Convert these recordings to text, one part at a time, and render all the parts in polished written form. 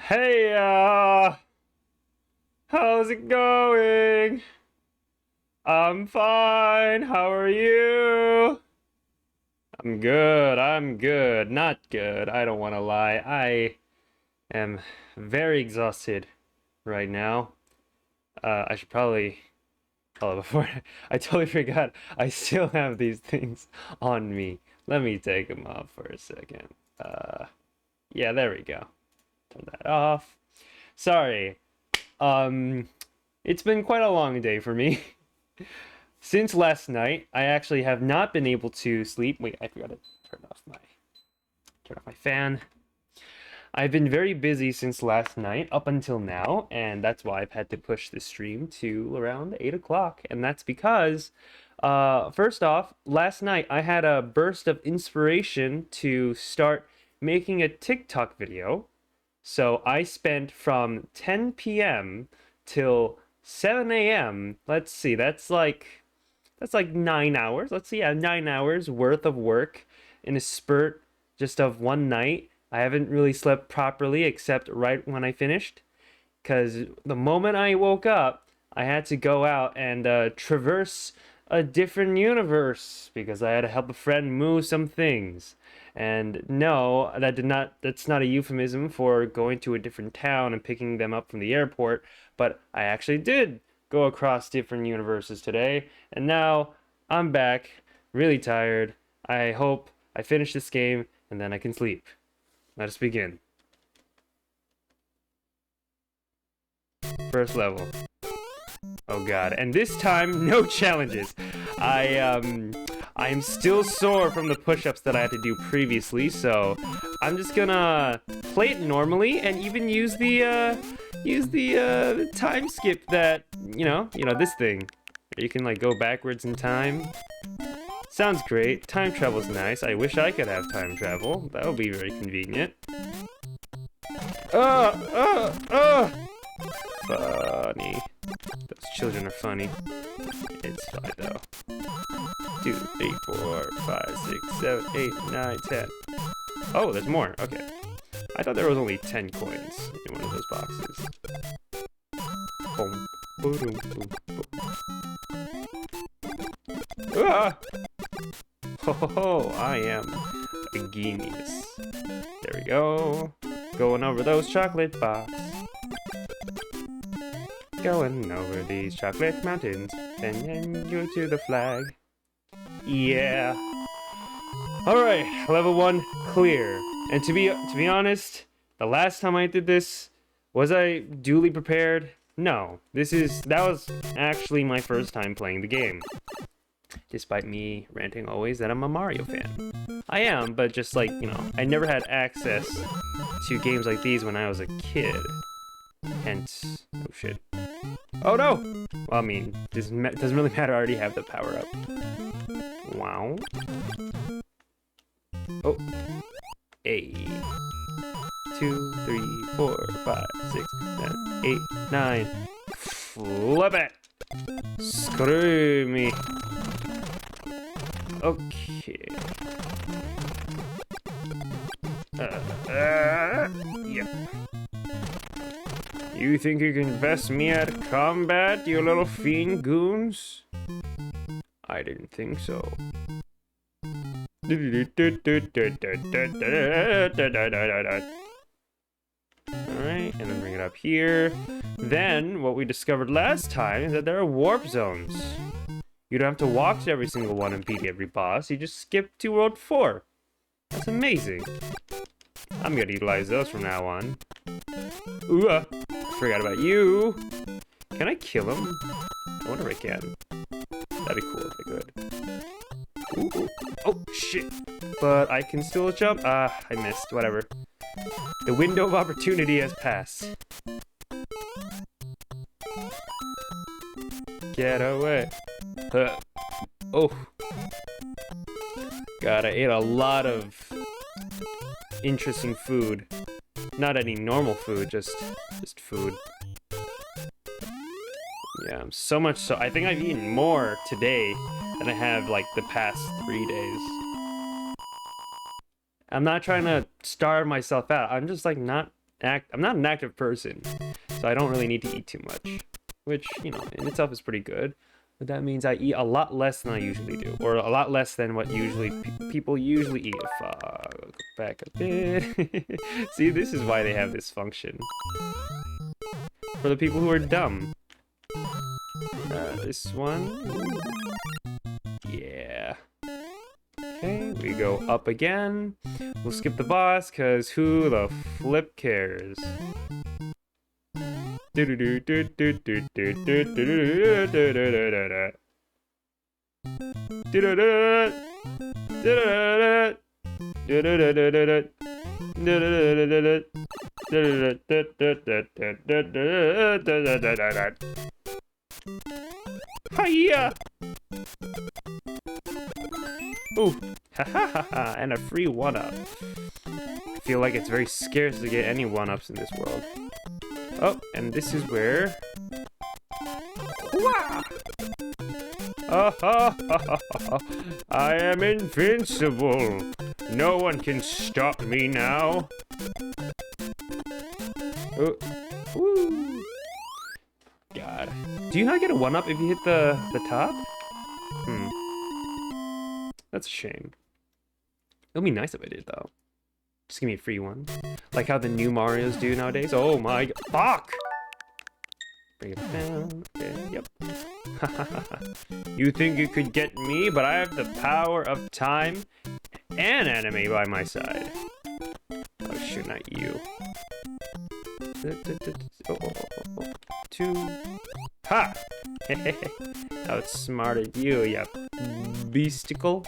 Hey, how's it going? I'm fine. How are you? I'm good. Not good. I don't want to lie. I am very exhausted right now. I should probably. Oh, before I totally forgot. I still have these things on me. Let me take them off for a second. Yeah, there we go. Turn that off. Sorry. Um, it's been quite a long day for me. Since last night, I actually have not been able to sleep. Wait, I forgot to turn off my fan. I've been very busy since last night up until now, and that's why I've had to push the stream to around 8 o'clock. And that's because, first off, last night I had a burst of inspiration to start making a TikTok video. So I spent from 10 p.m. till 7 a.m. Let's see, that's like 9 hours. Let's see, yeah, 9 hours worth of work in a spurt just of one night. I haven't really slept properly except right when I finished, because the moment I woke up, I had to go out and traverse a different universe because I had to help a friend move some things. And no, that's not a euphemism for going to a different town and picking them up from the airport, but I actually did go across different universes today, and now I'm back, really tired. I hope I finish this game and then I can sleep. Let us begin. First level. Oh god, and this time no challenges. I'm still sore from the push-ups that I had to do previously, so I'm just gonna play it normally and even use the time skip that this thing. You can like go backwards in time. Sounds great. Time travel's nice. I wish I could have time travel. That would be very convenient. Funny. Those children are funny. It's fine though. 2, 3, 4, 5, 6, 7, 8, 9, 10. Oh, there's more. Okay. I thought there was only 10 coins in one of those boxes. Boom. Boom, boom, boom, boom. Ah! Ho ho ho, I am a genius. There we go. Going over those chocolate bars. Going over these chocolate mountains. And you to the flag. Yeah. Alright, level 1 clear. And to be honest, the last time I did this, was I duly prepared? No. That was actually my first time playing the game. Despite me ranting always that I'm a Mario fan. I am, but just like, I never had access to games like these when I was a kid. Hence, oh shit. Oh no! Well, I mean, doesn't really matter, I already have the power up. Wow. Oh. A. 2, 3, 4, 5, 6, 7, 8, 9. Flip it! Screw me. Okay. Yep. You think you can best me at combat, you little fiend goons? I didn't think so. Alright, and then bring it up here. Then, what we discovered last time is that there are warp zones. You don't have to walk to every single one and beat every boss, you just skip to World 4. That's amazing. I'm gonna utilize those from now on. Ooh, forgot about you. Can I kill him? I wonder if I can. That'd be cool if I could. Ooh. Oh, shit. But I can still jump. I missed. Whatever. The window of opportunity has passed. Get away. Oh. God, I ate a lot of interesting food. Not any normal food, just food. Yeah, so much so. I think I've eaten more today than I have, like, the past 3 days. I'm not trying to starve myself out. I'm just, like, not I'm not an active person, so I don't really need to eat too much, which, you know, in itself is pretty good. But that means I eat a lot less than I usually do, or a lot less than what people usually eat. If go back a bit. See, this is why they have this function. For the people who are dumb. This one. Yeah. Okay, we go up again. We'll skip the boss, because who the flip cares? Hiya! Ooh, ha ha ha ha, and a free 1-up. I feel like it's very scarce to get any 1-ups in this world. Oh, and this is where... Wah! I am invincible. No one can stop me now. Oh, woo! God, do you not get a 1-up if you hit the top? That's a shame. It'll be nice if I did, though. Just give me a free one. Like how the new Marios do nowadays. Oh my god. Fuck! Bring it down. Okay, yep. You think you could get me, but I have the power of time and anime by my side. Oh shit, not you. Oh. 2. Ha! Outsmarted you, ya beasticle.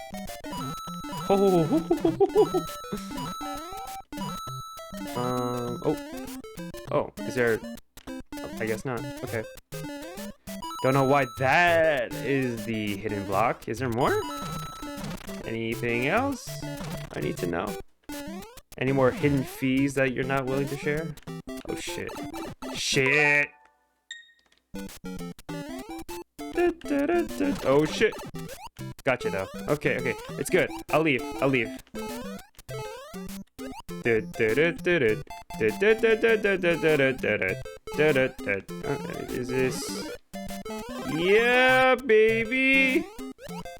Oh, is there... Oh, I guess not. Okay. Don't know why that is the hidden block. Is there more? Anything else I need to know? Any more hidden fees that you're not willing to share? Oh, shit. Shit! Oh, shit. Gotcha, though. Okay. It's good. I'll leave. Is this... Yeah, baby!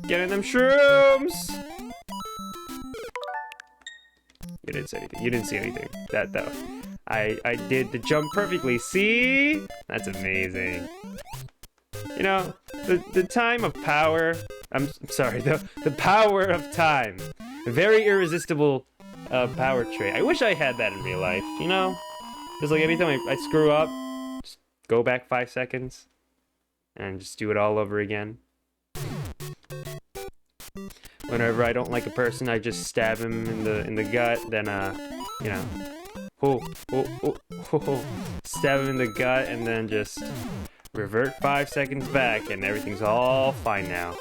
Getting them shrooms! You didn't say anything. You didn't see anything. That, though. I did the jump perfectly. See? That's amazing. You know, the time of power... I'm sorry, the power of time. Very irresistible power trait. I wish I had that in real life, you know? Just like anytime I screw up, just go back 5 seconds and just do it all over again. Whenever I don't like a person, I just stab him in the gut, then you know, stab him in the gut, and then just revert 5 seconds back, and everything's all fine now.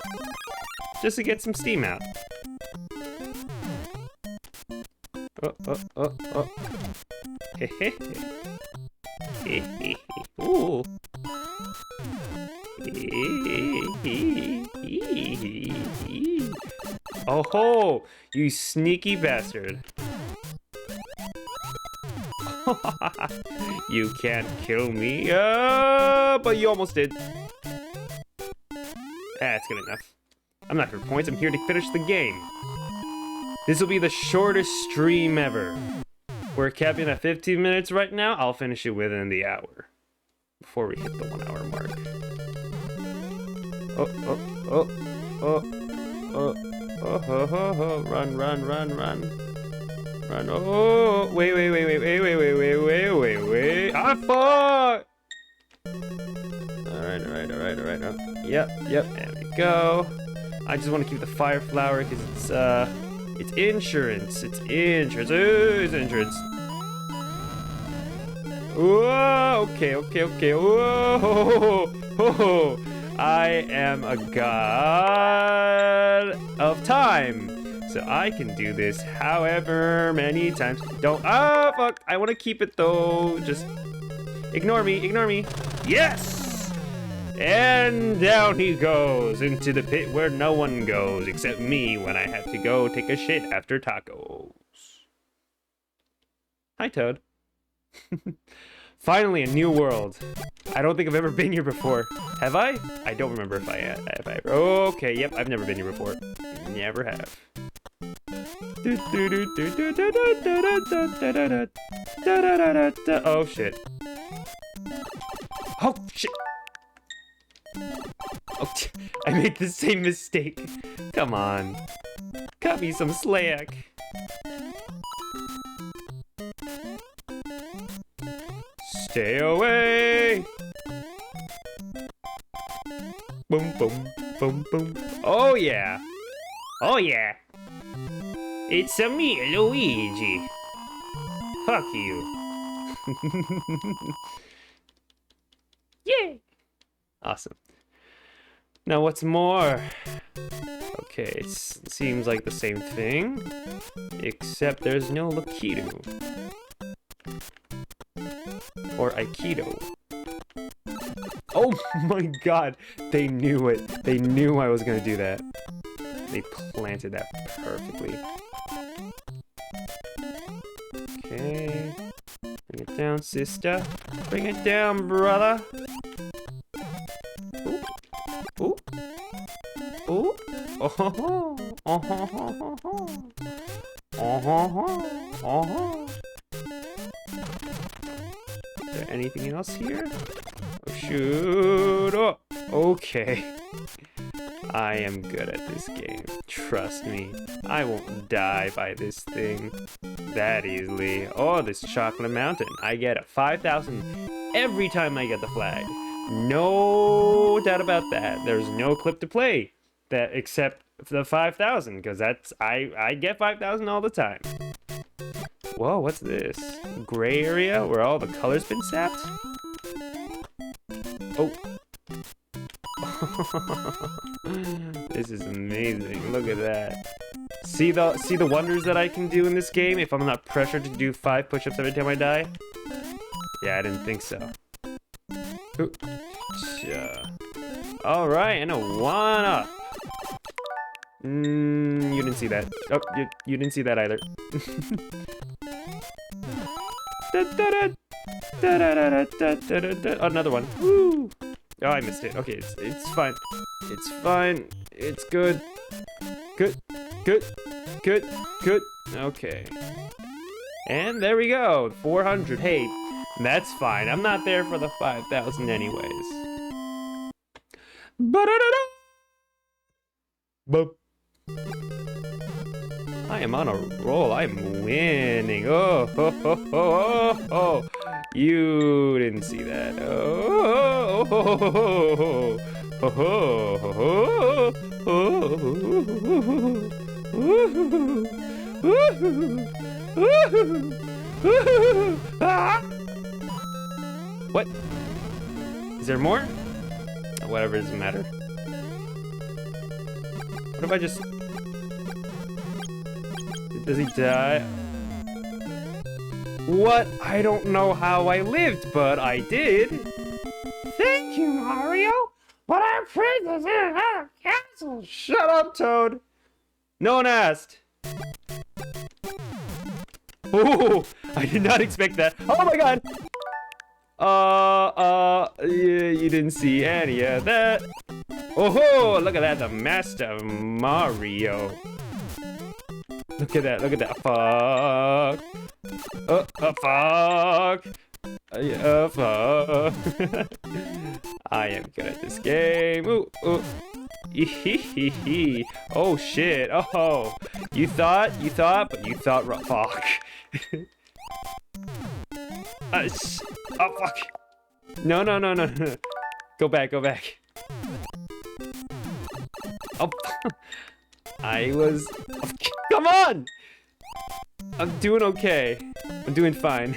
Just to get some steam out. Oh. Ooh. Oh ho, you sneaky bastard. You can't kill me. But you almost did. That's good enough. I'm not here for points, I'm here to finish the game. This will be the shortest stream ever. We're capping at 15 minutes right now. I'll finish it within the hour. Before we hit the 1 hour mark. Run. Run. Oh, wait. Ah, fuck! Alright. Yep. There we go. I just want to keep the fire flower because it's insurance. It's insurance. Whoa, okay. Whoa. I am a god of time. So I can do this however many times. Fuck. I want to keep it though. Just ignore me. Yes! And down he goes into the pit where no one goes except me when I have to go take a shit after tacos. Hi, Toad. Finally, a new world. I don't think I've ever been here before. Have I? I don't remember if I have. Okay, yep, I've never been here before. Never have. Oh, shit. Oh, shit. Oh, I made the same mistake. Come on. Cut me some slack. Stay away. Boom, boom, boom, boom. Oh, yeah. Oh, yeah. It's a me, Luigi. Fuck you. Yay. Awesome. Now what's more? Okay, it seems like the same thing, except there's no Lakitu. Or Aikido. Oh my god, they knew it. They knew I was gonna do that. They planted that perfectly. Okay. Bring it down, sister. Bring it down, brother. Ooh. Ooh. Ooh. Oh ho ho. Oh ho ho ho ho. Oh ho ho. Oh ho. Is there anything else here? Oh, shoot. Oh. Okay. I am good at this game. Trust me. I won't die by this thing that easily. Oh, this chocolate mountain. I get a 5,000 every time I get the flag. No doubt about that. There's no clip to play that except the 5,000, because that's I get 5,000 all the time. Whoa, what's this? Gray area where all the colors been sapped? Oh. This is amazing. Look at that. See the wonders that I can do in this game if I'm not pressured to do 5 push-ups every time I die? Yeah, I didn't think so. Ooh. Alright, and a 1-up. You didn't see that. Oh, you didn't see that either. Oh, another one. Woo! Oh, I missed it. Okay, it's fine. It's fine. It's good. Good. Good. Good. Good. Okay. And there we go. 400. Hey, that's fine. I'm not there for the 5,000 anyways. Boop. I am on a roll. I am winning. Oh, ho, ho, ho, oh, oh. You didn't see that. Oh, ho, ho, ho, ho, ho, ho. What? Is there more? Whatever, doesn't matter. What if I just... Does he die? What? I don't know how I lived, but I did. Thank you, Mario. But our princess is in our castle. Shut up, Toad. No one asked. Oh, I did not expect that. Oh my god. Yeah, you didn't see any of that. Oh, look at that, the Master Mario. Look at that, fuck. Fuck. Fuck. I am good at this game. Ooh, ooh. Oh shit, oh. You thought, but you thought, fuck. Oh, fuck. No. Go back. Oh, I was... Come on! I'm doing okay. I'm doing fine.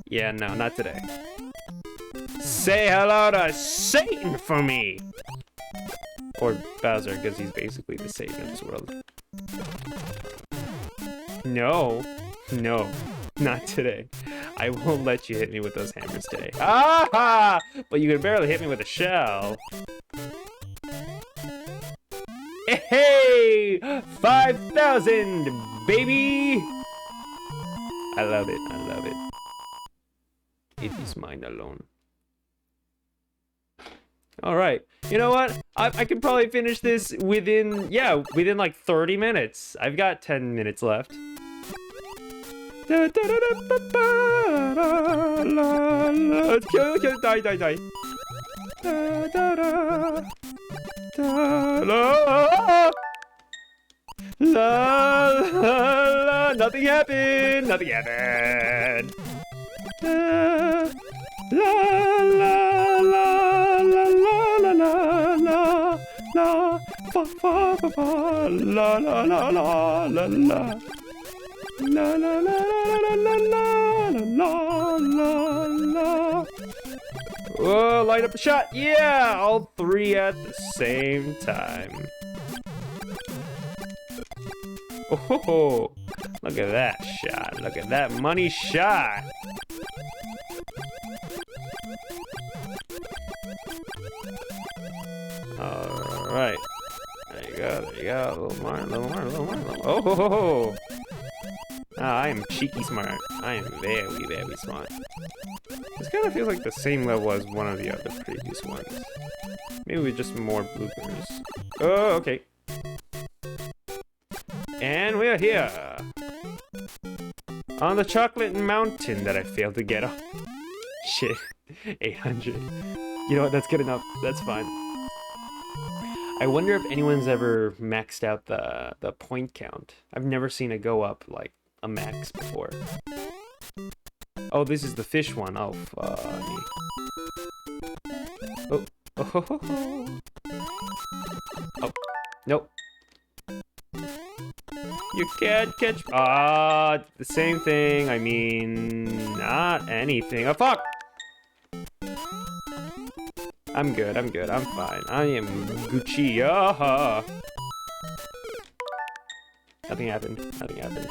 Yeah, no, not today. Say hello to Satan for me! Or Bowser, because he's basically the Satan of this world. No, not today. I won't let you hit me with those hammers today. Ah! But you can barely hit me with a shell. Hey! 5,000, baby! I love it. I love it. It is mine alone. All right. You know what? I can probably finish this within like 30 minutes. I've got 10 minutes left. Die. Nothing happened. Nothing happened. Fa fa fa fa la la la la la la. La la la la la la la la. Oh, light up a shot. Yeah, all three at the same time. Oh, look at that shot. Look at that money shot. All right. There you go. There you go. A little more. A little more. A little more. A little more. Oh, ho, ho, ho. I am cheeky smart. I am very, very smart. This kind of feels like the same level as one of the other previous ones. Maybe with just more bloopers. Oh, okay. And we're here. On the chocolate mountain that I failed to get on. Shit. 800. You know what? That's good enough. That's fine. I wonder if anyone's ever maxed out the point count. I've never seen it go up like a max before. Oh, this is the fish one. Oh, funny. Oh. Oh. Oh. Nope. You can't catch... the same thing. I mean, not anything. Oh, fuck! I'm good. I'm good. I'm fine. I am Gucci. Nothing happened. Nothing happened.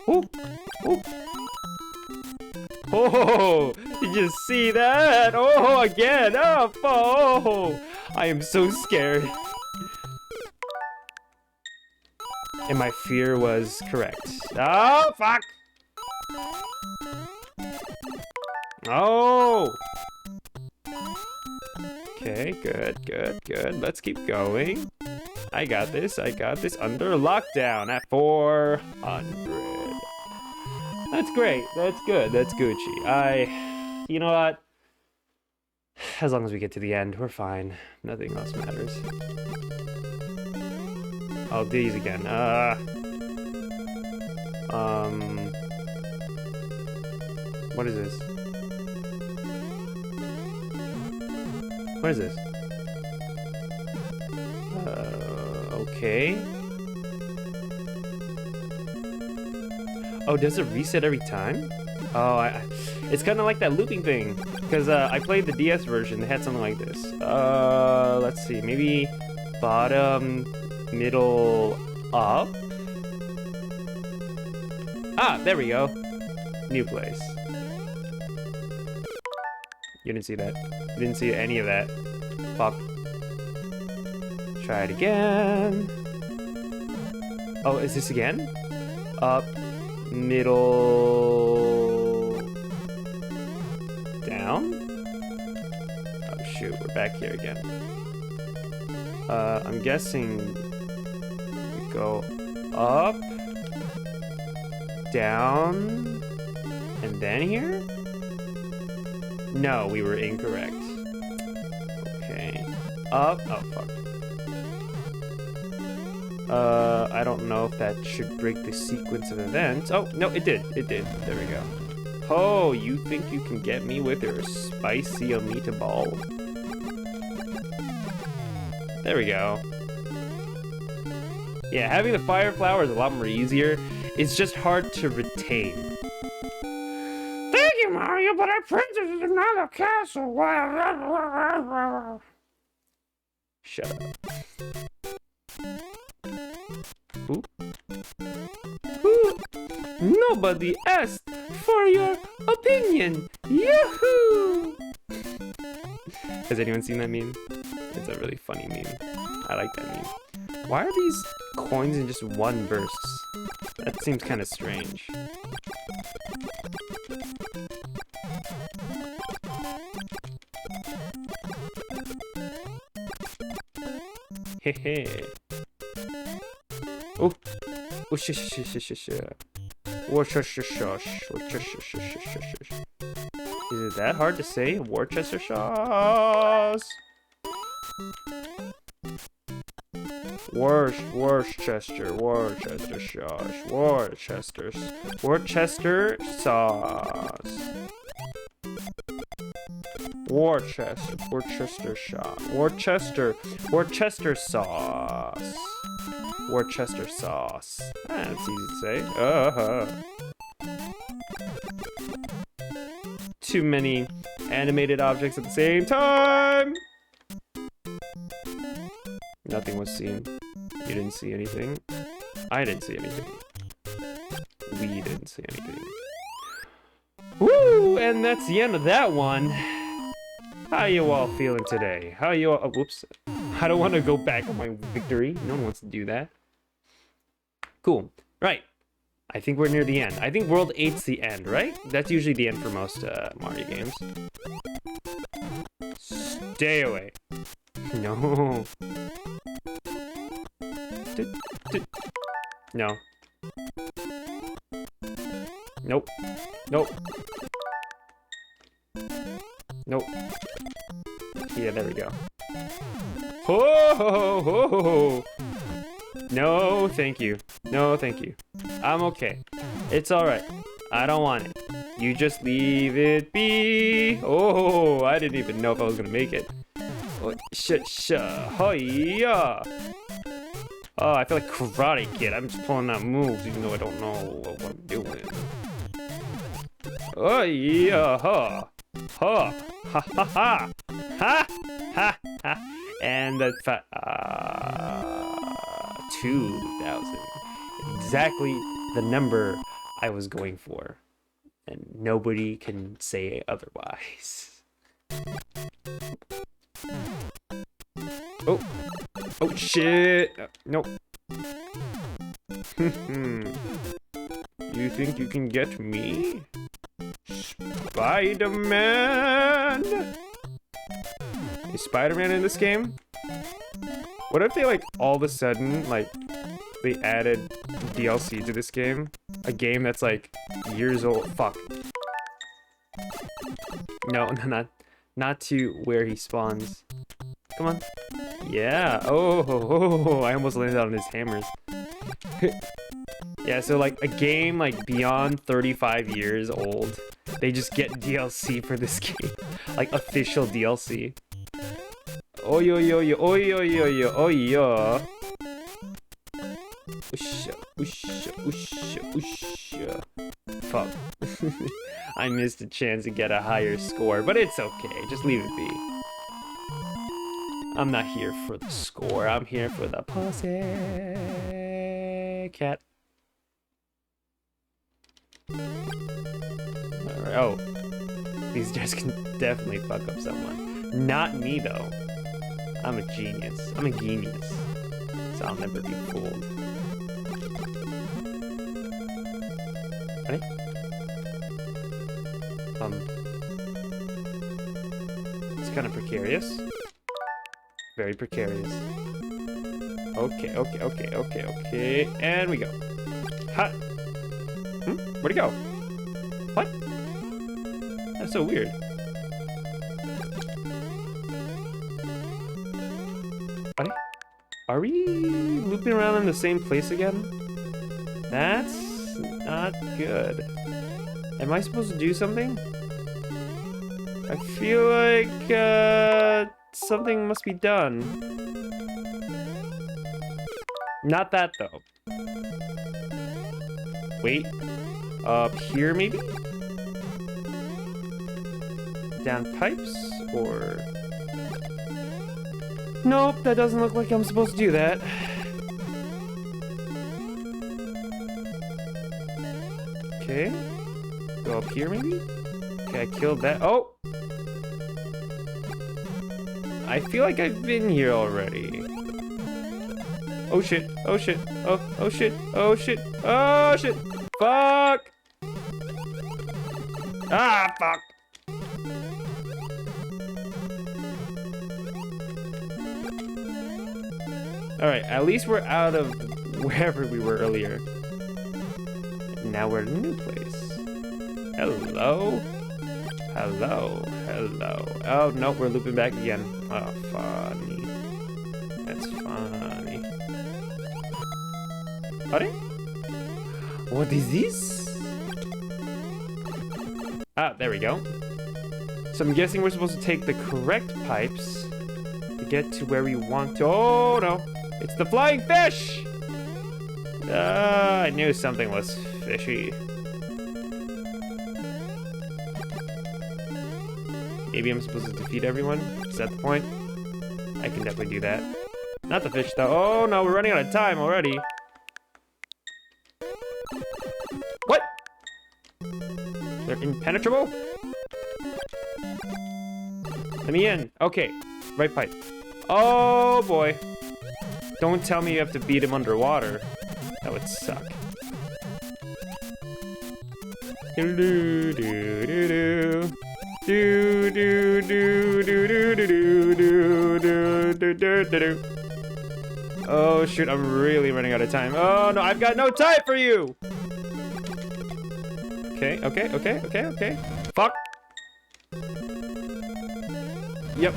Oh! Oh! Oh! Did you see that? Oh, again! Oh! I am so scared. And my fear was correct. Oh, fuck! Oh! Okay, good, good, good. Let's keep going. I got this, I got this. Under lockdown at 400. That's great, that's good, that's Gucci. You know what? As long as we get to the end, we're fine. Nothing else matters. Oh, these again. What is this? What is this? Okay. Oh, does it reset every time? Oh, it's kind of like that looping thing. Because I played the DS version. It had something like this. Let's see. Maybe bottom, middle, up? Ah, there we go. New place. You didn't see that. You didn't see any of that. Fuck. Try it again. Oh, is this again? Up, middle, down? Oh shoot, we're back here again. I'm guessing we go up, down, and then here? No, we were incorrect. Okay. Up. Oh, fuck. I don't know if that should break the sequence of events. Oh, no, it did. It did. There we go. Oh, you think you can get me with your spicy meatball? There we go. Yeah, having the fire flower is a lot more easier. It's just hard to retain. Thank you, Mario, but our princess is in another castle. Shut up. Ooh. Ooh. Nobody asked for your opinion. Yahoo! Has anyone seen that meme? It's a really funny meme. I like that meme. Why are these coins in just one burst? That seems kind of strange. Hehe. Oh. Oh, shush. Worcestershire. Is it that hard to say? Worcestershire. Worcester sauce. Worcestershire sauce. Worcester sauce. That's easy to say. Too many animated objects at the same time. Nothing was seen. You didn't see anything. I didn't see anything. We didn't see anything. Woo! And that's the end of that one. How you all feeling today? How you all... Oh, whoops. I don't want to go back on my victory. No one wants to do that. Cool. Right. I think we're near the end. I think World 8's the end, right? That's usually the end for most Mario games. Stay away. No. No. Nope. Nope. Nope. Yeah, there we go. Ho ho ho ho ho. No, thank you. No, thank you. I'm okay. It's alright. I don't want it. You just leave it be. Oh, I didn't even know if I was gonna make it. Oh, Hi-ya. Oh, I feel like Karate Kid. I'm just pulling out moves even though I don't know what I'm doing. Oh, yeah. Ha. Ha. Ha ha ha. Ha ha ha. And the 2,000. Exactly the number I was going for. And nobody can say otherwise. Oh. Oh shit. Nope. You think you can get me? Spider-Man? Is Spider-Man in this game? What if they, like, all of a sudden, like, they added DLC to this game? A game that's, like, years old. Fuck. No, not to where he spawns. Come on. Yeah. Oh, I almost landed on his hammers. Yeah, so, like, a game, like, beyond 35 years old, they just get DLC for this game. Like, official DLC. Oh yo yo yo, oh yo yo yo, oh yo. Usha, usha, usha, usha. Fuck. I missed a chance to get a higher score, but it's okay. Just leave it be. I'm not here for the score. I'm here for the pussy cat. Alright, oh. These guys can definitely fuck up someone. Not me, though. I'm a genius. I'm a genius. So I'll never be fooled. Ready? It's kind of precarious. Very precarious. Okay. And we go. Ha! Where'd he go? What? That's so weird. Are we looping around in the same place again? That's not good. Am I supposed to do something? I feel like something must be done. Not that though. Wait. Up here maybe? Down pipes or... Nope, that doesn't look like I'm supposed to do that. Okay. Go up here, maybe? Okay, I killed that. Oh! I feel like I've been here already. Oh shit. Oh shit. Oh shit. Oh shit. Oh shit. Fuck. Ah, fuck. Alright, at least we're out of wherever we were earlier. Now we're in a new place. Hello? Hello? Hello? Oh, no, we're looping back again. Oh, funny. That's funny. What is this? Ah, there we go. So I'm guessing we're supposed to take the correct pipes to get to where we want to. Oh, no. It's the flying fish! I knew something was fishy. Maybe I'm supposed to defeat everyone? Is that the point? I can definitely do that. Not the fish, though. Oh, no, we're running out of time already. What? They're impenetrable? Let me in. Okay. Right pipe. Oh, boy. Don't tell me you have to beat him underwater. That would suck. Do do do do do. Do do do do do do do do do do do. Oh shoot, I'm really running out of time. Oh no, I've got no time for you! Okay, okay, okay, okay, okay. Fuck! Yep.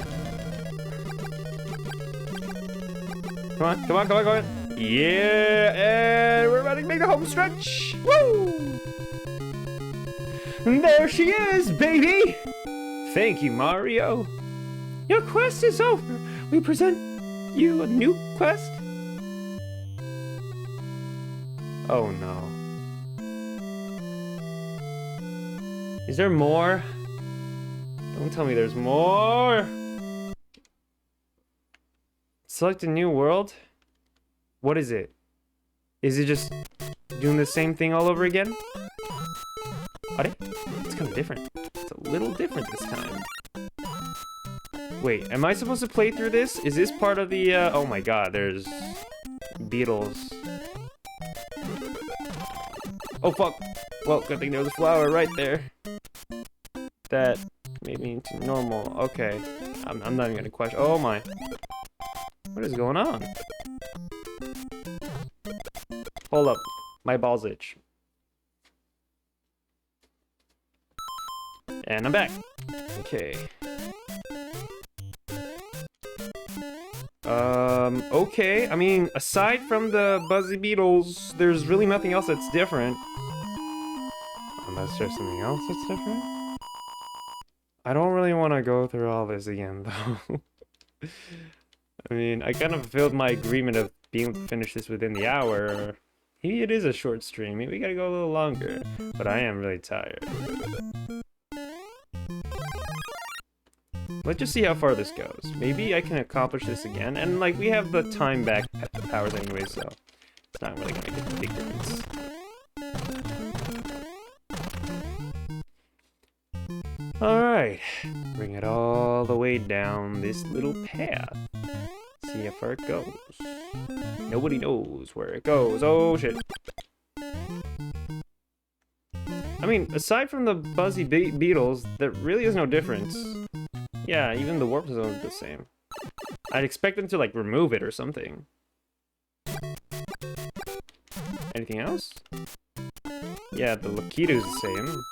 Come on, come on, come on, come on. Yeah, and we're about to make the home stretch. Woo! There she is, baby! Thank you, Mario. Your quest is over. We present you a new quest. Oh no. Is there more? Don't tell me there's more. Select a new world? What is it? Is it just doing the same thing all over again? It's kind of different. It's a little different this time. Wait, am I supposed to play through this? Is this part of the, oh my god, there's beetles. Oh fuck! Well, good thing there was a flower right there. That made me into normal. Okay. I'm not even gonna question. Oh my. What is going on? Hold up. My balls itch. And I'm back. Okay. Okay. I mean, aside from the buzzy beetles, there's really nothing else that's different. Unless there's something else that's different? I don't really want to go through all this again, though. I mean, I kind of fulfilled my agreement of being able to finish this within the hour. Maybe it is a short stream. Maybe we gotta go a little longer. But I am really tired. Let's just see how far this goes. Maybe I can accomplish this again. And, like, we have the time back powers anyway, so it's not really gonna make a big difference. Alright. Bring it all the way down this little path. See how far it goes. Nobody knows where it goes. Oh, shit. I mean, aside from the buzzy beetles, there really is no difference. Yeah, even the warp zone is the same. I'd expect them to, like, remove it or something. Anything else? Yeah, the Lokito's the same.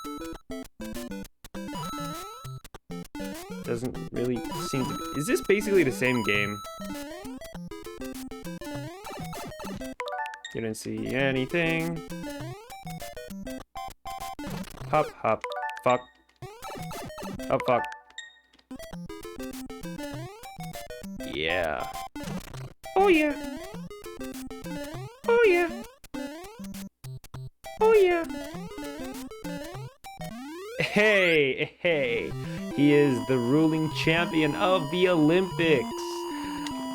Doesn't really seem to be... Is this basically the same game? Didn't see anything. Hop, hop, fuck. Oh, fuck. Yeah. Oh, yeah. Oh, yeah. Oh, yeah. Hey, hey. He is the ruling champion of the Olympics.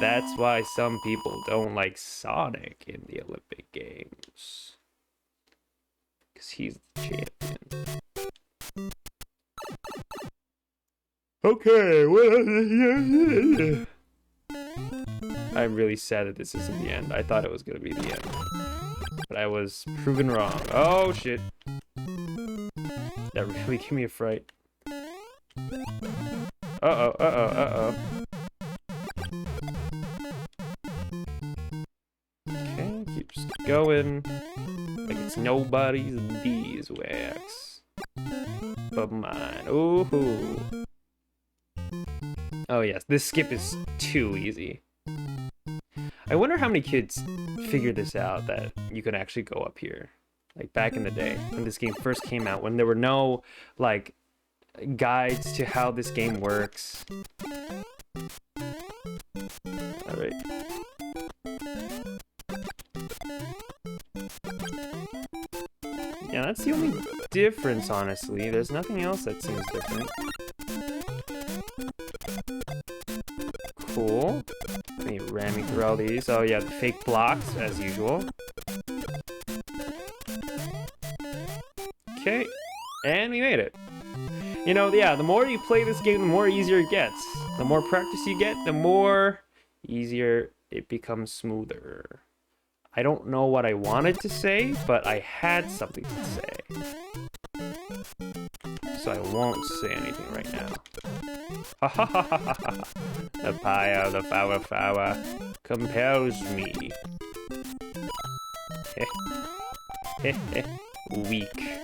That's why some people don't like Sonic in the Olympic Games. Because he's the champion. Okay, well... I'm really sad that this isn't the end. I thought it was gonna be the end. But I was proven wrong. Oh, shit. That really gave me a fright. Uh-oh, uh-oh, uh-oh. Okay, keeps going. Like it's nobody's beeswax but mine. Ooh. Oh yes, this skip is too easy. I wonder how many kids figured this out, that you could actually go up here. Like back in the day, when this game first came out, when there were no, like, guides to how this game works. Alright. Yeah, that's the only difference, honestly. There's nothing else that seems different. Cool. Let me ramming through all these. Oh yeah, the fake blocks, as usual. Okay, and we made it. You know, yeah, the more you play this game, the more easier it gets. The more practice you get, the more easier it becomes smoother. I don't know what I wanted to say, but I had something to say. So I won't say anything right now. Ha ha ha ha ha ha. The fire, the flower compels me. Heh. Heh heh. Weak.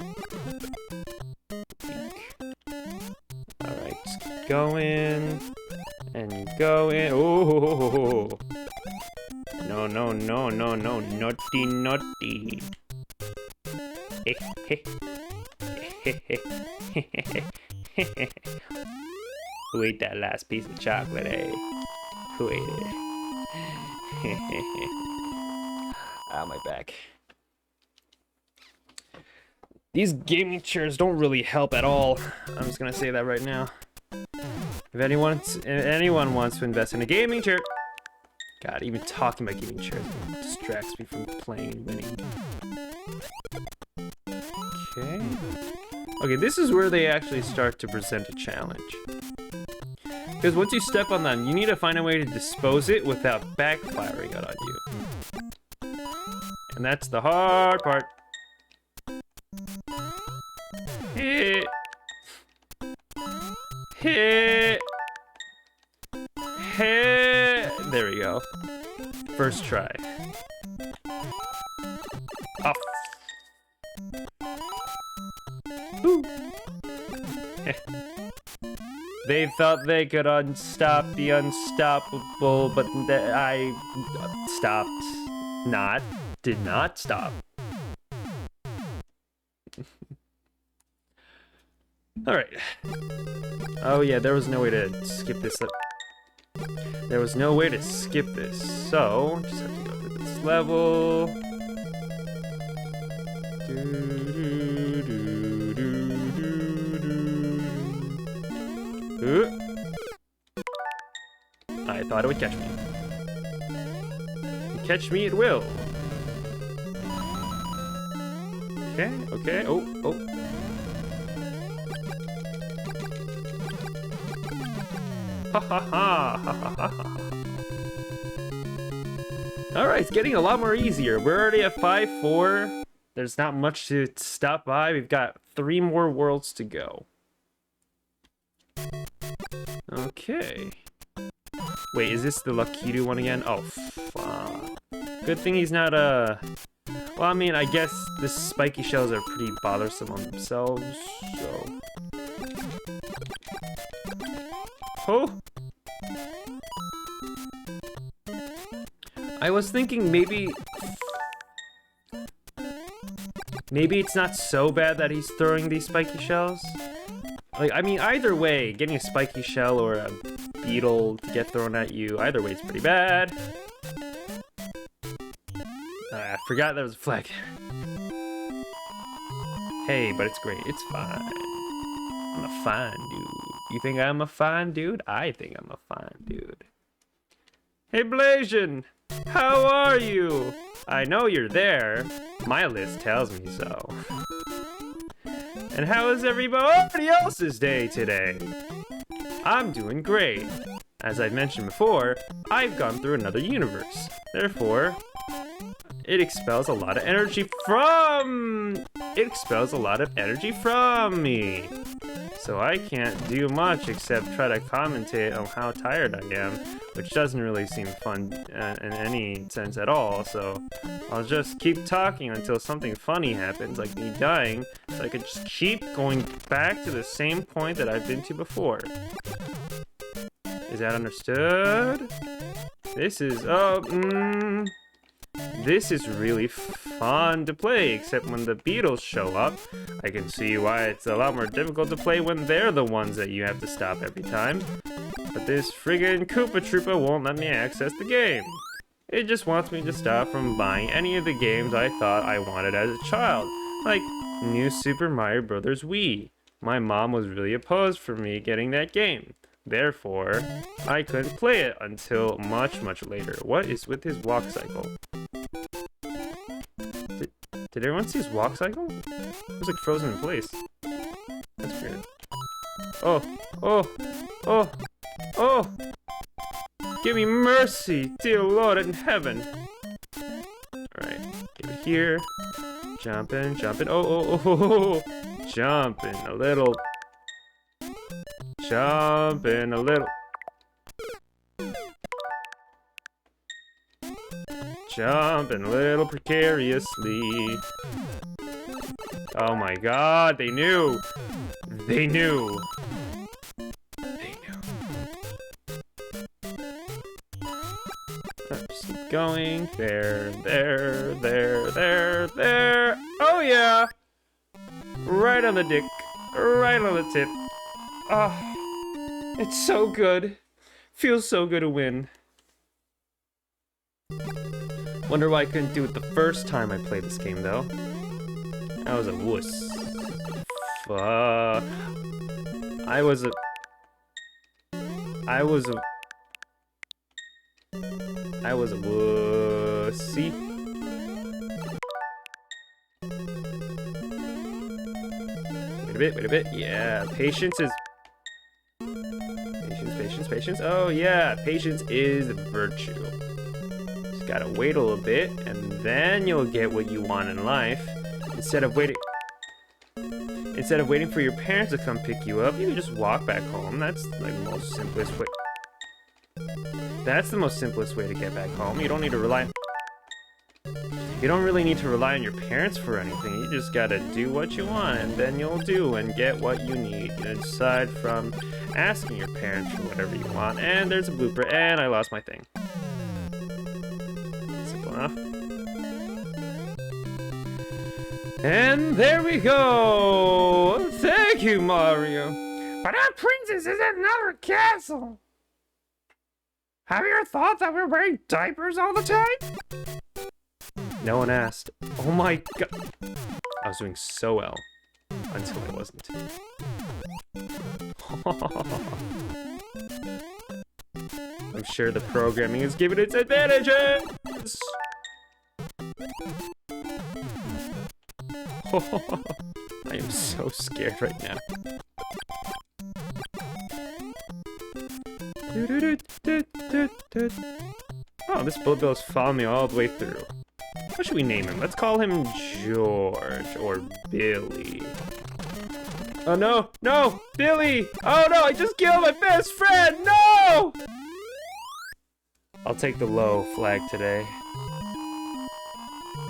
Alright, just keep going. And going. Oh! No, no, no, no, no. Naughty, naughty. Heh heh. Heh heh. Who ate that last piece of chocolate, eh? Who ate it? Ow, my back. These gaming chairs don't really help at all. I'm just gonna say that right now. If anyone wants to invest in a gaming chair... God, even talking about gaming chairs distracts me from playing and winning. Okay. Okay, this is where they actually start to present a challenge. Because once you step on them, you need to find a way to dispose it without backfiring it on you. And that's the hard part. Hit. Hit. Hit. There we go. First try. Off. Woo. They thought they could unstop the unstoppable, but I stopped. Did not stop. Alright. Oh yeah, there was no way to skip this. There was no way to skip this, so just have to go through this level. I thought it would catch me. Catch me, it will. Okay, okay. Oh. Ha ha ha ha ha ha. Alright, it's getting a lot more easier. We're already at 5-4. There's not much to stop by. We've got 3 more worlds to go. Okay. Wait, is this the Lakitu one again? Oh, fuck. Good thing he's not well, I mean, I guess the spiky shells are pretty bothersome on themselves, so... Oh! I was thinking maybe it's not so bad that he's throwing these spiky shells. Like, I mean, either way, getting a spiky shell or a beetle to get thrown at you, either way is pretty bad. I forgot there was a flag. Hey, but it's great. It's fine. I'm a fine dude. You think I'm a fine dude? I think I'm a fine dude. Hey, Blasian! How are you? I know you're there. My list tells me so. And how is everybody else's day today? I'm doing great. As I've mentioned before, I've gone through another universe. Therefore, it expels a lot of energy from me. So I can't do much except try to commentate on how tired I am, which doesn't really seem fun in any sense at all. So I'll just keep talking until something funny happens, like me dying, so I could just keep going back to the same point that I've been to before. Is that understood? This is, this is really fun to play, except when the beetles show up. I can see why it's a lot more difficult to play when they're the ones that you have to stop every time. But this friggin' Koopa Troopa won't let me access the game. It just wants me to stop from buying any of the games I thought I wanted as a child, like New Super Mario Bros. Wii. My mom was really opposed for me getting that game. Therefore, I couldn't play it until much later. What is with his walk cycle? Did everyone see his walk cycle? It was like frozen in place. That's weird. Oh! Give me mercy, dear Lord in heaven. Alright, give it here. Jumping. Oh! Jumping a little. Jumping a little precariously. Oh my god, they knew. Just keep going. There. Oh yeah! Right on the dick. Right on the tip. Ah. It's so good. Feels so good to win. Wonder why I couldn't do it the first time I played this game, though. I was a wuss. Fuck. I was a wussy. Wait a bit. Yeah, patience. Oh yeah, patience is a virtue. Just gotta wait a little bit, and then you'll get what you want in life. Instead of waiting for your parents to come pick you up, you can just walk back home. That's like the most simplest way. That's the most simplest way to get back home. You don't really need to rely on your parents for anything. You just gotta do what you want, and then you'll do and get what you need. Aside from asking your parents for whatever you want. And there's a blooper, and I lost my thing. Simple enough. And there we go! Thank you, Mario! But our princess is in another castle! Have you ever thought that we're wearing diapers all the time? No one asked. Oh my god. I was doing so well. Until I wasn't. I'm sure the programming is giving its advantages! I am so scared right now. Oh, this Bullet Bill is following me all the way through. What should we name him? Let's call him George or Billy. Oh no, no, Billy! Oh no, I just killed my best friend! No! I'll take the low flag today.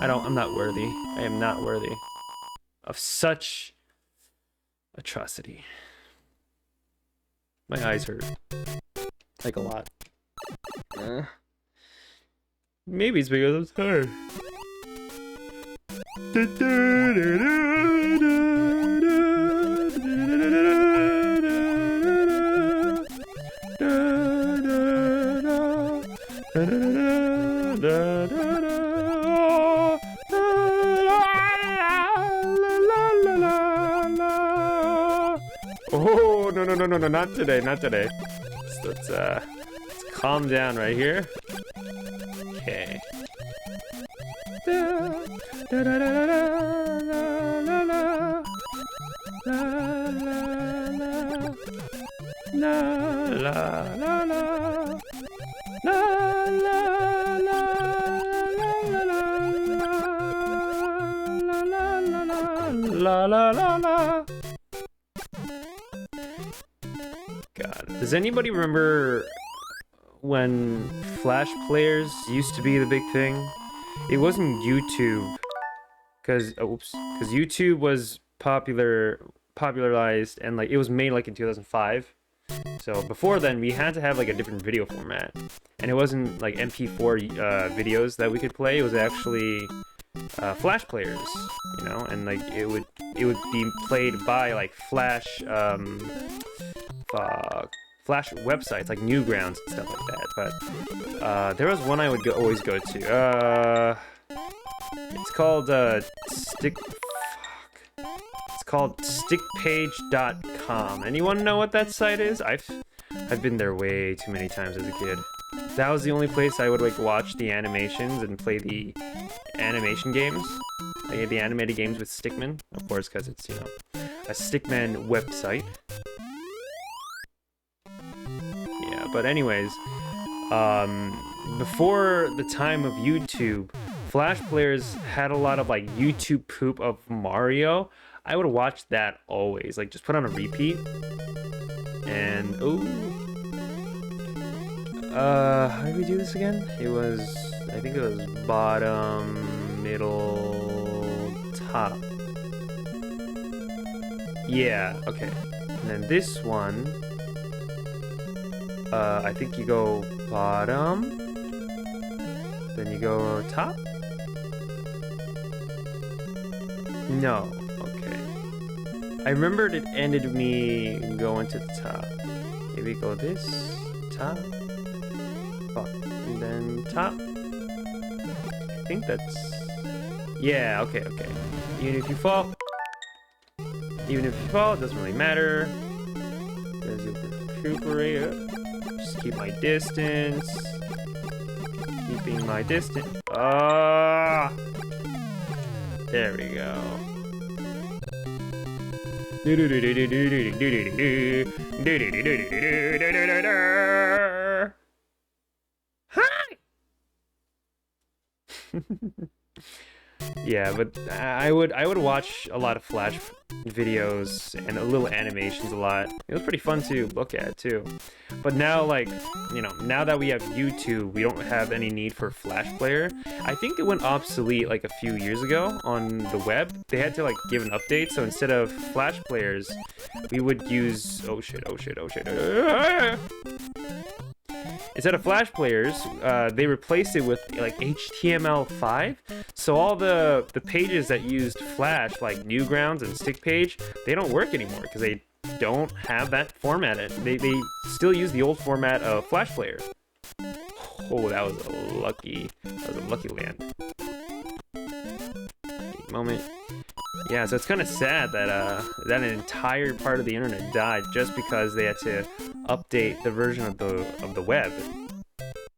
I'm not worthy. I am not worthy of such atrocity. My eyes hurt. Like a lot. Maybe it's because I'm tired. Oh, no, not today, not today. Let's calm down right here. Okay. La la la la la. La la la la. God. Does anybody remember when Flash players used to be the big thing? It wasn't YouTube. Because YouTube was popularized and like it was made like in 2005. So before then we had to have like a different video format. And it wasn't like MP4 videos that we could play. It was actually Flash players, you know, and like it would be played by like Flash Flash websites like Newgrounds and stuff like that. But there was one I would always go to. It's called stickpage.com. Anyone know what that site is? I've been there way too many times as a kid. That was the only place I would like watch the animations and play the animation games. Like the animated games with Stickman, of course, because it's, you know, a Stickman website. Yeah, but anyways, before the time of YouTube, Flash players had a lot of like YouTube poop of Mario. I would watch that always, like just put on a repeat. And how did we do this again? It was, I think it was bottom, middle, top. Yeah, okay. And then this one, I think you go bottom, then you go top? No, okay. I remembered it ended with me going to the top. Maybe go this, top, and then top. I think that's... Yeah, okay. Even if you fall, it doesn't really matter. Because you'll recuperate. Just keep my distance. Keeping my distance. Ah! There we go. Hi! Yeah, but I would watch a lot of Flash videos and little animations a lot. It was pretty fun to look at too. But now, like, you know, now that we have YouTube, we don't have any need for Flash player. I think it went obsolete like a few years ago on the web. They had to like give an update, so instead of Flash players, we would use instead of Flash players, they replaced it with like HTML5. So all the pages that used Flash, like Newgrounds and Stickpage, they don't work anymore because they don't have that formatted. They still use the old format of Flash player. Oh, that was a lucky land. Moment. Yeah, so it's kind of sad that that an entire part of the internet died just because they had to update the version of the web.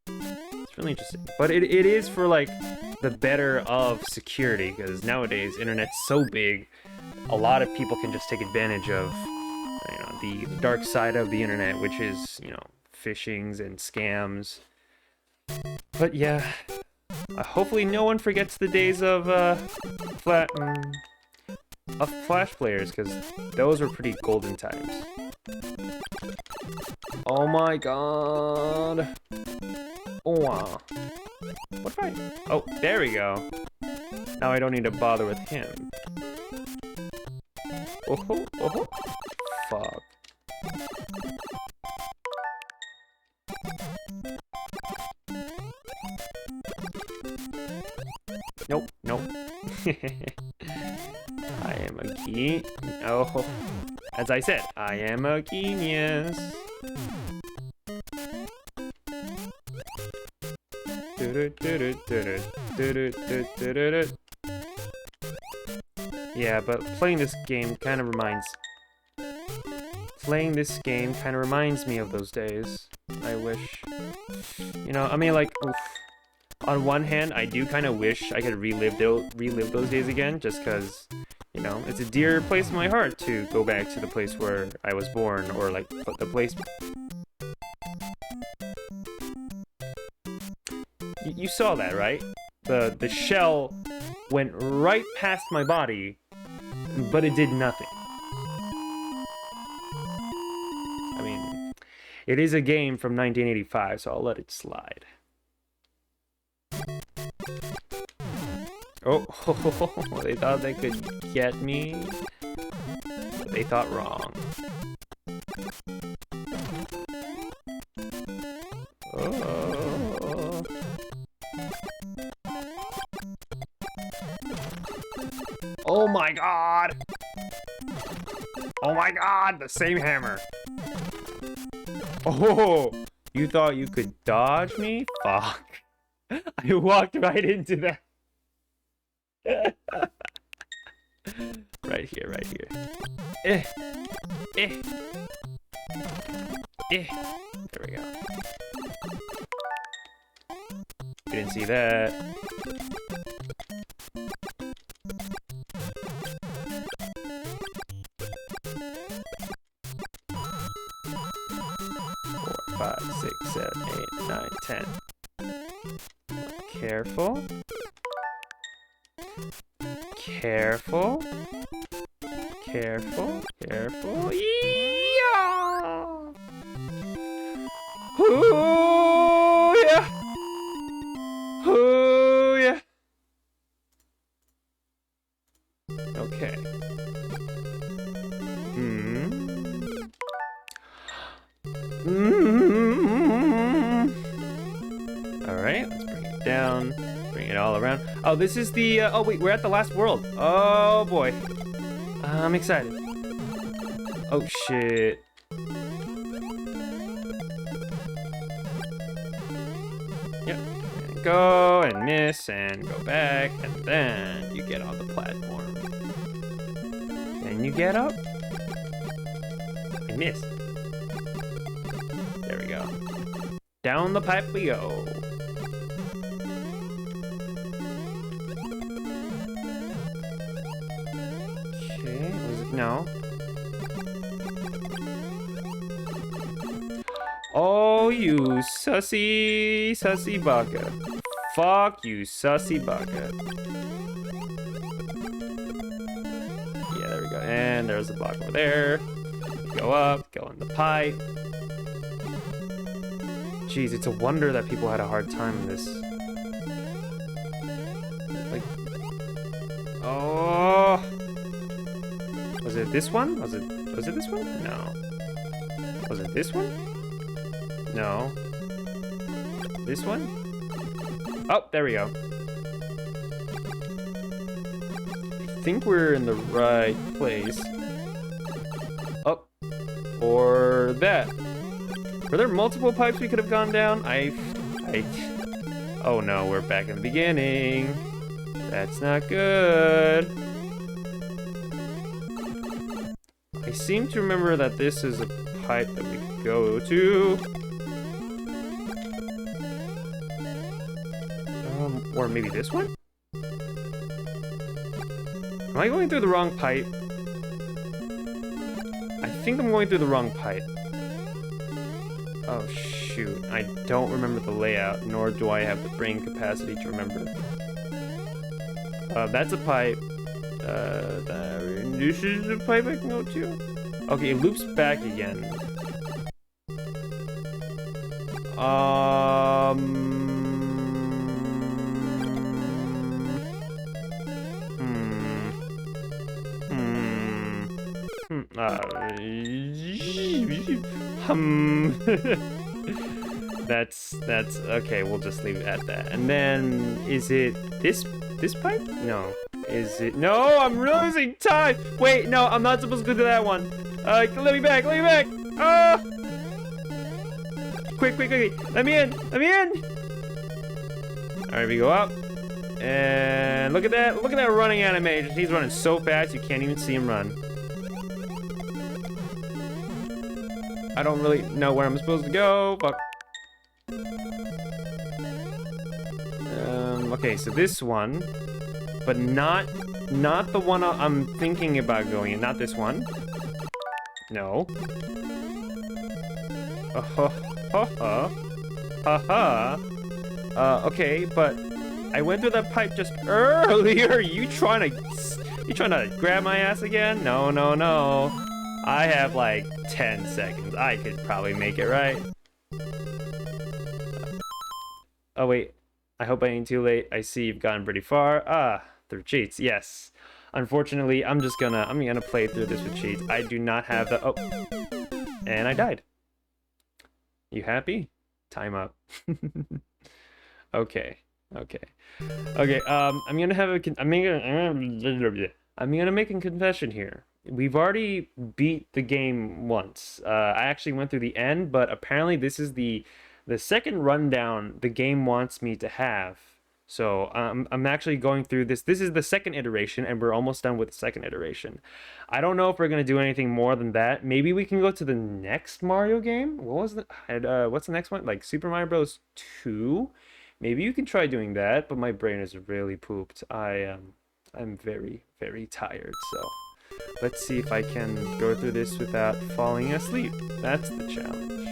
It's really interesting, but it is for like the better of security, because nowadays internet's so big, a lot of people can just take advantage of, you know, the dark side of the internet, which is, you know, phishings and scams. But yeah, hopefully no one forgets the days of Flash players, because those were pretty golden times. Oh my god. Oh wow. What if I... Oh, there we go. Now I don't need to bother with him. Oh ho. Fuck. Nope. I am a genius. Oh, as I said, I am a genius. Yeah, but playing this game kind of reminds me of those days. I wish, you know, I mean, like, oof. On one hand, I do kind of wish I could relive those days again, just because, you know, it's a dear place in my heart to go back to the place where I was born, or like the place. You saw that, right? The shell went right past my body but it did nothing. I mean, it is a game from 1985, so I'll let it slide. Oh, they thought they could get me, but they thought wrong. Oh. Oh my god! Oh my god, the same hammer. Oh, you thought you could dodge me? Fuck. I walked right into that. Right here, right here. Eh. Eh. Eh. There we go. You didn't see that. Four, 5, 6, 7, 8, 9, 10. Careful. Careful. Careful. Careful. Yeah. Ooh, yeah. Ooh, yeah. Okay. Alright, let's bring it down. Bring it all around. Oh, this is the... oh, wait, we're at the last world. Oh, boy. I'm excited. Oh, shit. Yep. And go and miss and go back. And then you get on the platform. Then you get up. And miss. There we go. Down the pipe we go. Okay, was it? No. Oh, you sussy bugger. Fuck you, sussy bugger. Yeah, there we go. And there's the block over there. Go up, go in the pipe. Jeez, it's a wonder that people had a hard time in this. Like, oh, was it this one? Was it this one? No. Was it this one? No. This one? Oh, there we go. I think we're in the right place. Oh, or that. Were there multiple pipes we could have gone down? Oh no, we're back in the beginning. That's not good. I seem to remember that this is a pipe that we could go to. Or maybe this one? Am I going through the wrong pipe? I think I'm going through the wrong pipe. Oh shoot, I don't remember the layout, nor do I have the brain capacity to remember. That's a pipe. This is the pipe I can go to? Okay, it loops back again. That's okay, we'll just leave it at that. And then is it this pipe? No. Is it? No, I'm losing time. Wait, no, I'm not supposed to go to that one. Let me back. Ah! Quick. Let me in. All right, we go up. And look at that running animation. He's running so fast you can't even see him run. I don't really know where I'm supposed to go. Fuck. Okay, so this one, but not the one I'm thinking about going in. Not this one. No. Okay, but I went through that pipe just earlier. You You trying to grab my ass again? No, no, no. I have like 10 seconds. I could probably make it, right? Oh, wait. I hope I ain't too late. I see you've gotten pretty far. Ah, through cheats. Yes. Unfortunately, I'm gonna play through this with cheats. I do not have the... Oh. And I died. You happy? Time up. Okay. Okay. Okay, I'm gonna have a I'm gonna make a confession here. We've already beat the game once. I actually went through the end, but apparently this is the second rundown the game wants me to have. So I'm actually going through this. This is the second iteration, and we're almost done with the second iteration. I don't know if we're gonna do anything more than that. Maybe we can go to the next Mario game. What was what's the next one? Like Super Mario Bros. 2? Maybe you can try doing that, but my brain is really pooped. I'm very, very tired, so let's see if I can go through this without falling asleep. That's the challenge.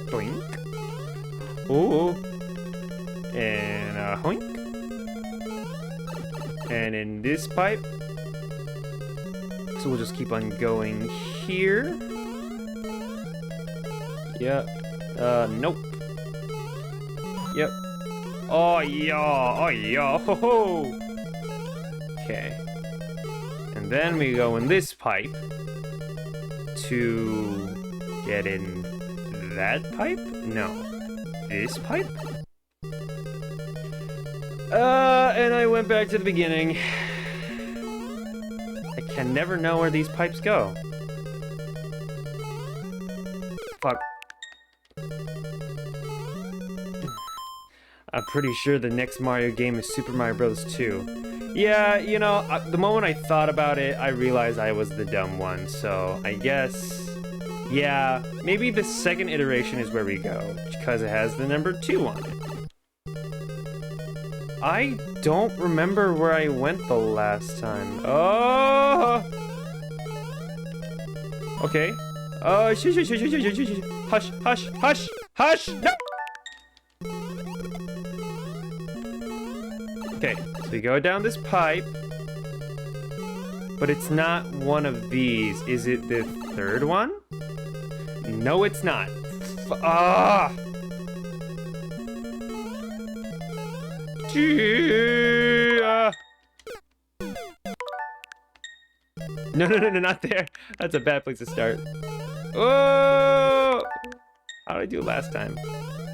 Boink. Ooh. And hoink. And in this pipe. So we'll just keep on going here. Yep. Nope. Yep. Oh yeah, oh yeah, ho ho. Okay. And then we go in this pipe to get in that pipe? No. This pipe? And I went back to the beginning. I can never know where these pipes go. Fuck. I'm pretty sure the next Mario game is Super Mario Bros. 2. Yeah, you know, the moment I thought about it, I realized I was the dumb one, so I guess... Yeah, maybe the second iteration is where we go, because it has the number 2 on it. I don't remember where I went the last time. Oh! Okay. Oh, hush, hush, hush, hush, no! Okay, so we go down this pipe, but it's not one of these. Is it the third one? No, it's not. Ah! No, no, no, no, not there. That's a bad place to start. Oh! How did I do last time?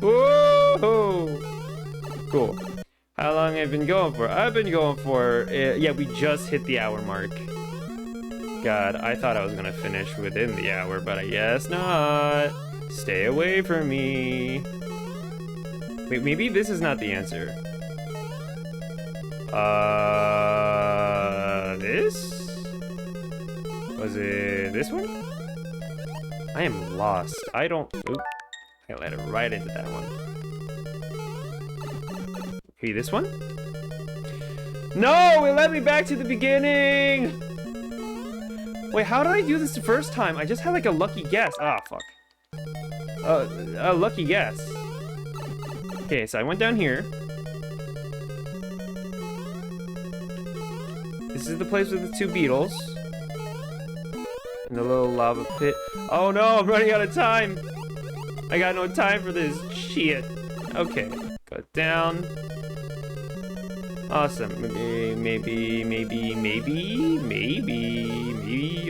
Whoa! Cool. How long have I been going for? I've been going for... yeah, we just hit the hour mark. God, I thought I was gonna finish within the hour, but I guess not. Stay away from me. Wait, maybe this is not the answer. This? Was it this one? I am lost. I don't... Oop. I let it right into that one. Okay, this one? No! It led me back to the beginning! Wait, how did I do this the first time? I just had like a lucky guess. Ah, fuck. A lucky guess. Okay, so I went down here. This is the place with the 2 beetles. And the little lava pit. Oh no, I'm running out of time! I got no time for this shit. Okay, go down. Awesome. Maybe.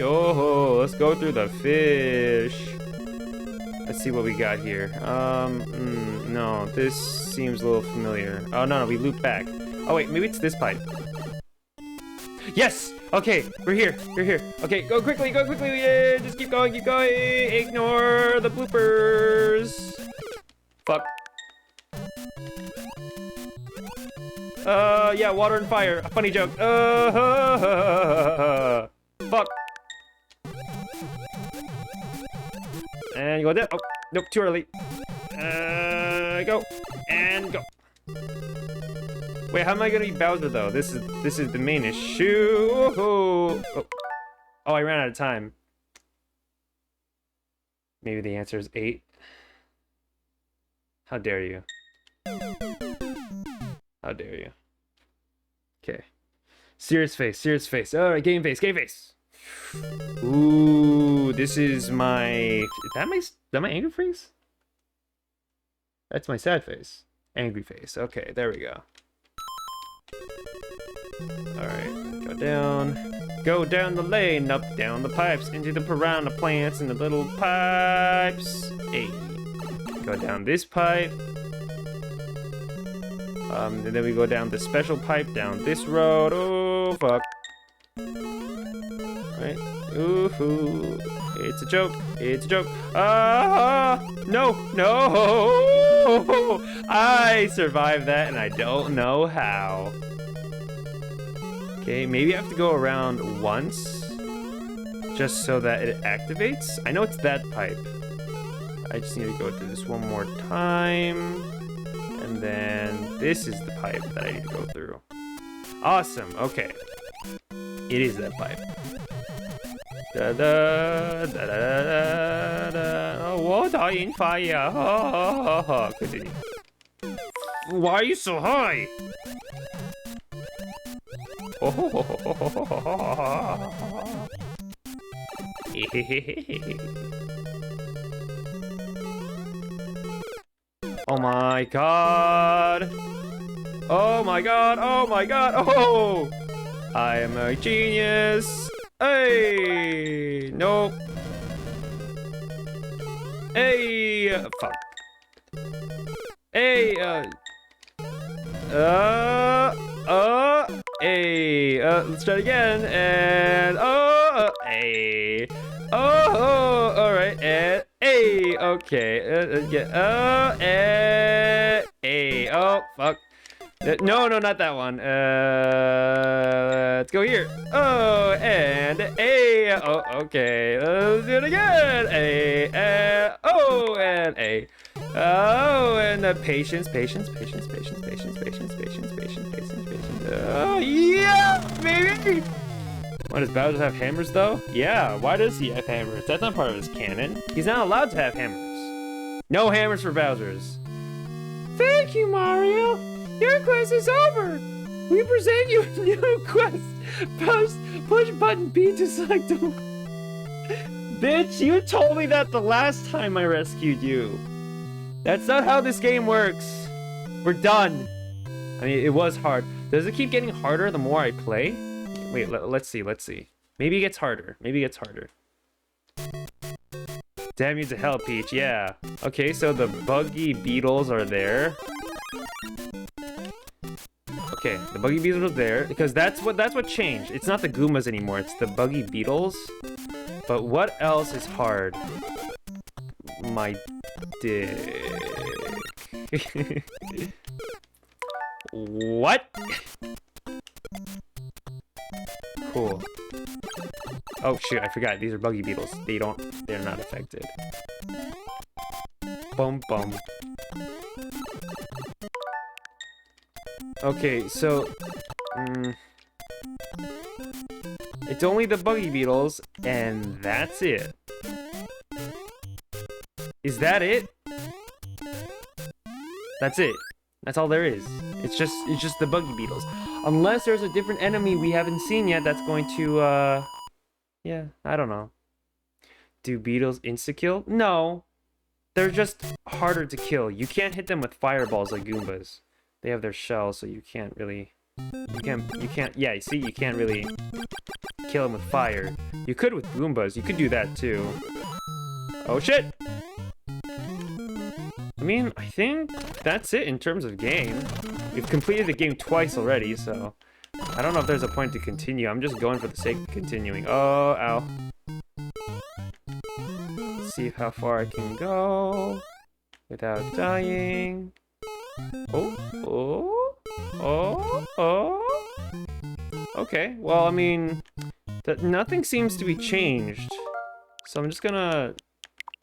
Oh, let's go through the fish. Let's see what we got here. No, this seems a little familiar. Oh, no, we loop back. Oh, wait, maybe it's this pipe. Yes! Okay, we're here. Okay, go quickly. Yeah, just keep going. Ignore the bloopers. Fuck. Yeah, water and fire. A funny joke. Fuck. And you go down. Oh, nope, too early. Go. And go. Wait, how am I gonna be Bowser though? This is the main issue. Oh, I ran out of time. Maybe the answer is 8. How dare you? How dare you? Okay. Serious face, serious face. All right, game face, game face. Ooh, this is my... Is that my angry face? That's my sad face. Angry face. Okay, there we go. Alright, go down. Go down the lane, up down the pipes, into the piranha plants and the little pipes. Hey. Go down this pipe. And then we go down the special pipe down this road. Oh, fuck. Right. Ooh, it's a joke. It's a joke. No, no. I survived that and I don't know how. Okay, maybe I have to go around once just so that it activates. I know it's that pipe. I just need to go through this one more time. And then this is the pipe that I need to go through. Awesome, okay. It is that pipe. Da da da da da da. Water in fire. Continue. Why are you so high? Oh my god. Oh my god. Oh my god. Oh! I am a genius. Hey! Nope. Hey! Fuck. Hey! Hey! Let's try it again. And hey! Oh! Alright. And hey! Okay. Yeah. And hey! Oh! Fuck. No, not that one. Let's go here. Oh, and A. Oh, okay. Let's do it again. A. Oh, and A. Oh, and patience. Oh, yeah, baby. Why does Bowser have hammers, though? Yeah, why does he have hammers? That's not part of his canon. He's not allowed to have hammers. No hammers for Bowser's. Thank you, Mario. Your quest is over! We present you a new quest! Push button B to select a... Bitch, you told me that the last time I rescued you. That's not how this game works. We're done. I mean, it was hard. Does it keep getting harder the more I play? Wait, let's see. Maybe it gets harder. Damn you to hell, Peach, yeah. Okay, so the buggy beetles are there. Okay, the buggy beetles are there because that's what changed. It's not the Goombas anymore. It's the buggy beetles. But what else is hard? My dick. What? Cool. Oh shoot! I forgot. These are buggy beetles. They're not affected. Bum bum. Okay, so it's only the buggy beetles, and that's it. Is that it? That's it. That's all there is. It's just the buggy beetles. Unless there's a different enemy we haven't seen yet that's going to yeah, I don't know. Do beetles insta-kill? No. They're just harder to kill. You can't hit them with fireballs like Goombas. They have their shells, so you can't really... Yeah, you see, you can't really kill them with fire. You could with Goombas. You could do that, too. Oh, shit! I mean, I think that's it in terms of game. We've completed the game twice already, so... I don't know if there's a point to continue. I'm just going for the sake of continuing. Oh, ow. Let's see how far I can go without dying. Oh. Okay, well, I mean, nothing seems to be changed. So I'm just gonna,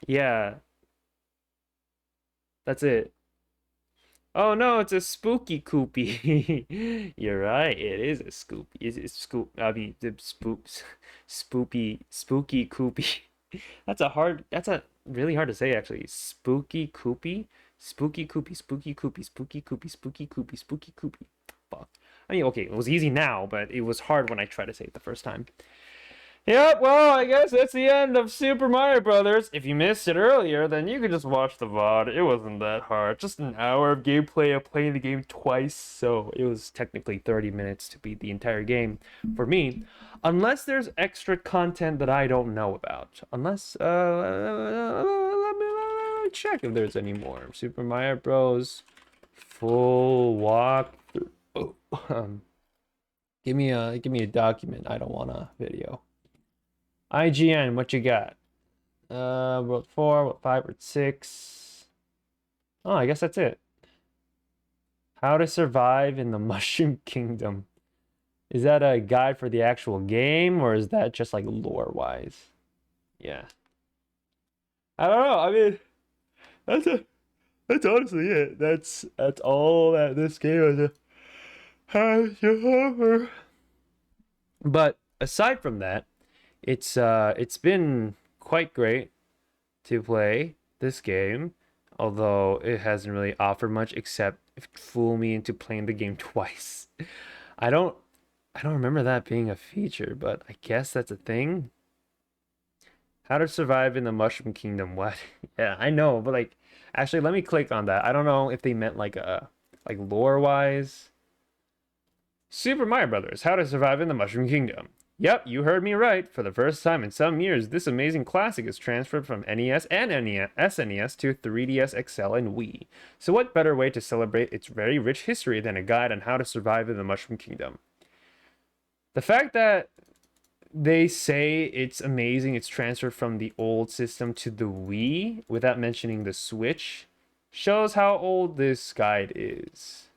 yeah. That's it. Oh no, it's a spooky koopy. You're right, it is a scoop. I mean, the spooky koopy. That's really hard to say, actually. Spooky koopy. Spooky koopy. Fuck. I mean, okay, it was easy now, but it was hard when I tried to say it the first time. Yep, well, I guess that's the end of Super Mario Brothers. If you missed it earlier, then you could just watch the VOD. It wasn't that hard. Just an hour of gameplay of playing the game twice, so it was technically 30 minutes to beat the entire game for me. Unless there's extra content that I don't know about. Unless, let me check if there's any more. Super Mario Bros. Full walkthrough. Oh, give me a document. I don't want a video. IGN, what you got? World 4, World 5, World 6. Oh, I guess that's it. How to survive in the Mushroom Kingdom. Is that a guide for the actual game, or is that just like lore-wise? Yeah. I don't know. I mean, that's honestly it. That's all that this game has to offer. But aside from that, it's been quite great to play this game, although it hasn't really offered much except fool me into playing the game twice. I don't remember that being a feature, but I guess that's a thing. How to survive in the Mushroom Kingdom. What? Yeah, I know, but like actually let me click on that. I don't know if they meant like lore wise. Super Mario Brothers, How to Survive in the Mushroom Kingdom. Yep, you heard me right. For the first time in some years, this amazing classic is transferred from NES and SNES to 3DS XL and Wii. So what better way to celebrate its very rich history than a guide on how to survive in the Mushroom Kingdom? The fact that they say it's amazing it's transferred from the old system to the Wii without mentioning the Switch shows how old this guide is.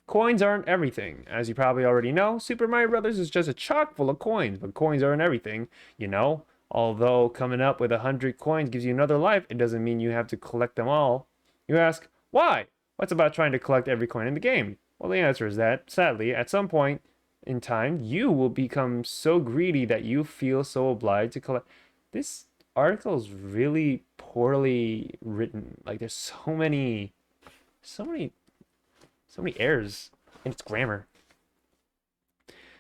Coins aren't everything. As you probably already know, Super Mario Brothers is just a chock full of coins, but coins aren't everything, you know? Although coming up with 100 coins gives you another life, it doesn't mean you have to collect them all. You ask, why? What's about trying to collect every coin in the game? Well, the answer is that, sadly, at some point in time, you will become so greedy that you feel so obliged to collect. This article is really poorly written. Like, there's so many errors in its grammar.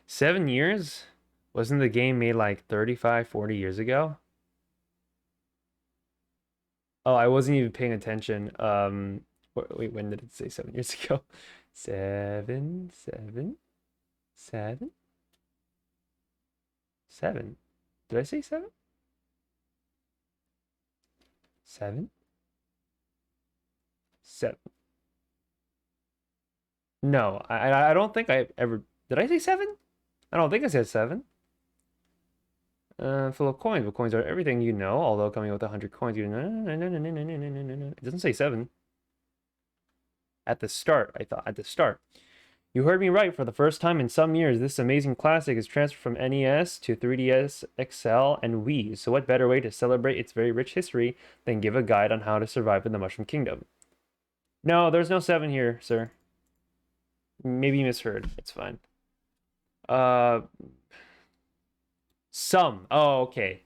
7 years? Wasn't the game made like 35, 40 years ago? Oh, I wasn't even paying attention. Wait, when did it say 7 years ago? 7, 7, 7, 7. Did I say 7? 7? 7. No, I don't think I ever did. I say 7? I don't think I said 7. Full of coins, but coins are everything you know. Although coming with 100 coins, you know, it doesn't say 7 at the start. I thought at the start. You heard me right. For the first time in some years, this amazing classic is transferred from NES to 3DS XL and Wii. So what better way to celebrate its very rich history than give a guide on how to survive in the Mushroom Kingdom? No, there's no 7 here, sir. Maybe you misheard. It's fine. Some. Oh, okay.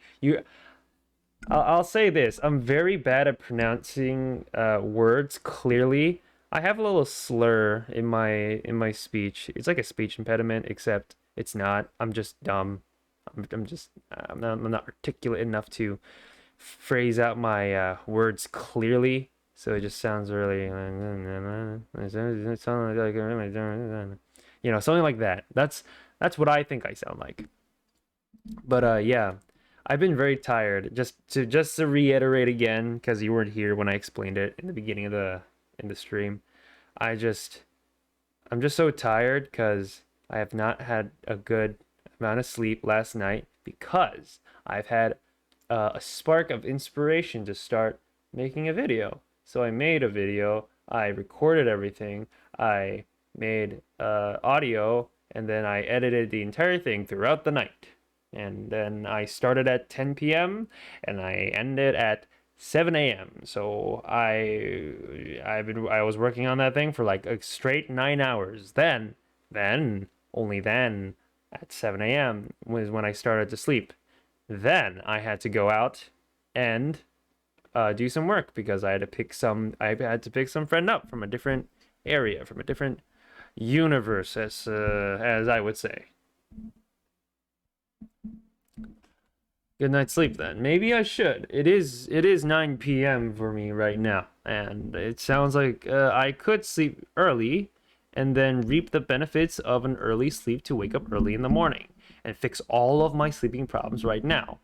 I'll say this. I'm very bad at pronouncing words clearly. I have a little slur in my speech. It's like a speech impediment, except it's not. I'm just dumb. I'm not articulate enough to phrase out my words clearly. So it just sounds really, something like that. That's what I think I sound like. But yeah, I've been very tired. Just to reiterate again, because you weren't here when I explained it in the beginning of the stream. I just I'm just so tired because I have not had a good amount of sleep last night because I've had a spark of inspiration to start making a video. So I made a video, I recorded everything, I made audio, and then I edited the entire thing throughout the night. And then I started at 10 p.m. and I ended at 7 a.m. So I was working on that thing for like a straight 9 hours. Then only then at 7 a.m. was when I started to sleep. Then I had to go out and do some work because I had to pick some friend up from a different area, from a different universe, as I would say. Good night's sleep then. Maybe I should. It is 9 p.m. for me right now, and it sounds like I could sleep early and then reap the benefits of an early sleep to wake up early in the morning and fix all of my sleeping problems right now.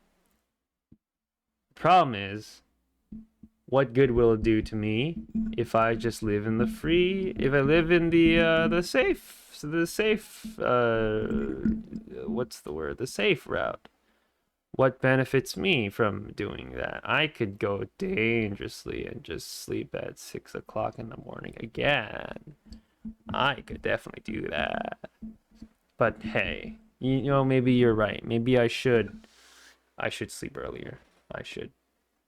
Problem is, what good will it do to me if I just live in the free, if I live in the safe, what's the word? The safe route. What benefits me from doing that? I could go dangerously and just sleep at 6 o'clock in the morning again. I could definitely do that. But hey, you know, maybe you're right. Maybe I should sleep earlier. I should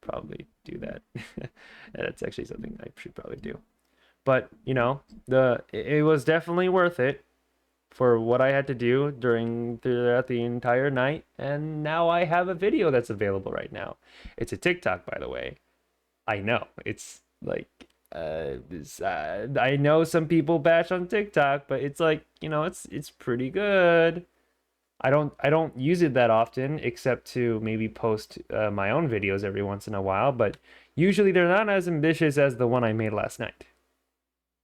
probably do that. That's actually something I should probably do. But, you know, it was definitely worth it for what I had to do throughout the entire night, and now I have a video that's available right now. It's a TikTok, by the way. I know it's like I know some people bash on TikTok, but it's like, you know, it's pretty good. I don't use it that often, except to maybe post my own videos every once in a while, but usually they're not as ambitious as the one I made last night.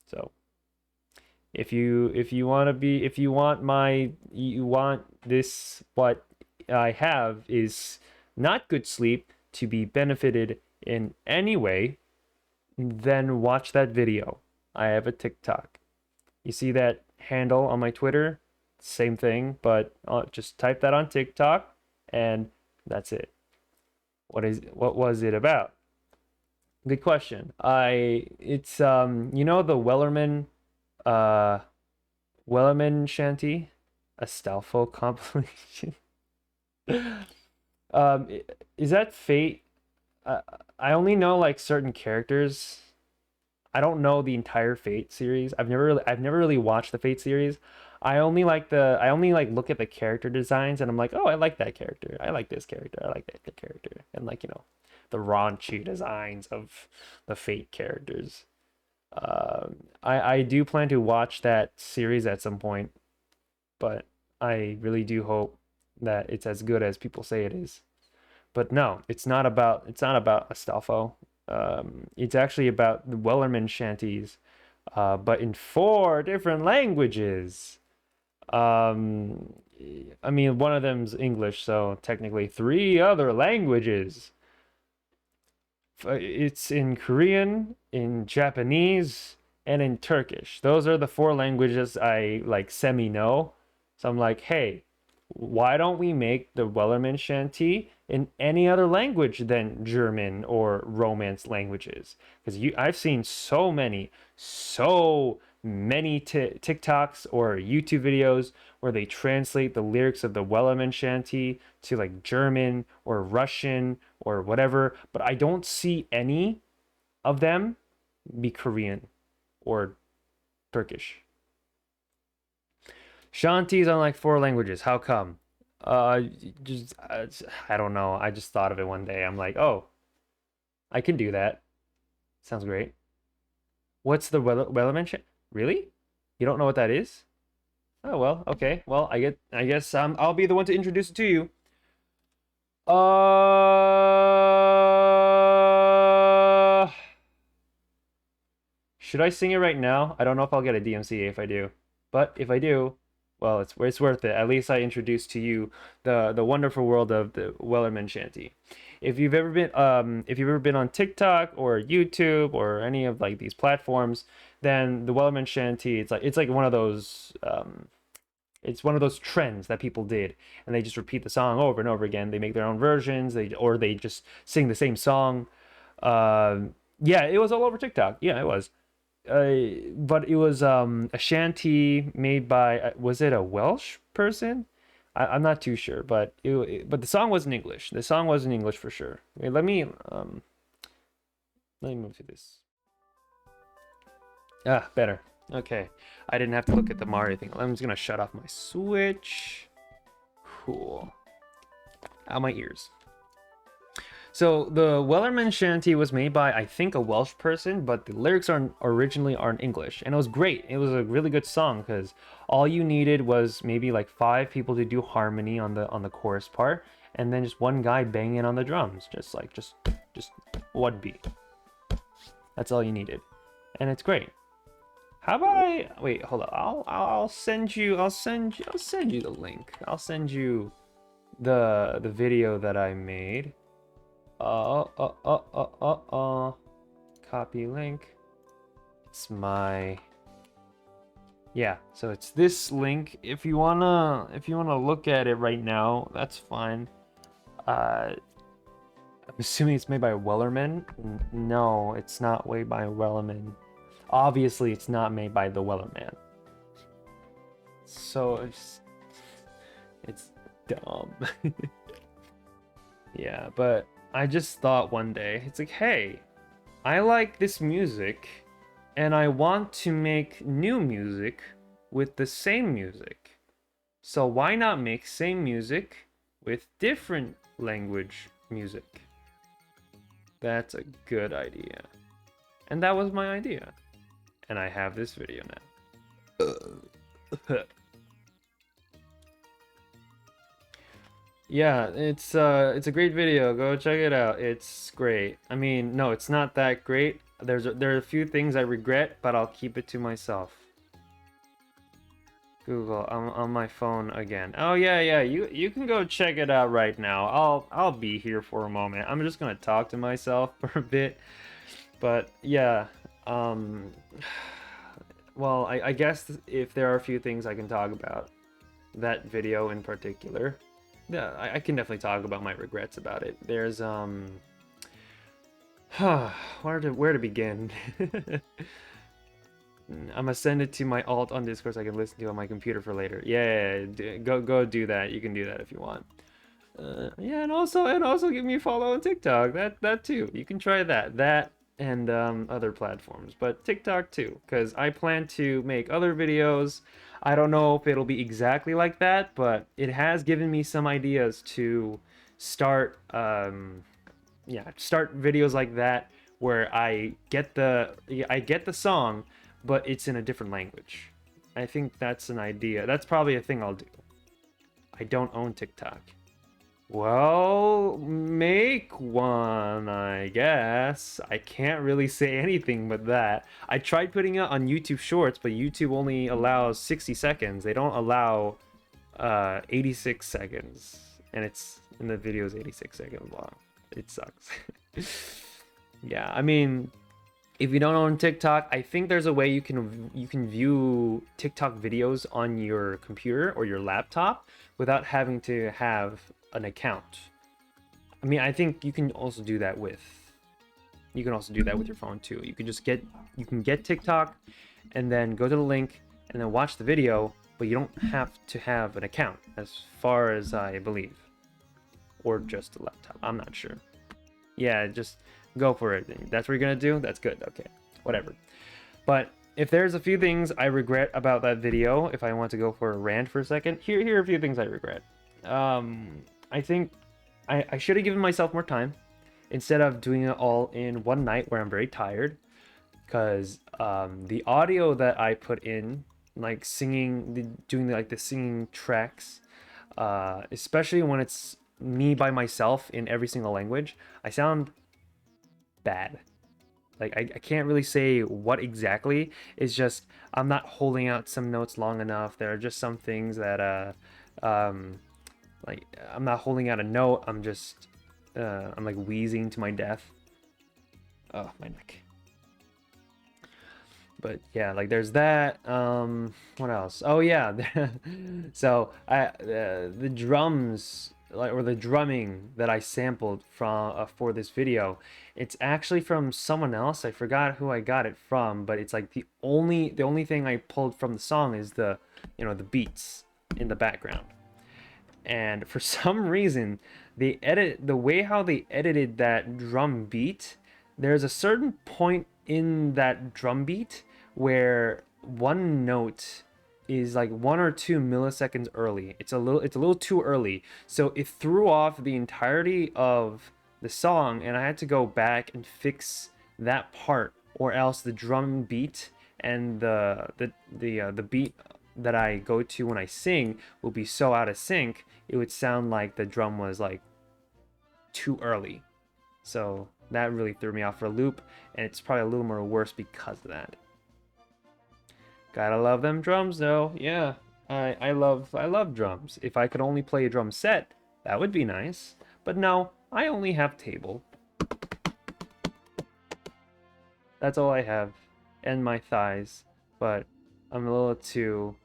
So if you want this, what I have is not good sleep to be benefited in any way, then watch that video. I have a TikTok. You see that handle on my Twitter? Same thing, but just type that on TikTok and that's it. What was it about? Good question. It's you know the Wellerman shanty, Astolfo compilation. um is that Fate? I only know like certain characters. I don't know the entire Fate series. I've never really watched the Fate series. I only like look at the character designs and I'm like, "Oh, I like that character. I like this character. I like that character." And like, you know, the raunchy designs of the Fate characters. I do plan to watch that series at some point, but I really do hope that it's as good as people say it is. But no, it's not about Astolfo. It's actually about the Wellerman shanties, but in four different languages. Um, I mean, one of them's English, so technically three other languages. It's in Korean, in Japanese, and in Turkish. Those are the four languages I like semi know. So I'm like, hey, why don't we make the Wellerman Shanty in any other language than German or Romance languages? Because I've seen so many TikToks or YouTube videos where they translate the lyrics of the Wellerman Shanty to like German or Russian or whatever, but I don't see any of them be Korean or Turkish. Shanties on like four languages. How come? Uh, just I don't know. I just thought of it one day. I'm like, oh, I can do that. Sounds great. What's the Wellerman shit? Really? You don't know what that is? Oh well, okay. Well, I guess I'll be the one to introduce it to you. Uh, should I sing it right now? I don't know if I'll get a DMCA if I do. But if I do, well, it's worth it. At least I introduced to you the wonderful world of the Wellerman Shanty. If you've ever been on TikTok or YouTube or any of like these platforms, then the Wellerman Shanty, it's like one of those it's one of those trends that people did, and they just repeat the song over and over again. They make their own versions, they just sing the same song. Yeah, it was all over TikTok. Yeah, it was. But it was a shanty made by was it a Welsh person? I'm not too sure, but but the song was in English. The song was in English for sure. Wait, let me move to this. Ah, better. Okay, I didn't have to look at the Mario thing. I'm just gonna shut off my Switch. Cool. Out my ears. So the Wellerman Shanty was made by, I think, a Welsh person, but the lyrics aren't originally aren't English, and it was great. It was a really good song because all you needed was maybe like 5 people to do harmony on the chorus part, and then just one guy banging on the drums, just one beat. That's all you needed, and it's great. How about I wait? Hold on. I'll send you the link. I'll send you the video that I made. Copy link. It's my, yeah, so it's this link. If you wanna look at it right now, that's fine. I'm assuming it's made by Wellerman. No, it's not made by Wellerman. Obviously, it's not made by the Wellerman. So it's dumb. Yeah, but I just thought one day, it's like, hey, I like this music, and I want to make new music with the same music. So why not make same music with different language music? That's a good idea. And that was my idea. And I have this video now. Yeah, it's a great video. Go check it out. It's great. I mean, no, it's not that great. There are a few things I regret, but I'll keep it to myself. Google, I'm on my phone again. Oh yeah, you can go check it out right now. I'll be here for a moment. I'm just gonna talk to myself for a bit. But yeah, well, I guess if there are a few things I can talk about, that video in particular. Yeah, I can definitely talk about my regrets about it. There's where to begin? I'm gonna send it to my alt on Discord so I can listen to it on my computer for later. Yeah, go do that. You can do that if you want. Yeah, and also give me a follow on TikTok. That too. You can try that and other platforms, but TikTok too, because I plan to make other videos. I don't know if it'll be exactly like that, but it has given me some ideas to start start videos like that where I get the song, but it's in a different language. I think that's an idea. That's probably a thing I'll do. I don't own TikTok. Well, make one, I guess. I can't really say anything but that. I tried putting it on YouTube Shorts, but YouTube only allows 60 seconds. They don't allow 86 seconds. And the video is 86 seconds long. It sucks. Yeah, I mean, if you don't own TikTok, I think there's a way you can view TikTok videos on your computer or your laptop without having to have an account. I mean, I think you can also do that with your phone too. You can get TikTok and then go to the link and then watch the video, but you don't have to have an account, as far as I believe, or just a laptop. I'm not sure. Yeah, just go for it. That's what you're gonna do? That's good. Okay, whatever. But if there's a few things I regret about that video, if I want to go for a rant for a second, here are a few things I regret. I think I should have given myself more time instead of doing it all in one night where I'm very tired, because the audio that I put in, like doing like the singing tracks, especially when it's me by myself in every single language, I sound bad. Like I can't really say what exactly. It's just I'm not holding out some notes long enough. There are just some things that like I'm not holding out a note. I'm just I'm like wheezing to my death. Oh, my neck. But yeah, like there's that. What else? Oh yeah. So the drums, like, or the drumming that I sampled from for this video, it's actually from someone else. I forgot who I got it from, but it's like the only thing I pulled from the song is the beats in the background. And for some reason, the way how they edited that drum beat, there's a certain point in that drum beat where one note is like 1 or 2 milliseconds early. It's a little too early. So it threw off the entirety of the song, and I had to go back and fix that part, or else the drum beat and the beat that I go to when I sing will be so out of sync, it would sound like the drum was like too early. So that really threw me off for a loop, and it's probably a little more worse because of that. Gotta love them drums though. Yeah, I love drums. If I could only play a drum set, that would be nice. But no, I only have table. That's all I have, and my thighs. But I'm a little too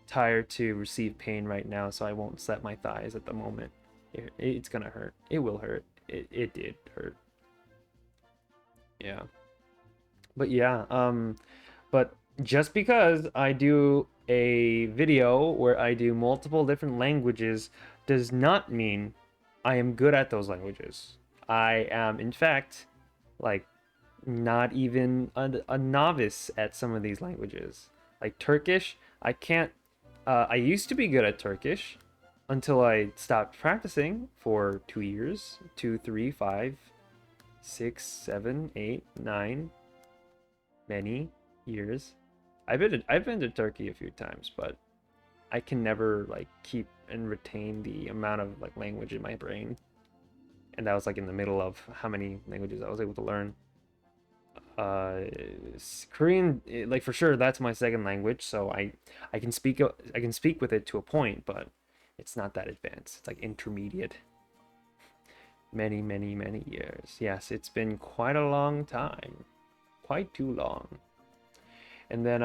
tired to receive pain right now, so I won't set my thighs at the moment. It's gonna hurt. It will hurt. It did hurt. Yeah. But yeah, but just because I do a video where I do multiple different languages does not mean I am good at those languages. I am, in fact, like not even a novice at some of these languages. Like Turkish, I can't. I used to be good at Turkish until I stopped practicing for 2 years, 2, 3, 5, 6, 7, 8, 9, many years. I've been to Turkey a few times, but I can never like keep and retain the amount of like language in my brain. And that was like in the middle of how many languages I was able to learn. uh Korean, like for sure that's my second language, so I can speak with it to a point, but it's not that advanced. It's like intermediate. Many years. Yes, it's been quite a long time. Quite too long. And then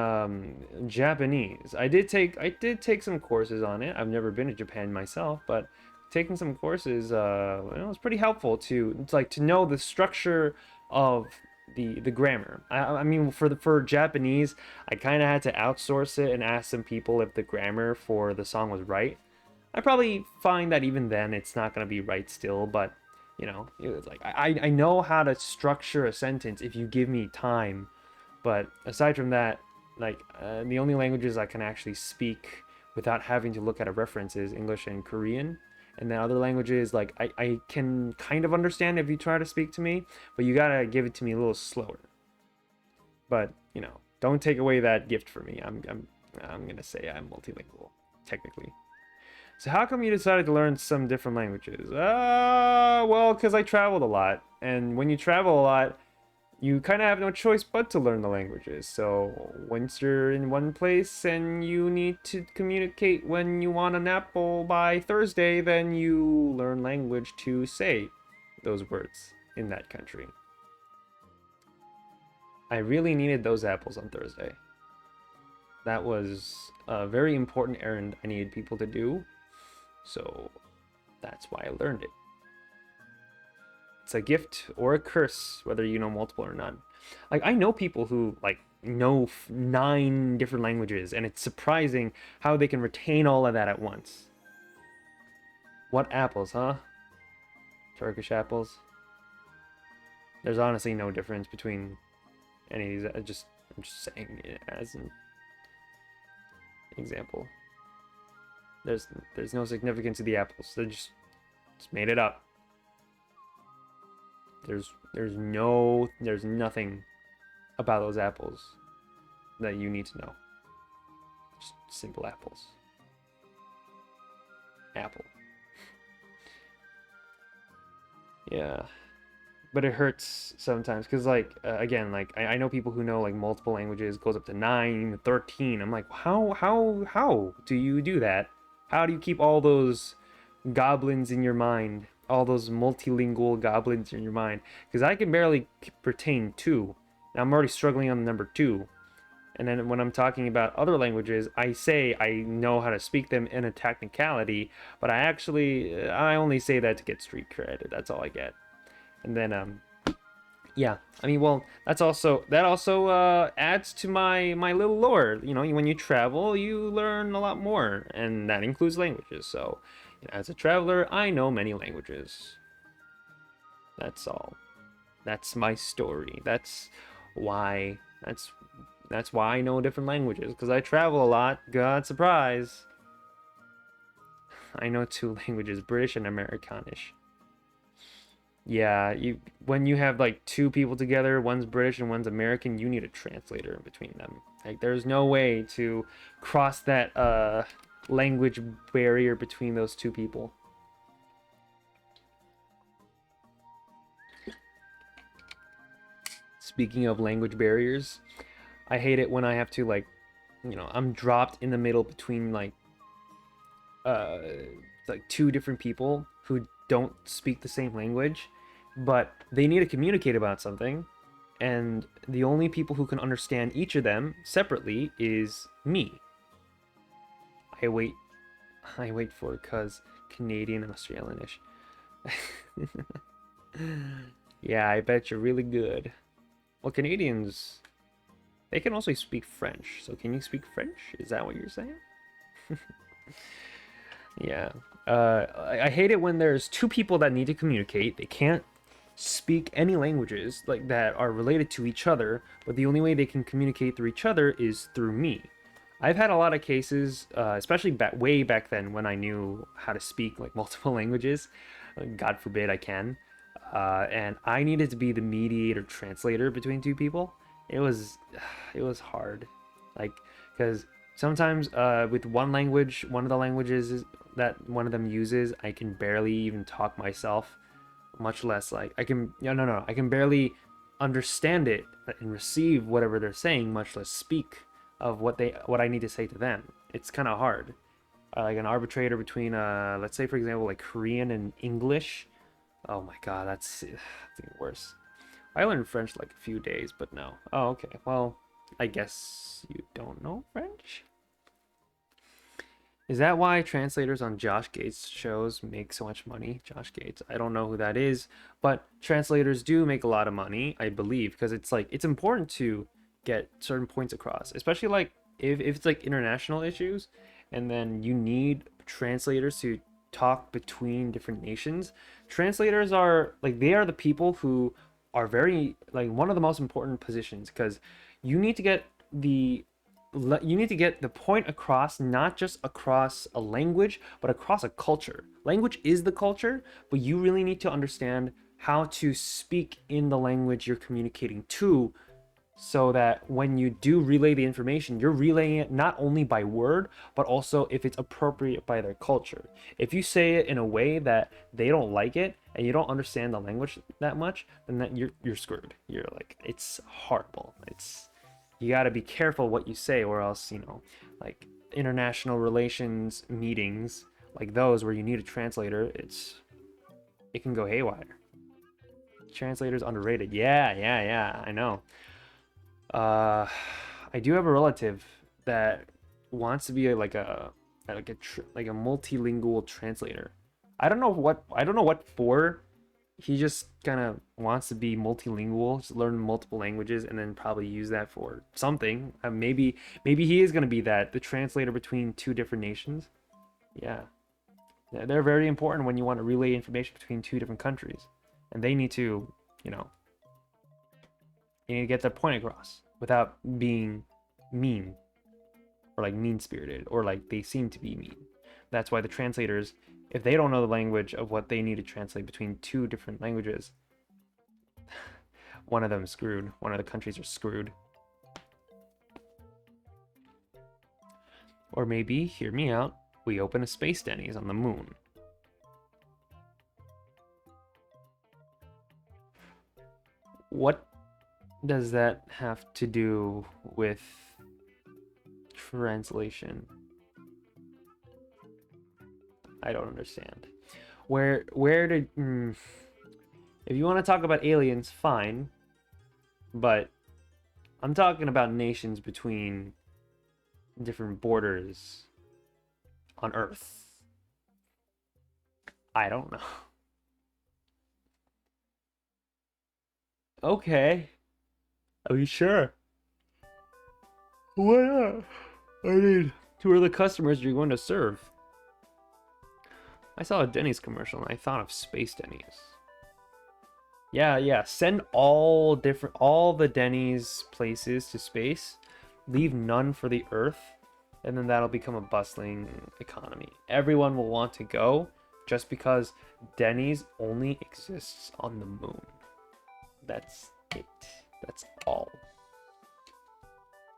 Japanese. I did take some courses on it. I've never been to Japan myself, but taking some courses it was pretty helpful to know the structure of the grammar. I mean for Japanese, I kind of had to outsource it and ask some people if the grammar for the song was right. I probably find that even then it's not going to be right still, but it was like I know how to structure a sentence if you give me time. But aside from that, like the only languages I can actually speak without having to look at a reference is English and Korean. And then other languages, like I can kind of understand if you try to speak to me, but you gotta give it to me a little slower. But don't take away that gift for me. I'm gonna say I'm multilingual, technically. So how come you decided to learn some different languages? Well, because I traveled a lot, and when you travel a lot, you kind of have no choice but to learn the languages. So once you're in one place and you need to communicate when you want an apple by Thursday, then you learn language to say those words in that country. I really needed those apples on Thursday. That was a very important errand I needed people to do. So that's why I learned it. It's a gift or a curse, whether you know multiple or not. Like I know people who like know 9 different languages, and it's surprising how they can retain all of that at once. What apples, huh? Turkish apples. There's honestly no difference between any of these. I'm just saying it as an example. There's no significance to the apples. They just made it up. There's nothing about those apples that you need to know. Just simple apples. Apple. Yeah. But it hurts sometimes because like again, like I know people who know like multiple languages, goes up to 9, 13. I'm like, how do you do that? How do you keep all those goblins in your mind? All those multilingual goblins in your mind? Because I can barely retain 2. And I'm already struggling on number 2. And then when I'm talking about other languages, I say I know how to speak them in a technicality, but I only say that to get street cred. That's all I get. And then yeah, I mean, well, that also adds to my little lore. When you travel, you learn a lot more, and that includes languages. So, as a traveler, I know many languages. That's all. That's my story. That's why I know different languages, because I travel a lot. God, surprise. I know 2 languages, British and Americanish. Yeah, when you have like two people together, one's British and one's American, you need a translator in between them. Like there's no way to cross that language barrier between those two people. Speaking of language barriers, I hate it when I have to like, I'm dropped in the middle between uh like two different people who don't speak the same language, but they need to communicate about something, and the only people who can understand each of them separately is me. I wait I wait for cuz Canadian and Australianish. Yeah, I bet you're really good. Well, Canadians, they can also speak French. So can you speak French? Is that what you're saying? Yeah. I hate it when there's two people that need to communicate. They can't speak any languages like that are related to each other, but the only way they can communicate through each other is through me. I've had a lot of cases, especially way back then when I knew how to speak like multiple languages. God forbid I can. And I needed to be the mediator translator between two people. It was, it was hard, like because sometimes with one language, one of the languages that one of them uses, I can barely even talk myself, much less like I can no, I can barely understand it and receive whatever they're saying, much less speak of what I need to say to them. It's kind of hard. Like an arbitrator between let's say for example like Korean and English. Oh my god, that's even worse. I learned French like a few days, but no. Oh, okay. Well, I guess you don't know French? Is that why translators on Josh Gates shows make so much money? Josh Gates, I don't know who that is, but translators do make a lot of money, I believe, because it's like it's important to get certain points across, especially like if it's like international issues, and then you need translators to talk between different nations. Translators are like they are the people who are very like one of the most important positions because you need to get the you need to get the point across, not just across a language, but across a culture. Language is the culture, but you really need to understand how to speak in the language you're communicating to, so that when you do relay the information, you're relaying it not only by word, but also if it's appropriate by their culture. If you say it in a way that they don't like it and you don't understand the language that much, then you're screwed. You're like, it's horrible. It's you got to be careful what you say, or else like international relations meetings like those where you need a translator, it can go haywire. Translator's underrated. Yeah, I know. uh I do have a relative that wants to be like a multilingual translator. I don't know what for. He just kind of wants to be multilingual, just learn multiple languages, and then probably use that for something. Maybe he is going to be the translator between two different nations. Yeah. They're very important when you want to relay information between two different countries, and they need to, you know, you need to get their point across without being mean or like mean spirited or like they seem to be mean. That's why the translators, if they don't know the language of what they need to translate between two different languages, one of them is screwed. One of the countries are screwed. Or maybe, hear me out, we open a space Denny's on the moon. What does that have to do with translation? I don't understand. Where did if you want to talk about aliens, fine, but I'm talking about nations between different borders on Earth. I don't know. Okay. Are you sure? Why not? I mean, who are the customers you're going to serve? I saw a Denny's commercial and I thought of Space Denny's. Yeah. Send all the Denny's places to space. Leave none for the Earth, and then that'll become a bustling economy. Everyone will want to go just because Denny's only exists on the moon. That's it. That's all.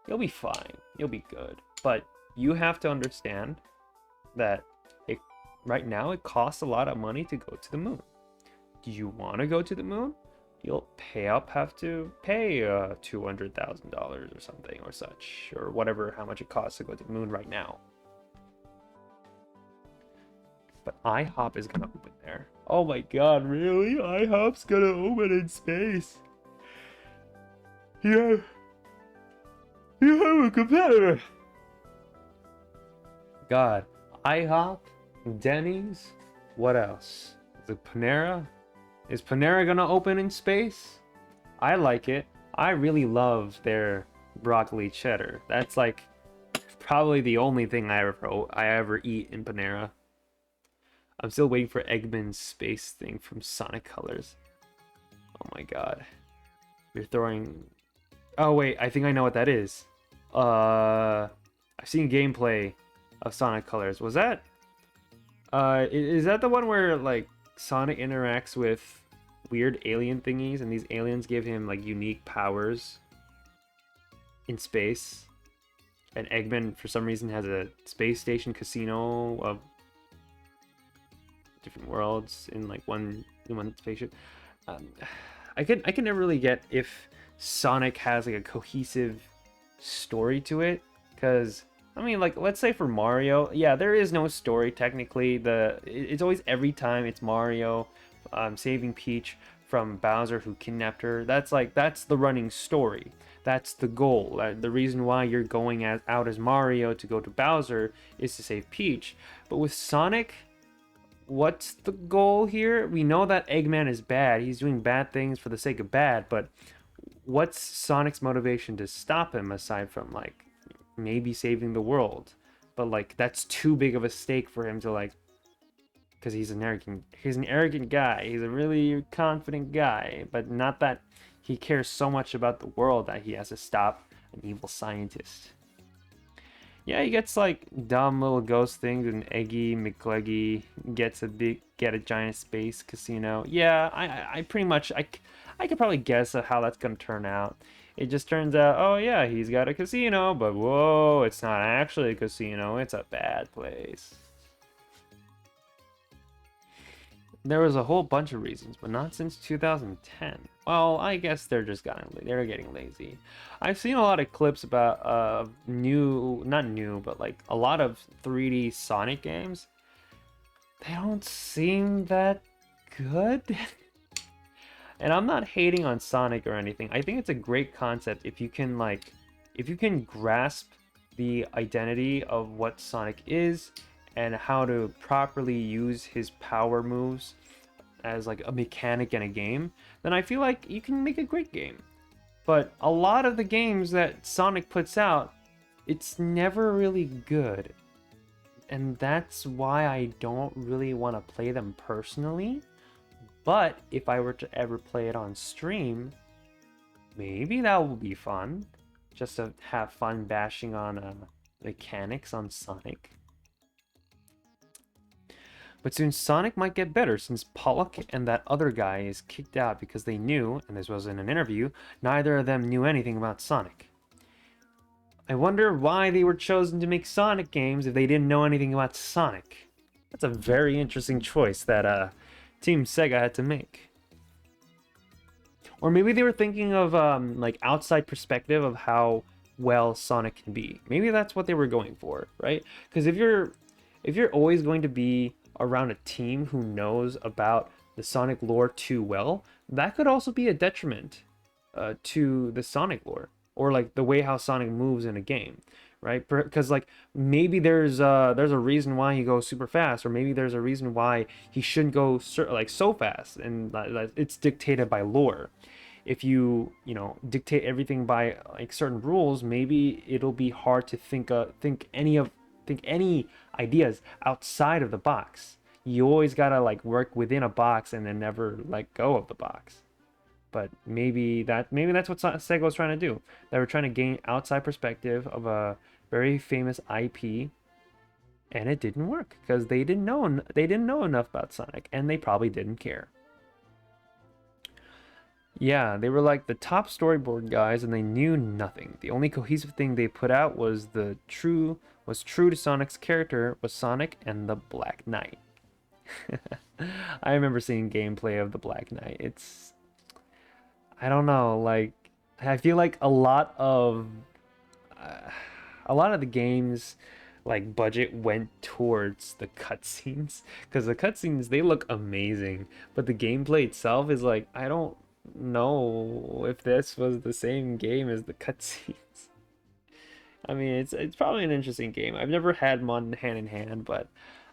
You'll be fine. You'll be good. But you have to understand that right now it costs a lot of money to go to the moon. Do you want to go to the moon? You'll have to pay $200,000 or something or such, or whatever, how much it costs to go to the moon right now. But IHOP is gonna open there. Oh my god, really? IHOP's gonna open in space. Yeah. You have a competitor. God, IHOP, Denny's, what else? Is it Panera? Is Panera gonna open in space? I like it. I really love their broccoli cheddar. That's like probably the only thing I ever eat in Panera. I'm still waiting for Eggman's space thing from Sonic Colors. Oh my god. You're throwing... Oh wait, I think I know what that is. I've seen gameplay of Sonic Colors. Was that... is that the one where, like, Sonic interacts with weird alien thingies, and these aliens give him, like, unique powers in space? And Eggman, for some reason, has a space station casino of different worlds in, like, one spaceship. I can never really get if Sonic has, like, a cohesive story to it, because... I mean, like, let's say for Mario, yeah, there is no story technically. It's always every time it's Mario saving Peach from Bowser who kidnapped her. That's the running story. That's the goal. The reason why you're going out as Mario to go to Bowser is to save Peach. But with Sonic, what's the goal here? We know that Eggman is bad. He's doing bad things for the sake of bad, but what's Sonic's motivation to stop him aside from, like, maybe saving the world? But, like, that's too big of a stake for him to, like, because he's an arrogant guy. He's a really confident guy, but not that he cares so much about the world that he has to stop an evil scientist. Yeah, he gets, like, dumb little ghost things, and Eggy McGleggy gets a giant space casino. Yeah, I pretty much I could probably guess how that's gonna turn out. It just turns out, oh yeah, he's got a casino, but whoa, it's not actually a casino, it's a bad place. There was a whole bunch of reasons, but not since 2010. Well, I guess they're getting lazy. I've seen a lot of clips about not new, but like a lot of 3D Sonic games. They don't seem that good. And I'm not hating on Sonic or anything. I think it's a great concept if you can grasp the identity of what Sonic is and how to properly use his power moves as like a mechanic in a game, then I feel like you can make a great game. But a lot of the games that Sonic puts out, it's never really good. And that's why I don't really want to play them personally. But if I were to ever play it on stream, maybe that will be fun. Just to have fun bashing on mechanics on Sonic. But soon Sonic might get better since Pollock and that other guy is kicked out because they knew, and this was in an interview, neither of them knew anything about Sonic. I wonder why they were chosen to make Sonic games if they didn't know anything about Sonic. That's a very interesting choice that Team Sega had to make. Or maybe they were thinking of like outside perspective of how well Sonic can be. Maybe that's what they were going for, right? Because if you're always going to be around a team who knows about the Sonic lore too well, that could also be a detriment to the Sonic lore, or like the way how Sonic moves in a game, right? Because like maybe there's a reason why he goes super fast, or maybe there's a reason why he shouldn't go so fast, and it's dictated by lore. If you dictate everything by like certain rules, maybe it'll be hard to think any ideas outside of the box. You always gotta like work within a box and then never let go of the box. But maybe that's what Sega was trying to do. They were trying to gain outside perspective of a very famous IP and it didn't work because they didn't know enough about Sonic, and they probably didn't care. Yeah, they were like the top storyboard guys, and they knew nothing. The only cohesive thing they put out was true to Sonic's character was Sonic and the Black Knight. I remember seeing gameplay of the Black Knight. I don't know, like I feel like a lot of the games like budget went towards the cutscenes because the cutscenes they look amazing, but the gameplay itself is like I don't know if this was the same game as the cutscenes. I mean, it's probably an interesting game. I've never had one hand in hand, but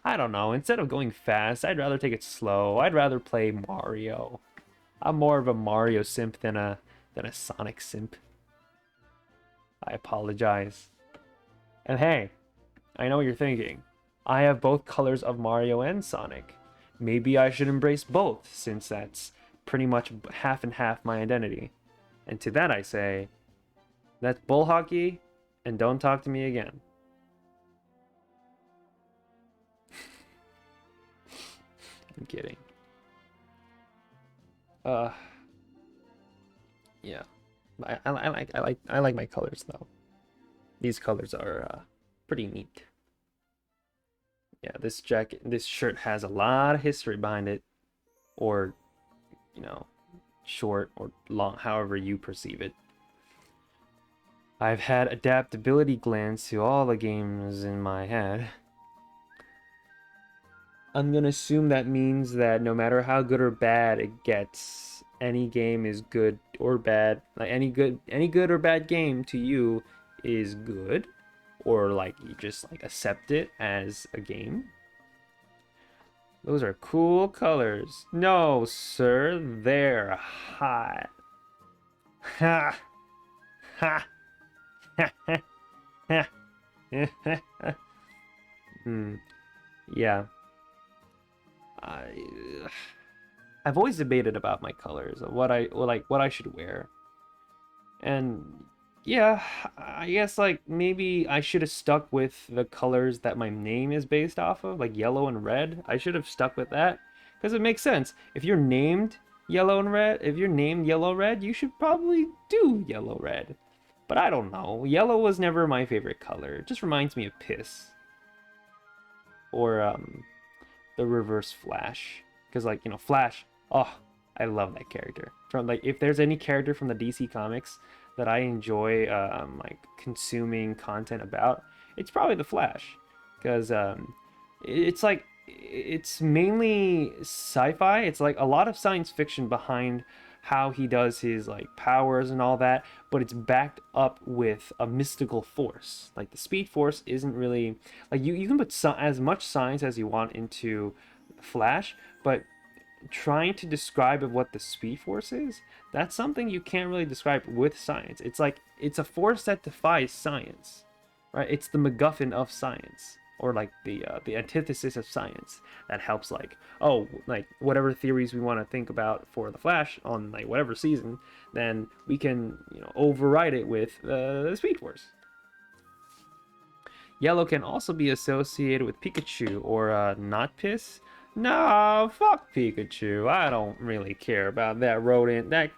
I don't know. Instead of going fast, I'd rather take it slow. I'd rather play Mario. I'm more of a Mario simp than a Sonic simp. I apologize. And hey, I know what you're thinking. I have both colors of Mario and Sonic. Maybe I should embrace both, since that's pretty much half and half my identity. And to that I say, that's bull hockey, and don't talk to me again. I'm kidding. Yeah. I like my colors though. These colors are pretty neat. Yeah, this shirt has a lot of history behind it, or you know, short or long, however you perceive it. I've had adaptability glands to all the games in my head. I'm gonna assume that means that no matter how good or bad it gets, any game is good or bad. Like any good or bad game to you is good, or like you just like accept it as a game. Those are cool colors. No, sir, they're hot. Ha! Ha! Ha! Hmm. Yeah. I've always debated about my colors, of what I should wear. And yeah, I guess like maybe I should have stuck with the colors that my name is based off of, like yellow and red. I should have stuck with that because it makes sense. If you're named yellow and red, if you're named yellow red, you should probably do yellow red. But I don't know. Yellow was never my favorite color. It just reminds me of piss or the Reverse Flash, because like Flash. Oh, I love that character. From like if there's any character from the DC comics that I enjoy like consuming content about, it's probably the Flash, because it's like it's mainly sci-fi. It's like a lot of science fiction behind how he does his like powers and all that, but it's backed up with a mystical force. Like the Speed Force isn't really like you can put as much science as you want into Flash, but trying to describe what the Speed Force is, that's something you can't really describe with science. It's like it's a force that defies science, right? It's the MacGuffin of science, or like the antithesis of science that helps like like whatever theories we want to think about for the Flash on like whatever season, then we can override it with the Speed Force. Yellow can also be associated with Pikachu or not piss. No, fuck Pikachu. I don't really care about that rodent. That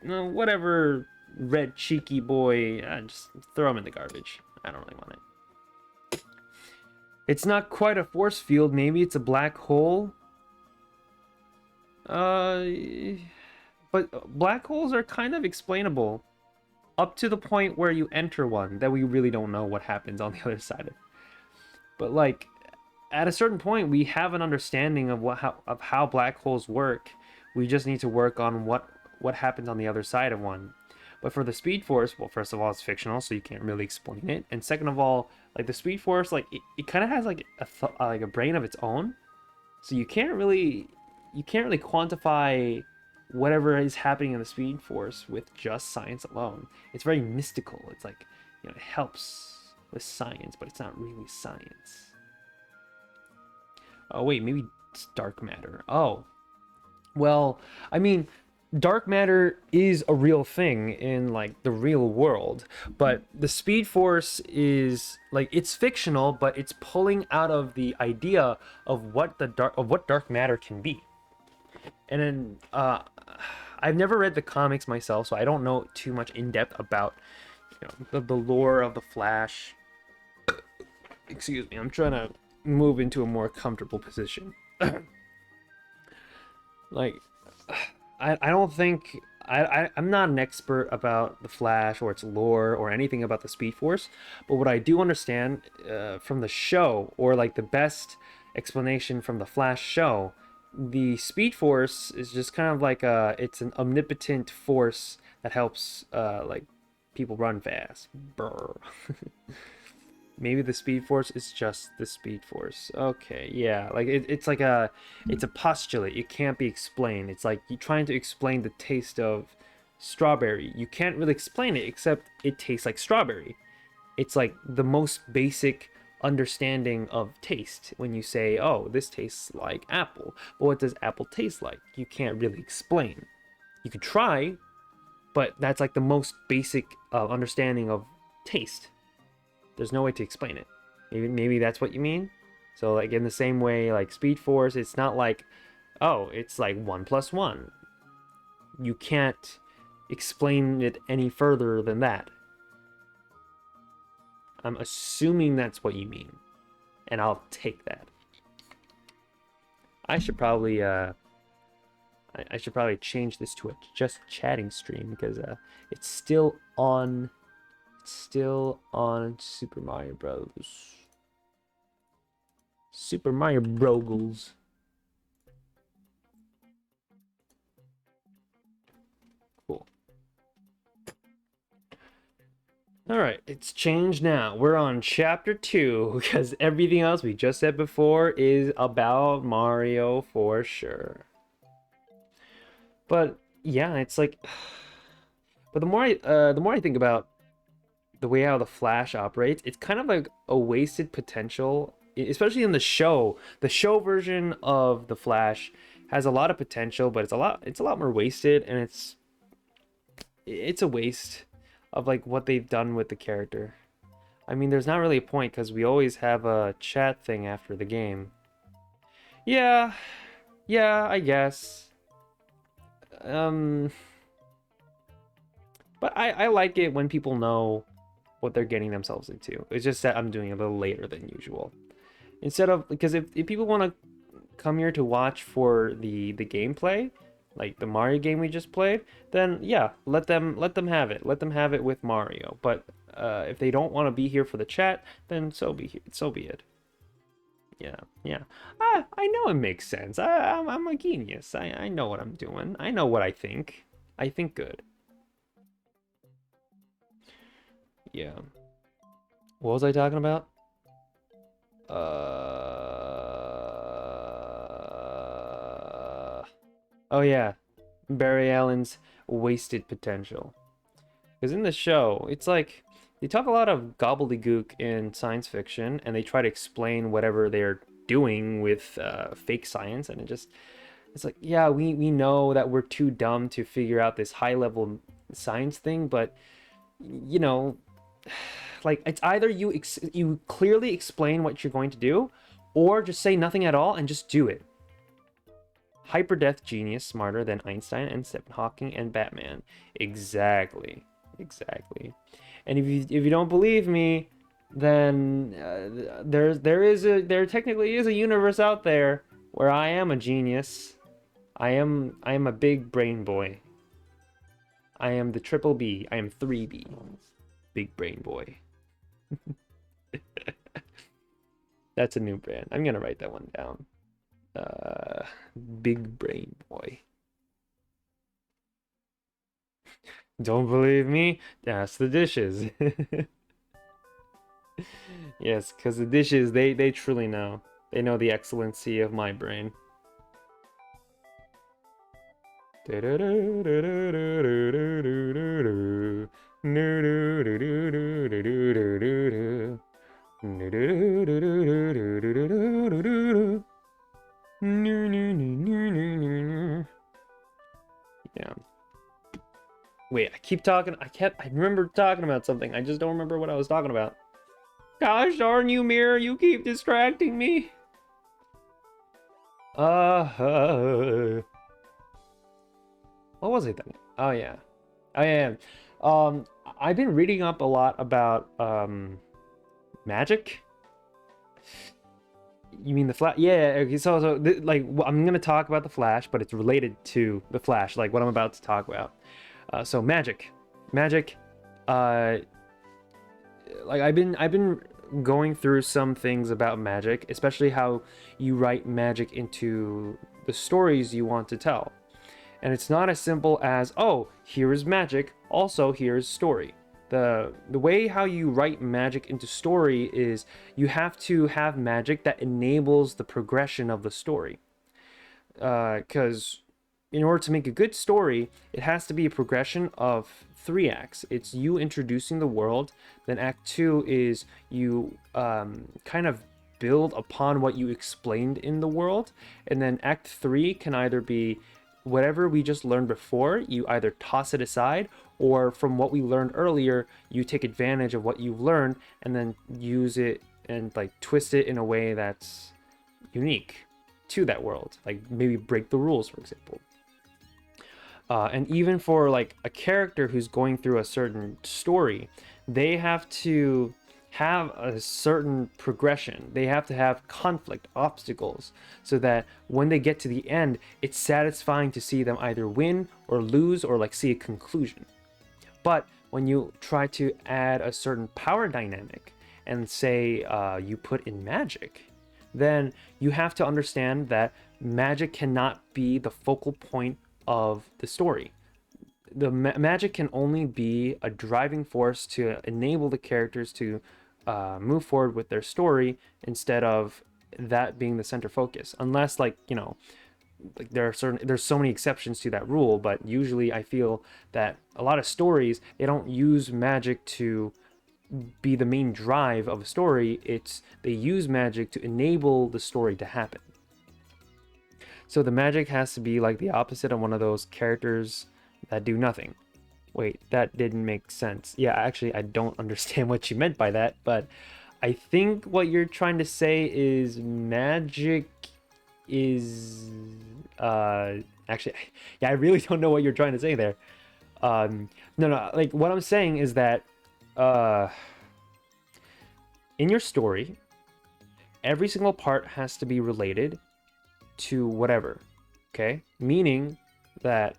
whatever red cheeky boy. Just throw him in the garbage. I don't really want it. It's not quite a force field. Maybe it's a black hole. But black holes are kind of explainable up to the point where you enter one that we really don't know what happens on the other side of. But like at a certain point, we have an understanding of how black holes work. We just need to work on what happens on the other side of one. But for the Speed Force, well, first of all, it's fictional, so you can't really explain it. And second of all, like the Speed Force, like it kind of has like a brain of its own, so you can't really quantify whatever is happening in the Speed Force with just science alone. It's very mystical. It's like it helps with science, but it's not really science. Oh wait, maybe it's dark matter. Oh, well, I mean, dark matter is a real thing in like the real world, but the Speed Force is like it's fictional, but it's pulling out of the idea of what dark matter can be. And then I've never read the comics myself, so I don't know too much in depth about the lore of the Flash. Excuse me, I'm trying to move into a more comfortable position. Like, I don't think I'm not an expert about the Flash or its lore or anything about the Speed Force, but what I do understand from the show, or like the best explanation from the Flash show, the Speed Force is just kind of like it's an omnipotent force that helps like people run fast. Brr. Maybe the Speed Force is just the Speed Force. Okay, yeah, like it's like it's a postulate. It can't be explained. It's like you're trying to explain the taste of strawberry. You can't really explain it except it tastes like strawberry. It's like the most basic understanding of taste when you say, oh, this tastes like apple. But what does apple taste like? You can't really explain. You could try, but that's like the most basic understanding of taste. There's no way to explain it. Maybe that's what you mean. So like in the same way, like Speed Force, it's not like, oh, it's like 1 + 1. You can't explain it any further than that. I'm assuming that's what you mean, and I'll take that. I should probably I should probably change this to a just chatting stream because it's still on Super Mario Bros. Super Mario Brogles. Cool. Alright, it's changed now. We're on chapter 2 because everything else we just said before is about Mario for sure. But yeah, it's like but the more I think about the way how the Flash operates, it's kind of like a wasted potential, especially in the show. The show version of the Flash has a lot of potential, but it's a lot more wasted, and it's a waste of like what they've done with the character. I mean, there's not really a point because we always have a chat thing after the game. Yeah, I guess. But I like it when people know what they're getting themselves into. It's just that I'm doing it a little later than usual. Instead of, because if people want to come here to watch for the gameplay, like the Mario game we just played, then yeah, let them have it. Let them have it with Mario. But if they don't want to be here for the chat, then so be it. Yeah. I know it makes sense. I'm a genius. I know what I'm doing. I know what I think. I think good. Yeah. What was I talking about? Oh yeah, Barry Allen's wasted potential. Because in the show, it's like they talk a lot of gobbledygook in science fiction, and they try to explain whatever they're doing with fake science, and it's like, yeah, we know that we're too dumb to figure out this high level science thing, but you know, like it's either you clearly explain what you're going to do, or just say nothing at all and just do it. Hyper-death genius smarter than Einstein and Stephen Hawking and Batman. Exactly. And if you don't believe me, then there technically is a universe out there where I am a genius. I am a big brain boy. I am the triple B. I am 3B. Big brain boy. That's a new brand. I'm gonna write that one down. Big brain boy. Don't believe me? Ask the dishes. Yes, because the dishes, they truly know. They know the excellency of my brain. Yeah. Wait, I remember talking about something. I just don't remember what I was talking about. Gosh darn you, Mirror, you keep distracting me. What was it then? Oh yeah. I am. I've been reading up a lot about magic. You mean the Flash? Yeah. Okay. Like I'm gonna talk about the Flash, but it's related to the Flash, like what I'm about to talk about. So magic. Uh, like I've been going through some things about magic, especially how you write magic into the stories you want to tell. And it's not as simple as, oh, here is magic, also here's story. The way how you write magic into story is you have to have magic that enables the progression of the story. Because in order to make a good story, it has to be a progression of 3 acts. It's you introducing the world, then act 2 is you kind of build upon what you explained in the world, and then act 3 can either be whatever we just learned before, you either toss it aside, or from what we learned earlier, you take advantage of what you've learned and then use it and like twist it in a way that's unique to that world, like maybe break the rules, for example. And even for like a character who's going through a certain story, they have to have a certain progression. They have to have conflict, obstacles, so that when they get to the end, it's satisfying to see them either win or lose or like see a conclusion. But when you try to add a certain power dynamic and say you put in magic, then you have to understand that magic cannot be the focal point of the story. The magic can only be a driving force to enable the characters to move forward with their story instead of that being the center focus. Unless, like, you know, like there's so many exceptions to that rule, but usually I feel that a lot of stories, they don't use magic to be the main drive of a story. It's they use magic to enable the story to happen. So the magic has to be like the opposite of one of those characters that do nothing. Wait, that didn't make sense. Yeah, actually, I don't understand what you meant by that, but I think what you're trying to say is magic is actually, yeah, I really don't know what you're trying to say there. No, like what I'm saying is that uh in your story, every single part has to be related to whatever, okay? Meaning that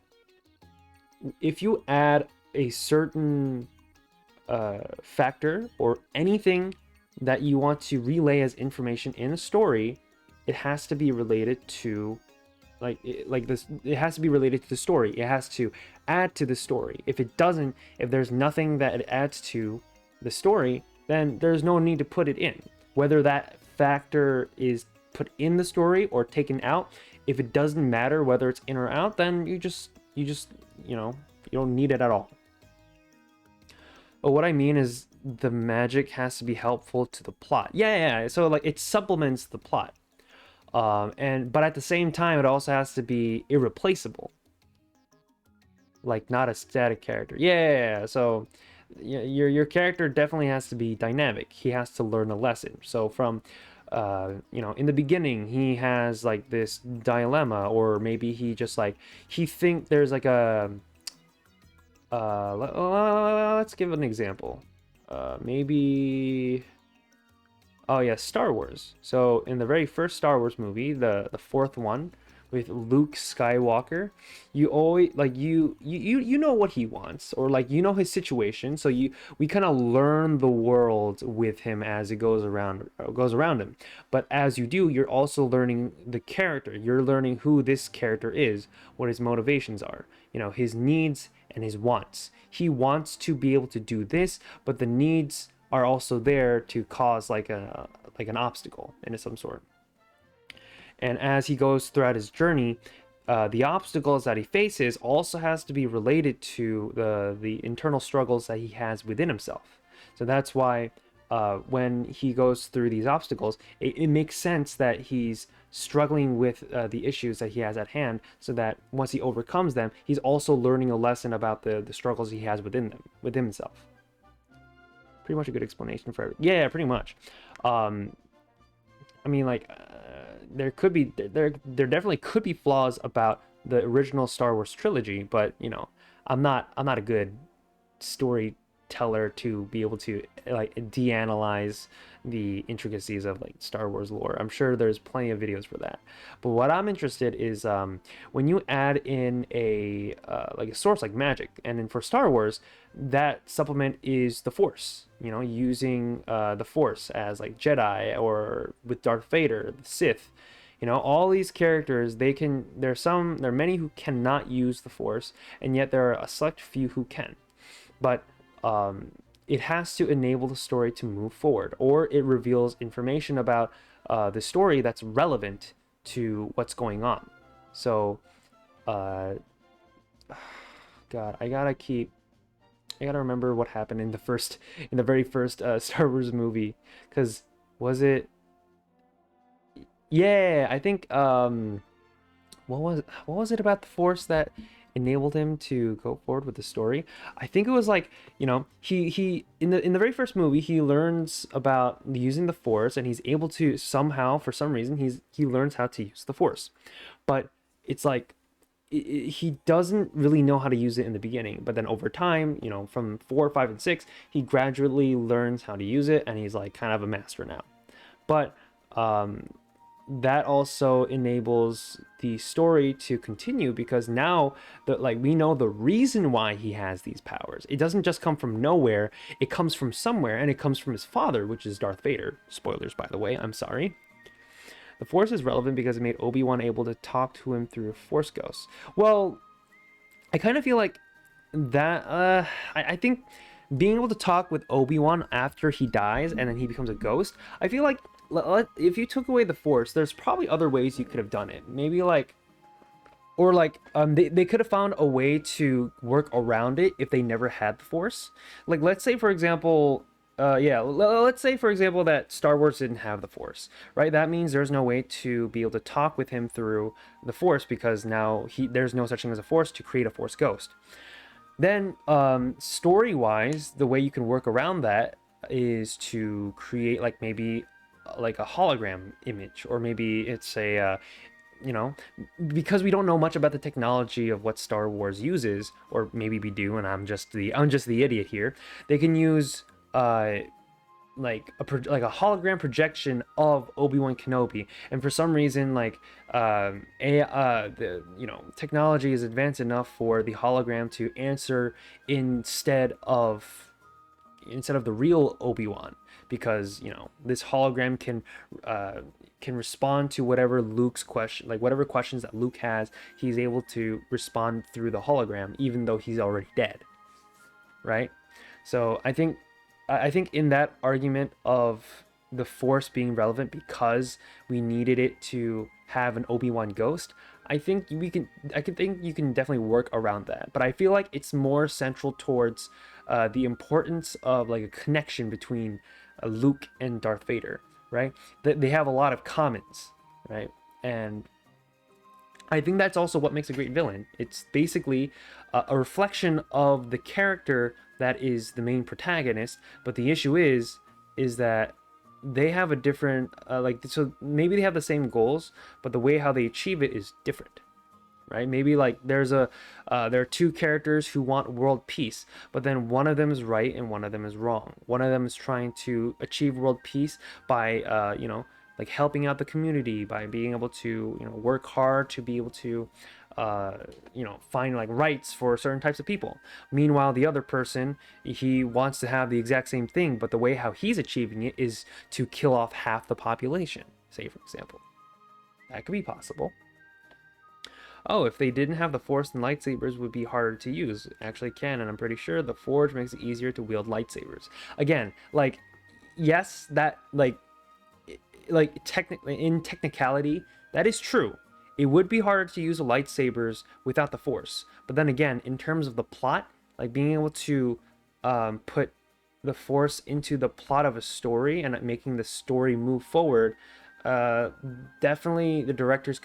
if you add a certain factor or anything that you want to relay as information in a story, it has to be related to like this. It has to be related to the story. It has to add to the story. If it doesn't, if there's nothing that it adds to the story, then there's no need to put it in. Whether that factor is put in the story or taken out, if it doesn't matter whether it's in or out, then you just you know, you don't need it at all. But what I mean is the magic has to be helpful to the plot. Yeah. So like it supplements the plot. But at the same time, it also has to be irreplaceable. Like not a static character. Yeah. So your character definitely has to be dynamic. He has to learn a lesson. So from you know, in the beginning he has like this dilemma, or maybe he just like he think there's like a let's give an example. Maybe oh yeah, Star Wars. So in the very first Star Wars movie, the fourth one with Luke Skywalker, you always like you know what he wants, or like you know his situation. So we kind of learn the world with him as it goes around him. But as you do, you're also learning the character. You're learning who this character is, what his motivations are, you know, his needs and his wants. He wants to be able to do this, but the needs are also there to cause like an obstacle in some sort. And as he goes throughout his journey, the obstacles that he faces also has to be related to the internal struggles that he has within himself. So that's why when he goes through these obstacles, it makes sense that he's struggling with the issues that he has at hand, so that once he overcomes them, he's also learning a lesson about the struggles he has within himself. Pretty much a good explanation for it. Yeah, pretty much. I mean, like, there definitely could be flaws about the original Star Wars trilogy, but you know, I'm not a good storyteller to be able to like de-analyze the intricacies of like Star Wars lore. I'm sure there's plenty of videos for that. But what I'm interested is when you add in a like a source like magic, and then for Star Wars, that supplement is the Force. You know, using the Force as like Jedi, or with Darth Vader, the Sith. You know, all these characters, there are many who cannot use the Force, and yet there are a select few who can. But it has to enable the story to move forward, or it reveals information about the story that's relevant to what's going on. So, God, I gotta remember what happened in the very first Star Wars movie, because was it? Yeah, I think what was it about the Force that enabled him to go forward with the story? I think it was like, you know, he in the very first movie, he learns about using the Force, and he's able to somehow, for some reason, he learns how to use the Force. But it's like he doesn't really know how to use it in the beginning, but then over time, you know, from 4, 5, and 6, he gradually learns how to use it, and he's like kind of a master now. But that also enables the story to continue, because now that, like, we know the reason why he has these powers. It doesn't just come from nowhere, it comes from somewhere, and it comes from his father, which is Darth Vader. Spoilers, by the way, I'm sorry. The Force is relevant because it made Obi-Wan able to talk to him through Force ghosts. Well, I kind of feel like that I think being able to talk with Obi-Wan after he dies and then he becomes a ghost, I feel like if you took away the Force, there's probably other ways you could have done it. Maybe like, or like they could have found a way to work around it if they never had the Force. Like, let's say for example, let's say for example that Star Wars didn't have the Force, right? That means there's no way to be able to talk with him through the Force, because now there's no such thing as a Force to create a Force ghost. Then story-wise, the way you can work around that is to create like maybe like a hologram image, or maybe it's a you know, because we don't know much about the technology of what Star Wars uses, or maybe we do, and I'm just the idiot here. They can use like a hologram projection of Obi-Wan Kenobi, and for some reason, like the technology is advanced enough for the hologram to answer instead of the real Obi-Wan, because you know this hologram can respond to whatever Luke's question, like whatever questions that Luke has, he's able to respond through the hologram, even though he's already dead, right? So I think in that argument of the Force being relevant because we needed it to have an Obi-Wan ghost, I think you can definitely work around that. But I feel like it's more central towards the importance of like a connection between Luke and Darth Vader, right? They have a lot of commons, right? And I think that's also what makes a great villain. It's basically a reflection of the character that is the main protagonist, but the issue is that they have a different so maybe they have the same goals, but the way how they achieve it is different, right? Maybe like there are two characters who want world peace, but then one of them is right and one of them is wrong. One of them is trying to achieve world peace by like helping out the community, by being able to work hard to be able to find like rights for certain types of people. Meanwhile, the other person, he wants to have the exact same thing, but the way how he's achieving it is to kill off half the population, say for example. That could be possible. Oh, if they didn't have the Force, then lightsabers would be harder to use. Actually can, and I'm pretty sure the Forge makes it easier to wield lightsabers. Again, like, yes, that technically, in technicality, that is true. It would be harder to use lightsabers without the Force. But then again, in terms of the plot, like being able to put the Force into the plot of a story and making the story move forward, uh, definitely the directors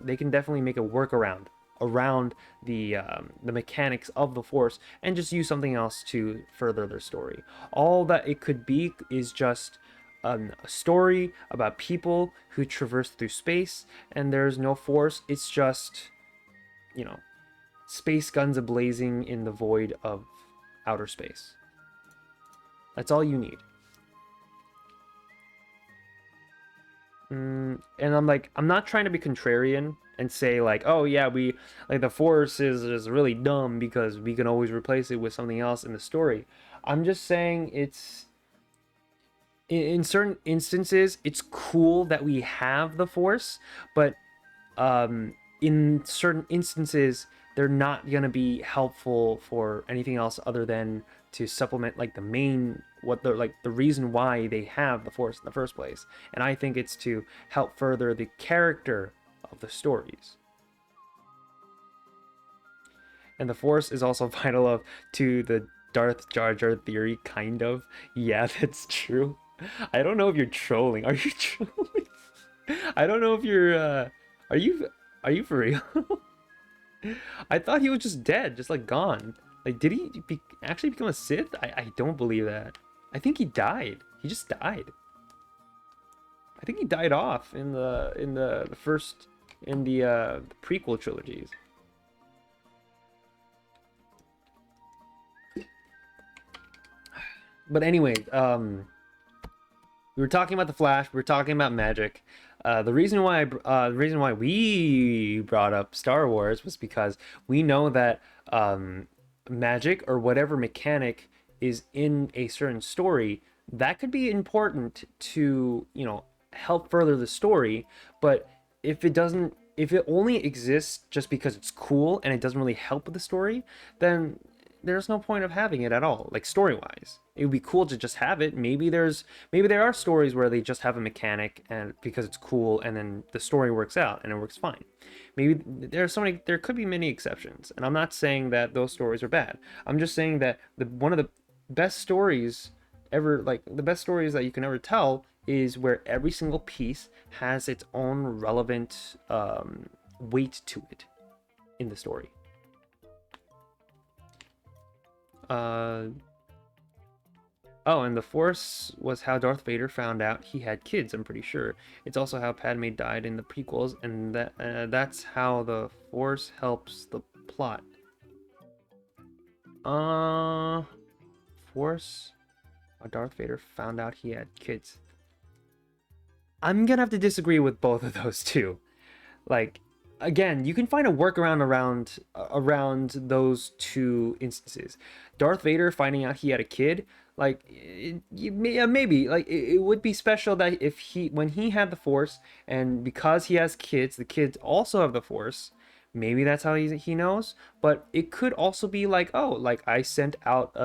they can definitely make a workaround around the mechanics of the Force and just use something else to further their story. All that it could be is just a story about people who traverse through space, and there's no Force. It's just, you know, space guns ablazing in the void of outer space. That's all you need. And I'm not trying to be contrarian and say like, oh yeah, we like the Force is really dumb because we can always replace it with something else in the story. I'm just saying it's in certain instances it's cool that we have the Force, but in certain instances they're not going to be helpful for anything else other than to supplement like the main what the reason why they have the Force in the first place. And I think it's to help further the character of the stories. And the Force is also vital to the Darth Jar Jar theory, kind of. Yeah, that's true. I don't know if you're trolling. Are you trolling? I don't know if you're are you for real? I thought he was just dead, just like gone. Like, did he actually become a Sith? I don't believe that. I think he died. He just died. I think he died off in the first in the prequel trilogies. But anyway, we were talking about the Flash. We were talking about magic. The reason why we brought up Star Wars was because we know that magic or whatever mechanic is in a certain story that could be important to, you know, help further the story. But if it only exists just because it's cool and it doesn't really help with the story, then there's no point of having it at all. Like, story wise, it would be cool to just have it. Maybe there are stories where they just have a mechanic and because it's cool, and then the story works out and it works fine. Maybe there could be many exceptions, and I'm not saying that those stories are bad. I'm just saying that one of the best stories ever, like the best stories that you can ever tell, is where every single piece has its own relevant weight to it in the story. Oh, and the Force was how Darth Vader found out he had kids, I'm pretty sure. It's also how Padme died in the prequels, and that's how the Force helps the plot. Force? How Darth Vader found out he had kids. I'm gonna have to disagree with both of those two. Like, again, you can find a workaround around those two instances. Darth Vader finding out he had a kid, like, maybe like it would be special that if when he had the Force, and because he has kids, the kids also have the Force. Maybe that's how he knows. But it could also be like, oh, like I sent out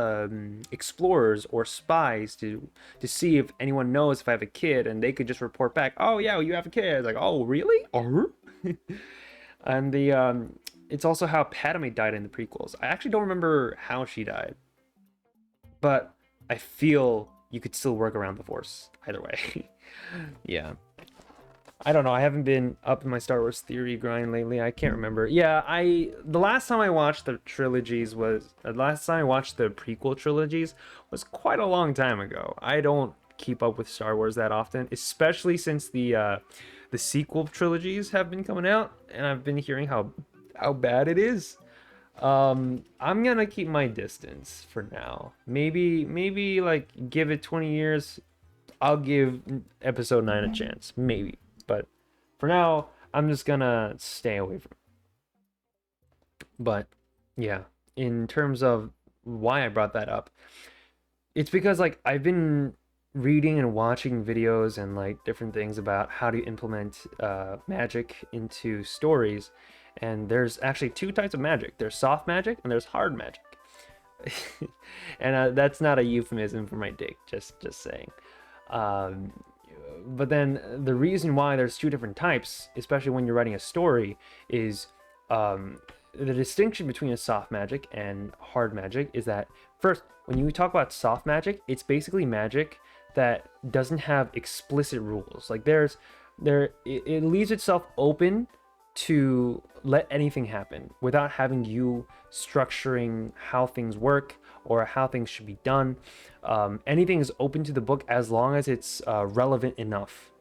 explorers or spies to see if anyone knows if I have a kid, and they could just report back, oh yeah, you have a kid. It's like, oh really? And it's also how Padme died in the prequels. I actually don't remember how she died, but I feel you could still work around the Force either way. Yeah. I don't know. I haven't been up in my Star Wars theory grind lately. I can't remember. Yeah, the last time I watched the prequel trilogies was quite a long time ago. I don't keep up with Star Wars that often, especially since the sequel trilogies have been coming out, and I've been hearing how bad it is. I'm gonna keep my distance for now. Maybe like give it 20 years. I'll give episode 9 a chance. Maybe. But for now, I'm just gonna stay away from it. But yeah, in terms of why I brought that up, it's because like I've been reading and watching videos and like different things about how to implement magic into stories. And there's actually two types of magic. There's soft magic and there's hard magic. And that's not a euphemism for my dick, just saying. But then the reason why there's two different types, especially when you're writing a story, is the distinction between a soft magic and hard magic is that, first, when you talk about soft magic, it's basically magic that doesn't have explicit rules. Like there's it leaves itself open to let anything happen without having you structuring how things work or how things should be done. Anything is open to the book as long as it's relevant enough.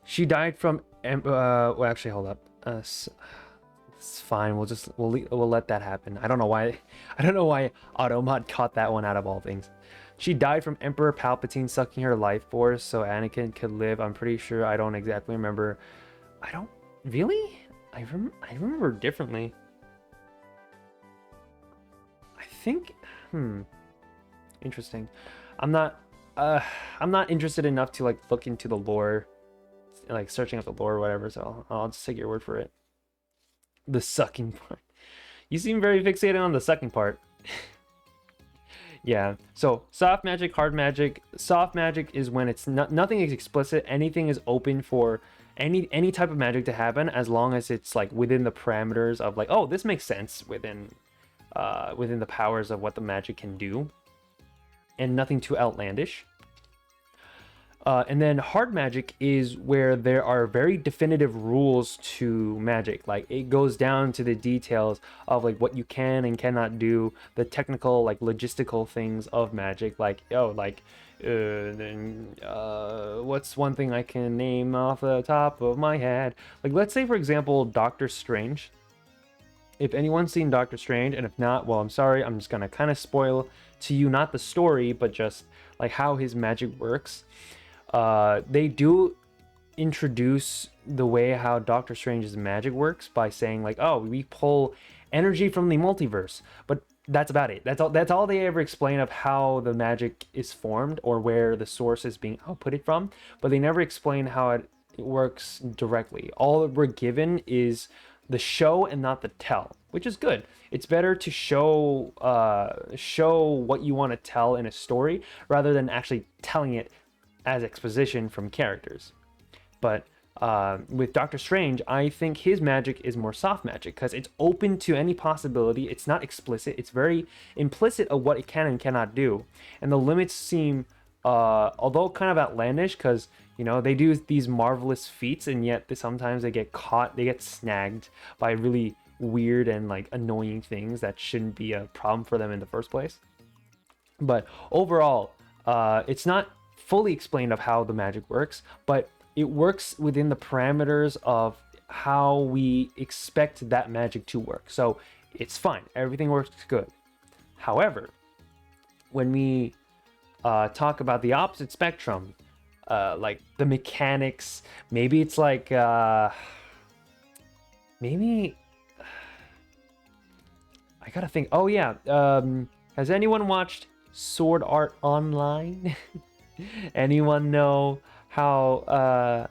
She died from well, actually, hold up. It's fine. We'll let that happen. I don't know why Automod caught that one out of all things. She died from Emperor Palpatine sucking her life force so Anakin could live. I'm pretty sure. I don't exactly remember. I don't really. I remember differently. I think. Interesting. I'm not interested enough to like look into the lore, like searching up the lore or whatever. So I'll just take your word for it. The sucking part. You seem very fixated on the sucking part. Yeah. So soft magic, hard magic. Soft magic is when it's nothing is explicit. Anything is open for any type of magic to happen as long as it's like within the parameters of like, oh, this makes sense within the powers of what the magic can do, and nothing too outlandish. And then hard magic is where there are very definitive rules to magic. Like it goes down to the details of like what you can and cannot do, the technical like logistical things of magic. Like what's one thing I can name off the top of my head? Like let's say for example Doctor Strange. If anyone's seen Doctor Strange, and if not, well, I'm sorry. I'm just gonna kind of spoil to you not the story, but just like how his magic works. They do introduce the way how Doctor Strange's magic works by saying like, oh, we pull energy from the multiverse, but that's about it. That's all they ever explain of how the magic is formed or where the source is being outputted from, but they never explain how it works directly. All we're given is the show and not the tell, which is good. It's better to show what you want to tell in a story rather than actually telling it as exposition from characters. But with Doctor Strange, I think his magic is more soft magic because it's open to any possibility. It's not explicit. It's very implicit of what it can and cannot do. And the limits seem, although kind of outlandish, because you know they do these marvelous feats, and yet sometimes they get caught, they get snagged by really weird and like annoying things that shouldn't be a problem for them in the first place. But overall, it's not fully explained of how the magic works, but it works within the parameters of how we expect that magic to work. So it's fine. Everything works good. However, when we talk about the opposite spectrum, like the mechanics, maybe it's like maybe I gotta think. Oh yeah, has anyone watched Sword Art Online? Anyone know how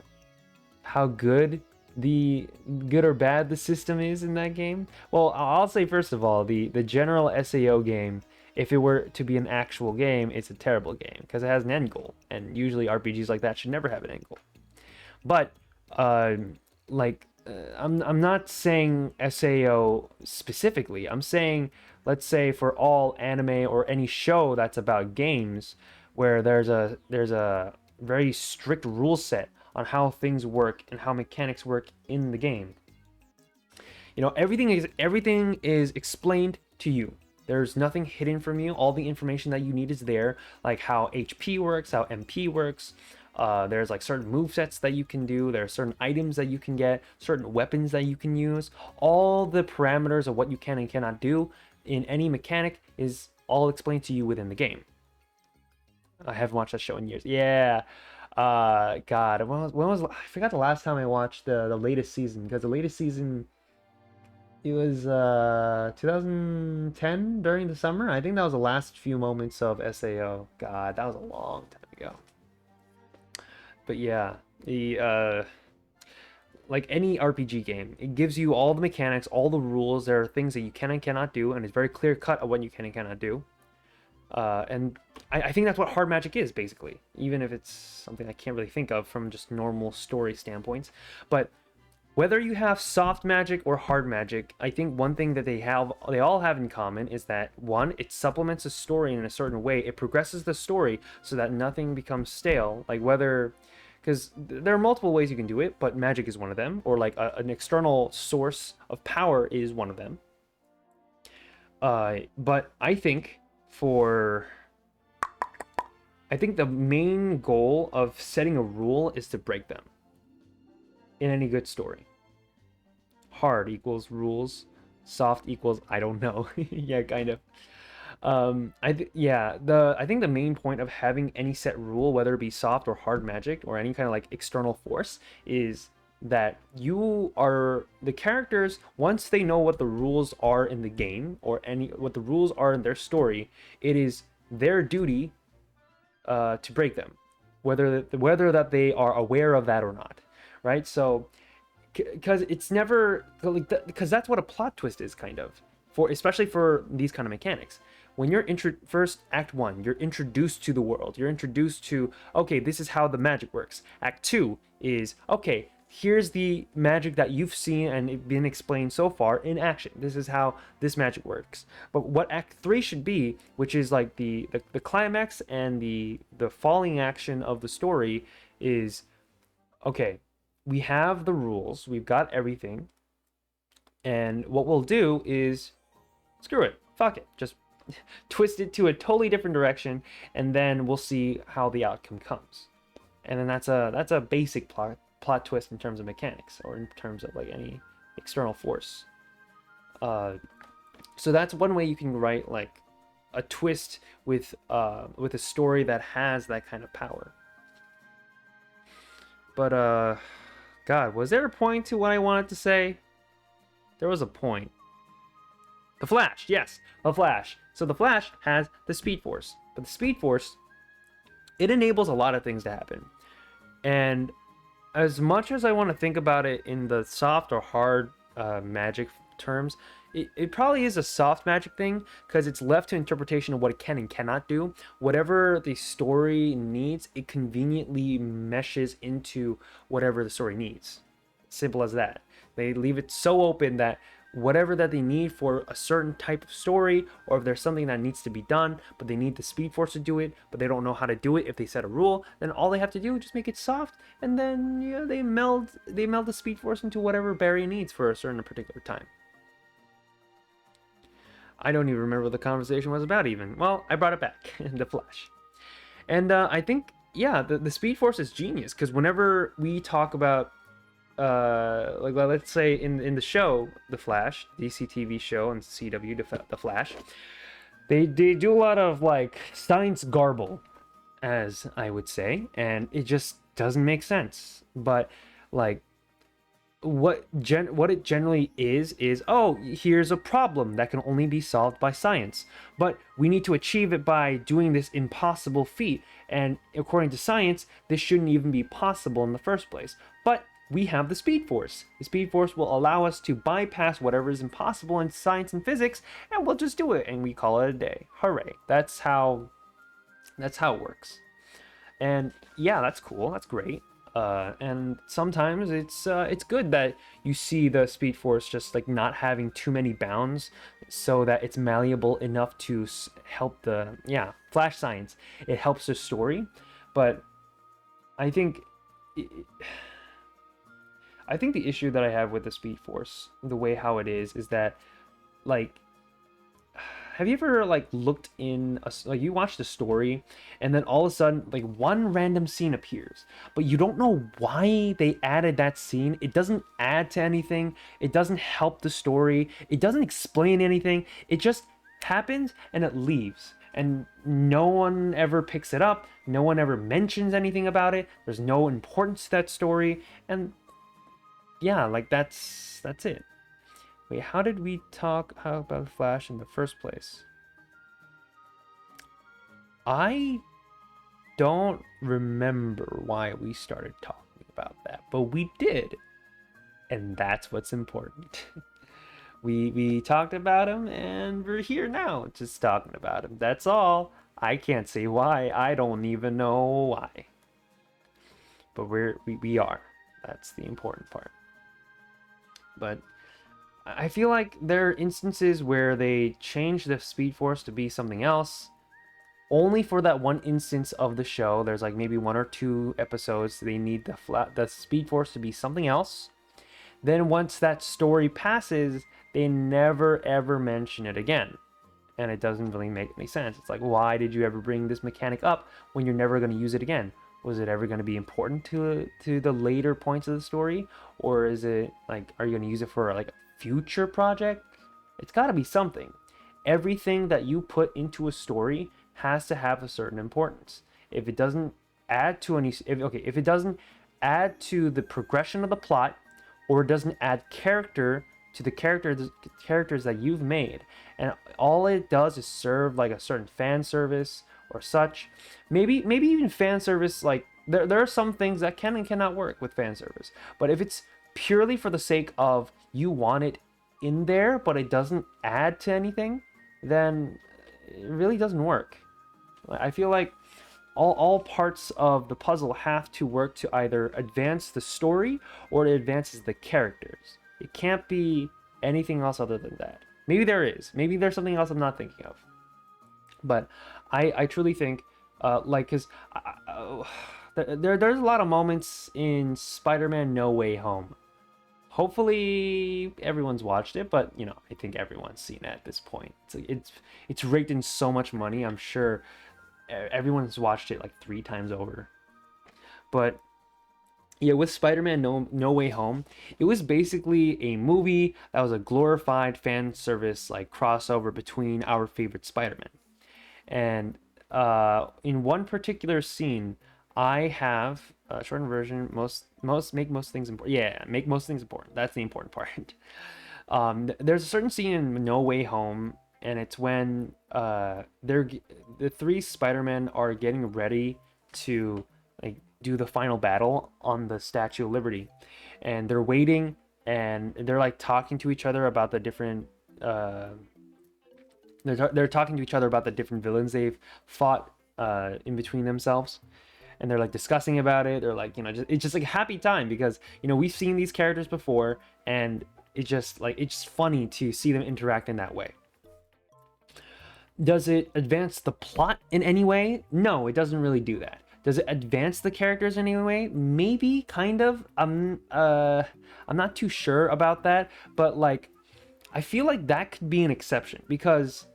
good or bad the system is in that game? Well, I'll say first of all, the general SAO game, if it were to be an actual game, it's a terrible game because it has an end goal, and usually RPGs like that should never have an end goal. But I'm not saying SAO specifically. I'm saying, let's say for all anime or any show that's about games, where there's a very strict rule set on how things work and how mechanics work in the game. You know, everything is explained to you. There's nothing hidden from you. All the information that you need is there, like how HP works, how MP works. There's like certain movesets that you can do. There are certain items that you can get, certain weapons that you can use. All the parameters of what you can and cannot do in any mechanic is all explained to you within the game. I haven't watched that show in years. Yeah. God, when was I forgot the last time I watched the latest season, because the latest season, it was 2010 during the summer. I think that was the last few moments of SAO. God, that was a long time ago. But yeah, the like any RPG game, it gives you all the mechanics, all the rules. There are things that you can and cannot do, and it's very clear cut of what you can and cannot do. And I think that's what hard magic is, basically, even if it's something I can't really think of from just normal story standpoints. But whether you have soft magic or hard magic, I think one thing that they all have in common is that, one, it supplements a story in a certain way. It progresses the story so that nothing becomes stale. Like because because there are multiple ways you can do it, but magic is one of them, or like an external source of power is one of them. But I think the main goal of setting a rule is to break them in any good story. Hard equals rules, soft equals I don't know. Yeah, kind of. I think the main point of having any set rule, whether it be soft or hard magic or any kind of like external force, is that the characters, once they know what the rules are in the game or what the rules are in their story, it is their duty to break them, whether that they are aware of that or not, right? So because it's never like because that's what a plot twist is, kind of, for especially for these kind of mechanics. When you're first act 1, you're introduced to the world, you're introduced to, okay, this is how the magic works. Act 2 is, okay, here's the magic that you've seen and been explained so far in action. This is how this magic works. But what act 3 should be, which is like the climax and the falling action of the story, is, okay, we have the rules, we've got everything, and what we'll do is, screw it, fuck it, just twist it to a totally different direction, and then we'll see how the outcome comes. And then that's a basic plot twist in terms of mechanics, or in terms of like any external force. So that's one way you can write like a twist with a story that has that kind of power. But God, was there a point to what I wanted to say? There was a point. The Flash, yes, the Flash. So the Flash has the Speed Force, but the Speed Force, it enables a lot of things to happen. And as much as I want to think about it in the soft or hard magic terms, it probably is a soft magic thing, because it's left to interpretation of what it can and cannot do. Whatever the story needs, it conveniently meshes into whatever the story needs. Simple as that. They leave it so open that whatever that they need for a certain type of story, or if there's something that needs to be done, but they need the Speed Force to do it, but they don't know how to do it if they set a rule, then all they have to do is just make it soft, and then they meld the Speed Force into whatever Barry needs for a certain particular time. I don't even remember what the conversation was about even. Well, I brought it back, the Flash. And I think, yeah, the Speed Force is genius, because whenever we talk about like let's say in the show The Flash, DC TV show on CW, The Flash, they do a lot of like science garble, as I would say, and it just doesn't make sense. But like what it generally is, oh, here's a problem that can only be solved by science, but we need to achieve it by doing this impossible feat, and according to science this shouldn't even be possible in the first place, but we have the Speed Force. The Speed Force will allow us to bypass whatever is impossible in science and physics, and we'll just do it, and we call it a day. Hooray. That's how it works. And yeah, that's cool. That's great. And sometimes it's good that you see the Speed Force just like not having too many bounds, so that it's malleable enough to help the Flash science. It helps the story, but I think the issue that I have with the Speed Force, the way how it is that, like, have you ever like looked in like you watched a story and then all of a sudden like one random scene appears, but you don't know why they added that scene. It doesn't add to anything. It doesn't help the story. It doesn't explain anything. It just happens and it leaves. And no one ever picks it up. No one ever mentions anything about it. There's no importance to that story. And yeah, like that's it. Wait, how did we talk about Flash in the first place? I don't remember why we started talking about that, but we did. And that's what's important. we talked about him, and we're here now just talking about him. That's all. I can't say why. I don't even know why. But we are. That's the important part. But I feel like there are instances where they change the Speed Force to be something else, only for that one instance of the show. There's like maybe 1 or 2 episodes. They need the Speed Force to be something else. Then once that story passes, they never ever mention it again. And it doesn't really make any sense. It's like, why did you ever bring this mechanic up when you're never going to use it again? Was it ever going to be important to the later points of the story, or is it like, are you going to use it for like a future project? It's got to be something. Everything that you put into a story has to have a certain importance. If it doesn't add to any, if it doesn't add to the progression of the plot, or it doesn't add character to the characters that you've made, and all it does is serve like a certain fan service or such, maybe even fan service, like there are some things that can and cannot work with fan service, but if it's purely for the sake of you want it in there but it doesn't add to anything, then it really doesn't work. I feel like all parts of the puzzle have to work to either advance the story or it advances the characters. It can't be anything else other than that. Maybe there is. Maybe there's something else I'm not thinking of. But I truly think, because there's a lot of moments in Spider-Man No Way Home. Hopefully everyone's watched it, but I think everyone's seen it at this point. It's raked in so much money. I'm sure everyone's watched it like 3 times over. But yeah, with Spider-Man No Way Home, it was basically a movie that was a glorified fan service like crossover between our favorite Spider-Man. And in one particular scene, I have a shortened version. Make most things important. Yeah, make most things important. That's the important part. There's a certain scene in No Way Home, and it's when the 3 Spider-Men are getting ready to like do the final battle on the Statue of Liberty, and they're waiting, and they're like talking to each other about the different they're talking to each other about the different villains they've fought in between themselves, and they're like discussing about it. They're like, it's just like a happy time because we've seen these characters before, and it's just funny to see them interact in that way. Does it advance the plot in any way? No, it doesn't really do that. Does it advance the characters in any way? Maybe, kind of. I'm not too sure about that, but like, I feel like that could be an exception because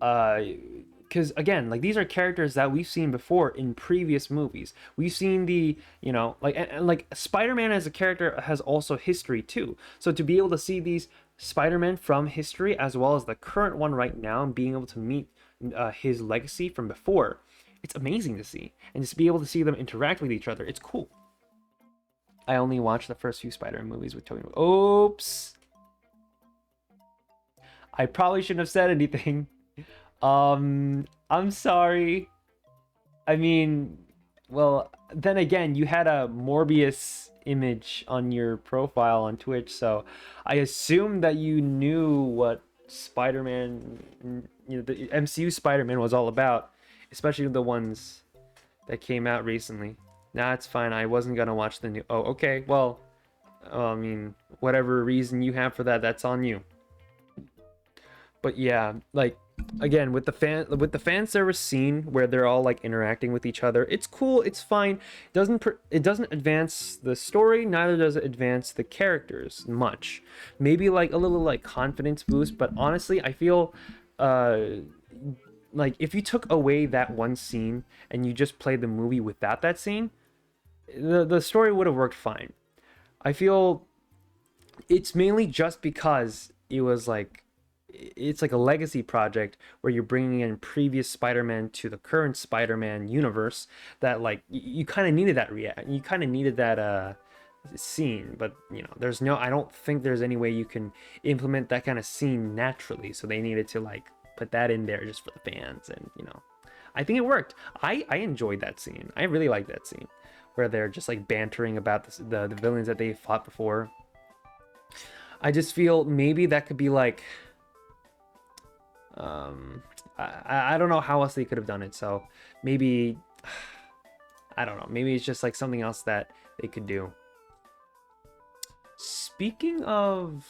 again, like, these are characters that we've seen before in previous movies. We've seen like Spider-Man as a character has also history too. So to be able to see these Spider-Man from history as well as the current one right now and being able to meet his legacy from before, it's amazing to see. And just be able to see them interact with each other, it's cool. I only watched the first few Spider-Man movies with Tobey. Oops. I probably shouldn't have said anything. I'm sorry. I mean, well, then again, you had a Morbius image on your profile on Twitch, so I assumed that you knew what Spider-Man, the MCU Spider-Man was all about, especially the ones that came out recently. Nah, it's fine. I wasn't gonna watch the new. Oh, okay. Well, I mean, whatever reason you have for that, that's on you. But yeah, like, again, with the fan service scene where they're all like interacting with each other, it's cool, it's fine. It doesn't advance the story, neither does it advance the characters much. Maybe like a little like confidence boost, but honestly, I feel like if you took away that one scene and you just played the movie without that scene, the story would have worked fine. I feel it's mainly just because it's like a legacy project where you're bringing in previous Spider-Man to the current Spider-Man universe, that like you kind of needed that you kind of needed that scene. But I don't think there's any way you can implement that kind of scene naturally, so they needed to like put that in there just for the fans. And I think it worked. I enjoyed that scene. I really like that scene where they're just like bantering about the villains that they fought before. I just feel maybe that could be like I don't know how else they could have done it, so maybe I don't know, maybe it's just like something else that they could do. Speaking of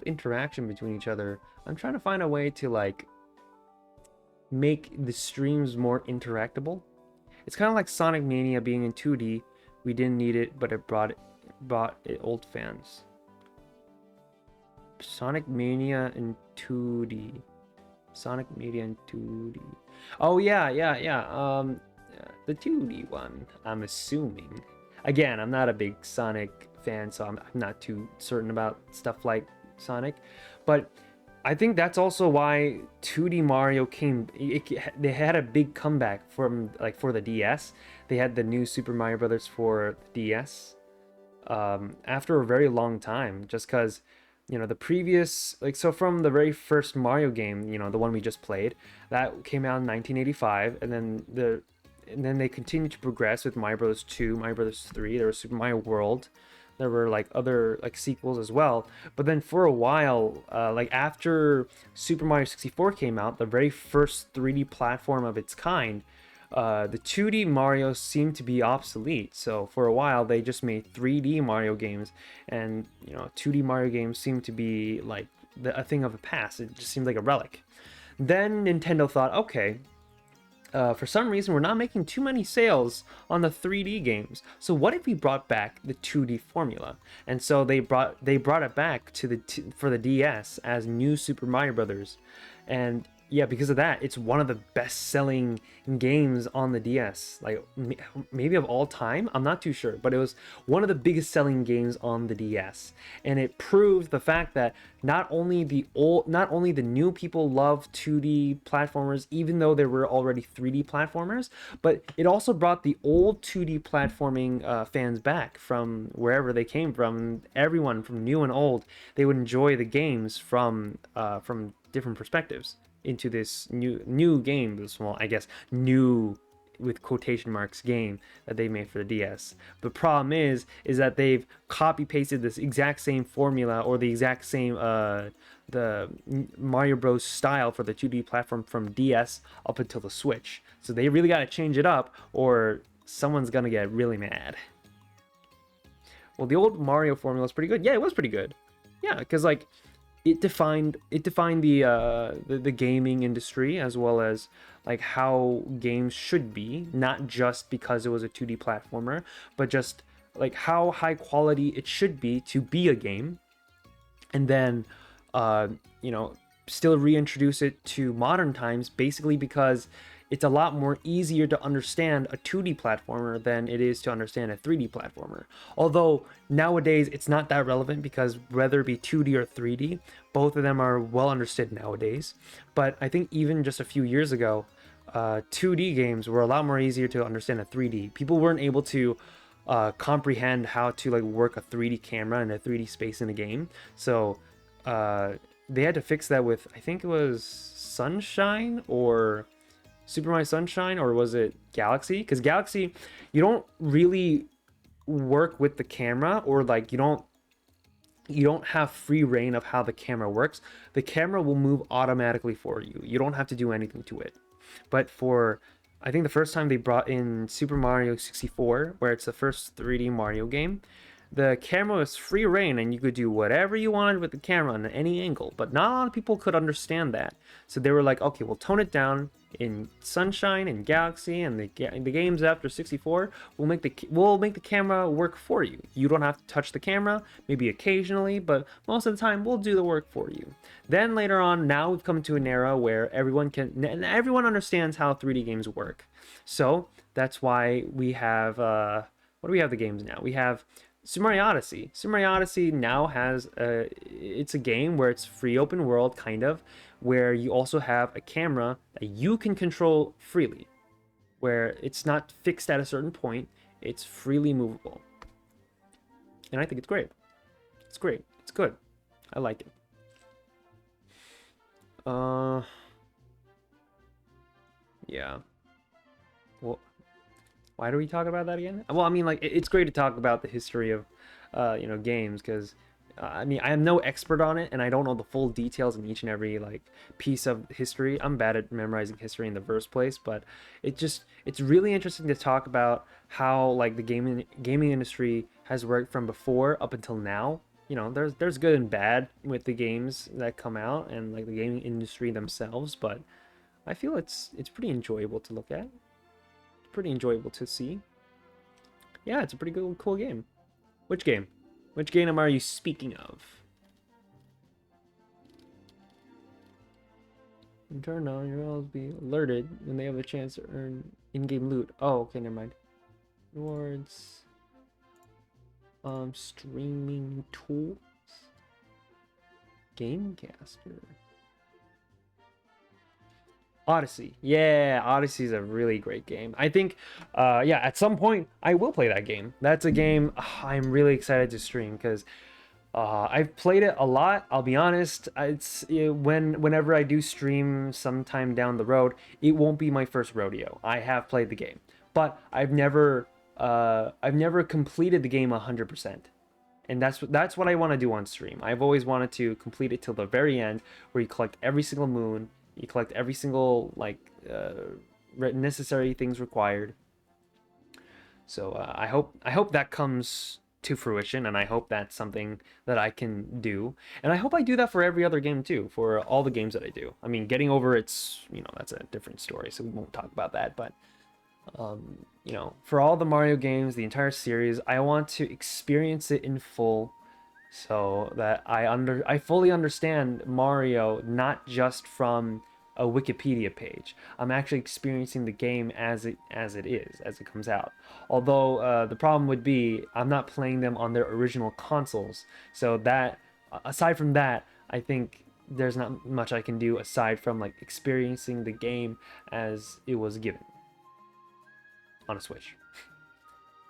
interaction between each other, I'm trying to find a way to like make the streams more interactable. It's kind of like Sonic Mania being in 2D. We didn't need it, but it brought it old fans. Sonic Mania in 2D. Sonic Mania in 2D. Oh yeah. The 2D one, I'm assuming. Again, I'm not a big Sonic fan, so I'm not too certain about stuff like Sonic, but I think that's also why 2D Mario they had a big comeback from like for the DS. They had the new Super Mario Brothers for the DS after a very long time, just because the previous, like, so from the very first Mario game, the one we just played, that came out in 1985, and then they continued to progress with Mario Bros. 2, Mario Bros. 3. There was Super Mario World. There were like other like sequels as well. But then for a while, like after Super Mario 64 came out, the very first 3D platform of its kind, the 2D Mario seemed to be obsolete. So for a while, they just made 3D Mario games, and 2D Mario games seemed to be like a thing of the past. It just seemed like a relic. Then Nintendo thought, okay, for some reason, we're not making too many sales on the 3D games. So what if we brought back the 2D formula? And so they brought it back to for the DS as New Super Mario Brothers, and yeah, because of that, it's one of the best-selling games on the DS, like maybe of all time. I'm not too sure, but it was one of the biggest-selling games on the DS, and it proved the fact that not only the new people love 2D platformers, even though there were already 3D platformers, but it also brought the old 2D platforming fans back from wherever they came from. Everyone from new and old, they would enjoy the games from different perspectives into this new game, this small, I guess, new with quotation marks game that they made for the DS. The problem is that they've copy pasted this exact same formula, or the exact same the Mario Bros style for the 2D platform from DS up until the Switch. So they really got to change it up, or someone's gonna get really mad. Well, the old Mario formula was pretty good. Yeah, it was pretty good. Yeah, because like it defined the gaming industry, as well as like how games should be, not just because it was a 2D platformer, but just like how high quality it should be to be a game. And then still reintroduce it to modern times, basically because it's a lot more easier to understand a 2D platformer than it is to understand a 3D platformer. Although nowadays it's not that relevant, because whether it be 2D or 3D, both of them are well understood nowadays. But I think even just a few years ago, 2D games were a lot more easier to understand than 3D. People weren't able to comprehend how to like work a 3D camera and a 3D space in a game. So they had to fix that with, I think it was Sunshine or Super Mario Sunshine, or was it Galaxy? Because Galaxy, you don't really work with the camera, or like you don't have free reign of how the camera works. The camera will move automatically for you. You don't have to do anything to it. But for, I think the first time they brought in Super Mario 64, where it's the first 3D Mario game, the camera was free reign, and you could do whatever you wanted with the camera on any angle. But not a lot of people could understand that. So they were like, okay, we'll tone it down in Sunshine and Galaxy and the games after 64. We'll make the camera work for you. You don't have to touch the camera, maybe occasionally, but most of the time we'll do the work for you. Then later on, now we've come to an era where everyone understands how 3D games work. So that's why we have what do we have the games now? We have Super Mario Odyssey. Super Mario Odyssey now has it's a game where it's free open world, kind of, where you also have a camera that you can control freely, where it's not fixed at a certain point, it's freely movable. And I think it's great. It's great. It's good. I like it. Yeah. Well, why do we talk about that again? Well, I mean, like, it's great to talk about the history of, games, because, I mean, I am no expert on it, and I don't know the full details in each and every, like, piece of history. I'm bad at memorizing history in the first place, but it's really interesting to talk about how, like, the gaming industry has worked from before up until now. There's good and bad with the games that come out, and, like, the gaming industry themselves, but I feel it's pretty enjoyable to look at. It's pretty enjoyable to see. Yeah, it's a pretty good, cool game. Which game? Which game are you speaking of? In turn on, your will be alerted when they have a chance to earn in-game loot. Oh, okay, never mind. Rewards. Streaming tools. Gamecaster. Odyssey. Yeah, Odyssey is a really great game. I think, yeah, at some point I will play that game. That's a game I'm really excited to stream because I've played it a lot. I'll be honest. Whenever I do stream sometime down the road, it won't be my first rodeo. I have played the game, but I've never completed the game 100%. And that's what I want to do on stream. I've always wanted to complete it till the very end, where you collect every single moon, you collect every single necessary things required. So I hope that comes to fruition, and I hope that's something that I can do, and I hope I do that for every other game too, for all the games that I do. I mean, getting over it's, that's a different story, so we won't talk about that, but for all the Mario games, the entire series, I want to experience it in full, so that I fully understand Mario, not just from a Wikipedia page. I'm actually experiencing the game as it comes out. Although the problem would be I'm not playing them on their original consoles, so that aside from that, I think there's not much I can do aside from like experiencing the game as it was given on a Switch.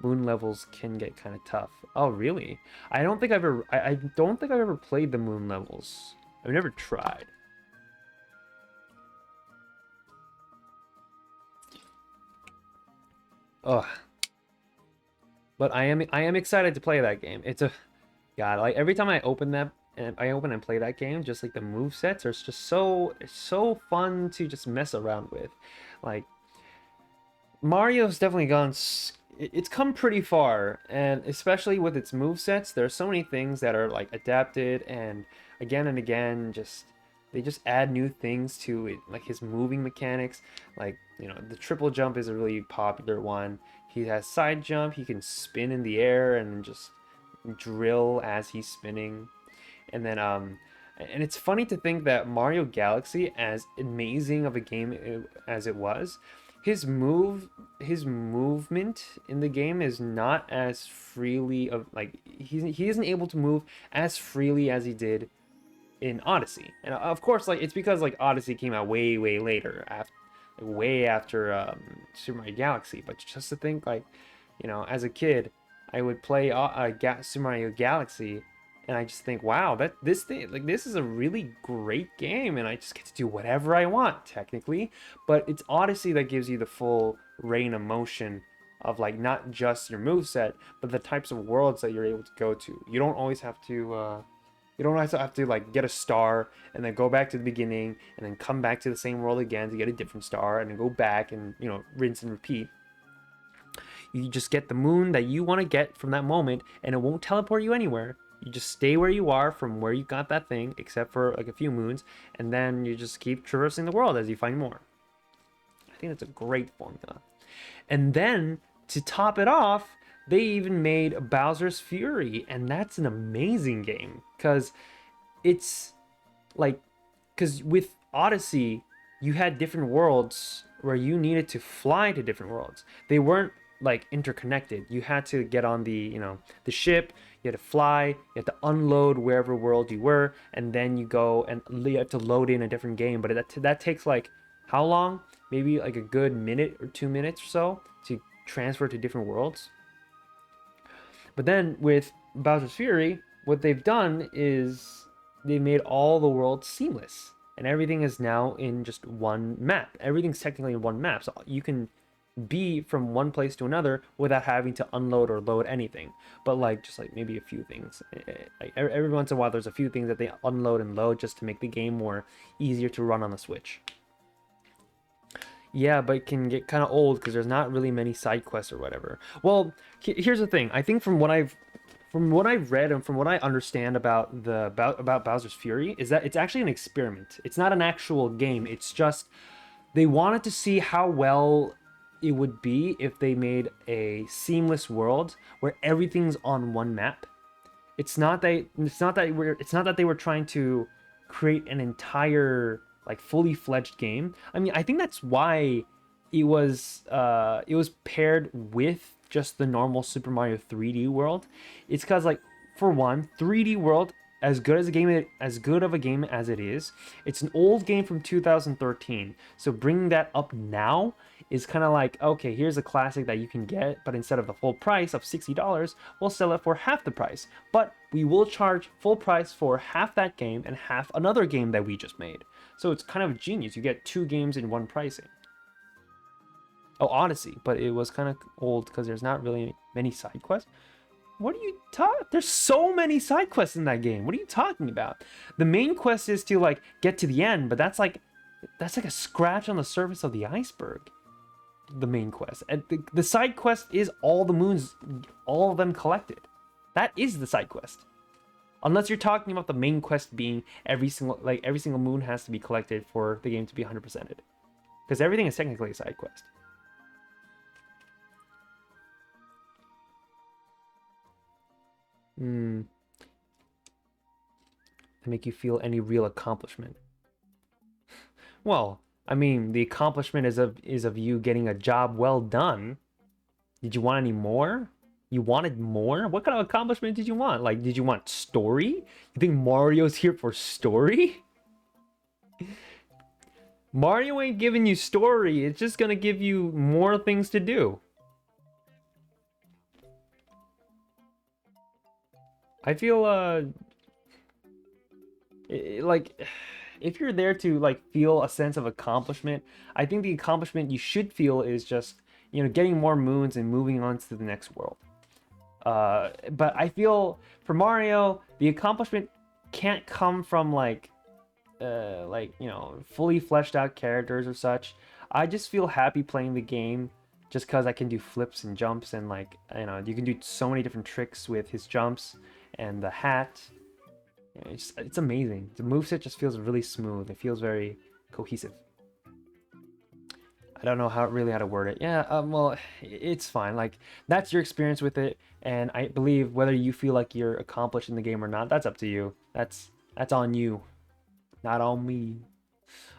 Moon levels can get kind of tough. Oh, really? I don't think I've ever played the moon levels. I've never tried. Ugh. But I am excited to play that game. It's a God, like every time I open and play that game, just like the move sets are just it's so fun to just mess around with. Like Mario's definitely it's come pretty far, and especially with its move sets, there are so many things that are like adapted and again they just add new things to it, like his moving mechanics. Like, the triple jump is a really popular one. He has side jump, he can spin in the air and just drill as he's spinning. And then and it's funny to think that Mario Galaxy, as amazing of a game as it was, his movement in the game is not as freely of like he isn't able to move as freely as he did in Odyssey. And of course, like, it's because like Odyssey came out way later, way after Super Mario Galaxy. But just to think, like, as a kid, I would play Super Mario Galaxy, and I just think, wow, this is a really great game, and I just get to do whatever I want technically. But it's Odyssey that gives you the full range of motion of like not just your moveset, but the types of worlds that you're able to go to. You don't always have to like get a star and then go back to the beginning and then come back to the same world again to get a different star and then go back and rinse and repeat. You just get the moon that you want to get from that moment, and it won't teleport you anywhere. You just stay where you are from where you got that thing, except for like a few moons, and then you just keep traversing the world as you find more. I think that's a great formula. And then to top it off, they even made Bowser's Fury, and that's an amazing game because with Odyssey, you had different worlds where you needed to fly to different worlds. They weren't like interconnected. You had to get on the ship, you had to fly, you had to unload wherever world you were, and then you go and you have to load in a different game. But that takes like how long? Maybe like a good minute or 2 minutes or so to transfer to different worlds. But then with Bowser's Fury, what they've done is they made all the worlds seamless, and everything is now in just one map. Everything's technically in one map, so you can be from one place to another without having to unload or load anything. But like just like maybe a few things, like every once in a while there's a few things that they unload and load just to make the game more easier to run on the Switch. Yeah, but it can get kind of old because there's not really many side quests or whatever. Well, here's the thing. I think from what I've read and from what I understand about about Bowser's Fury is that it's actually an experiment. It's not an actual game. It's just they wanted to see how well it would be if they made a seamless world where everything's on one map. It's not that they were trying to create an entire like fully fledged game. I mean, I think that's why it was paired with just the normal Super Mario 3D world. It's because, like, for one, 3D world, as good as a game as it is, it's an old game from 2013. So bringing that up now is kind of like, okay, here's a classic that you can get, but instead of the full price of $60, we'll sell it for half the price. But we will charge full price for half that game and half another game that we just made. So it's kind of genius. You get two games in one pricing. Oh, Odyssey, but it was kind of old because there's not really many side quests. What are you talking? There's so many side quests in that game. What are you talking about? The main quest is to like get to the end, but that's like a scratch on the surface of the iceberg. The main quest, and the side quest is all the moons, all of them collected. That is the side quest. Unless you're talking about the main quest being every single moon has to be collected for the game to be 100%ed, because everything is technically a side quest. To make you feel any real accomplishment. Well, I mean, the accomplishment is of you getting a job well done. Did you want any more? You wanted more? What kind of accomplishment did you want? Like, did you want story? You think Mario's here for story? Mario ain't giving you story. It's just gonna give you more things to do. I feel like if you're there to like feel a sense of accomplishment, I think the accomplishment you should feel is just, you know, getting more moons and moving on to the next world. But I feel for Mario, the accomplishment can't come from like you know, fully fleshed out characters or such. I just feel happy playing the game just because I can do flips and jumps, and like, you know, you can do so many different tricks with his jumps and the hat. It's amazing. The moveset just feels really smooth. It feels very cohesive. I don't know how to word it. Yeah, well, it's fine. Like, that's your experience with it, and I believe whether you feel like you're accomplished in the game or not, that's up to you. That's on you, not on me.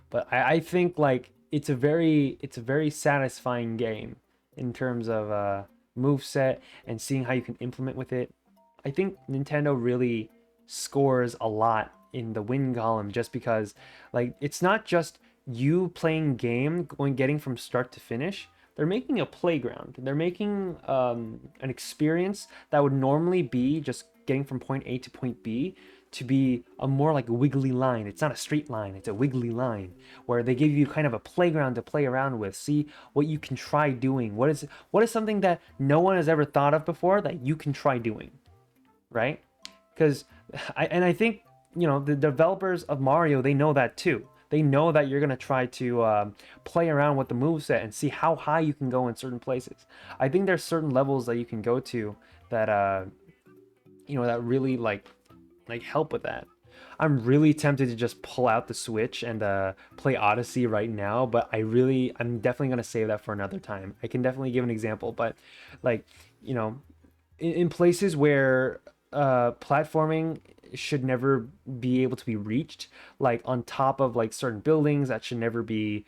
But I think like it's a very satisfying game in terms of moveset and seeing how you can implement with it. I think Nintendo really scores a lot in the win column just because, like, it's not just you playing getting from start to finish. They're making a playground. They're making an experience that would normally be just getting from point A to point B to be a more like wiggly line. It's not a straight line, it's a wiggly line where they give you kind of a playground to play around with, see what you can try doing. What is something that no one has ever thought of before that you can try doing, right? Because I think, you know, the developers of Mario, they know that too. They know that you're going to try to play around with the moveset and see how high you can go in certain places. I think there's certain levels that you can go to that, you know, that really like help with that. I'm really tempted to just pull out the Switch and play Odyssey right now, but I'm definitely going to save that for another time. I can definitely give an example, but like, you know, in places where platforming should never be able to be reached, like on top of like certain buildings that should never be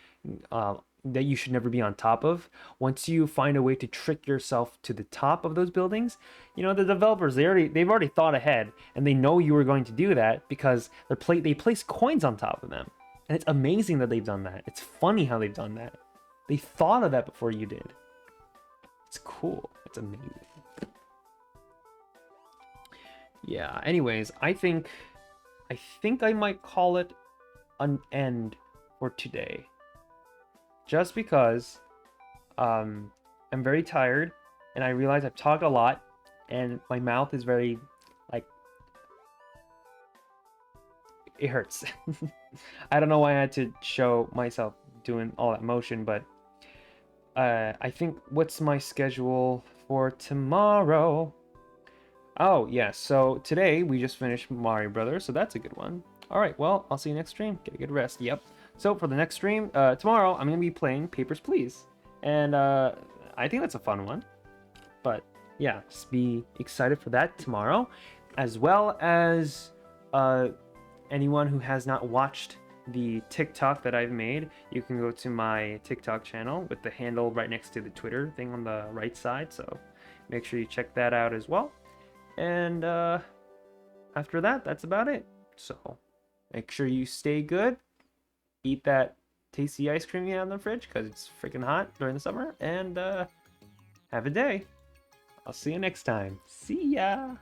that you should never be on top of. Once you find a way to trick yourself to the top of those buildings, you know, the developers, they've already thought ahead, and they know you were going to do that because they place coins on top of them. And it's amazing that they've done that. It's funny how they've done that. They thought of that before you did. It's cool. It's amazing. Yeah, anyways, I think I might call it an end for today. Just because I'm very tired, and I realize I've talked a lot, and my mouth is very, like, it hurts. I don't know why I had to show myself doing all that motion, but I think, what's my schedule for tomorrow? Oh, yeah, so today we just finished Mario Brothers, so that's a good one. Alright, well, I'll see you next stream. Get a good rest. Yep. So for the next stream, tomorrow, I'm going to be playing Papers, Please. And I think that's a fun one. But yeah, just be excited for that tomorrow. As well as anyone who has not watched the TikTok that I've made, you can go to my TikTok channel with the handle right next to the Twitter thing on the right side. So make sure you check that out as well. And after that, that's about it. So make sure you stay good. Eat that tasty ice cream you have in the fridge because it's freaking hot during the summer. And have a day. I'll see you next time. See ya!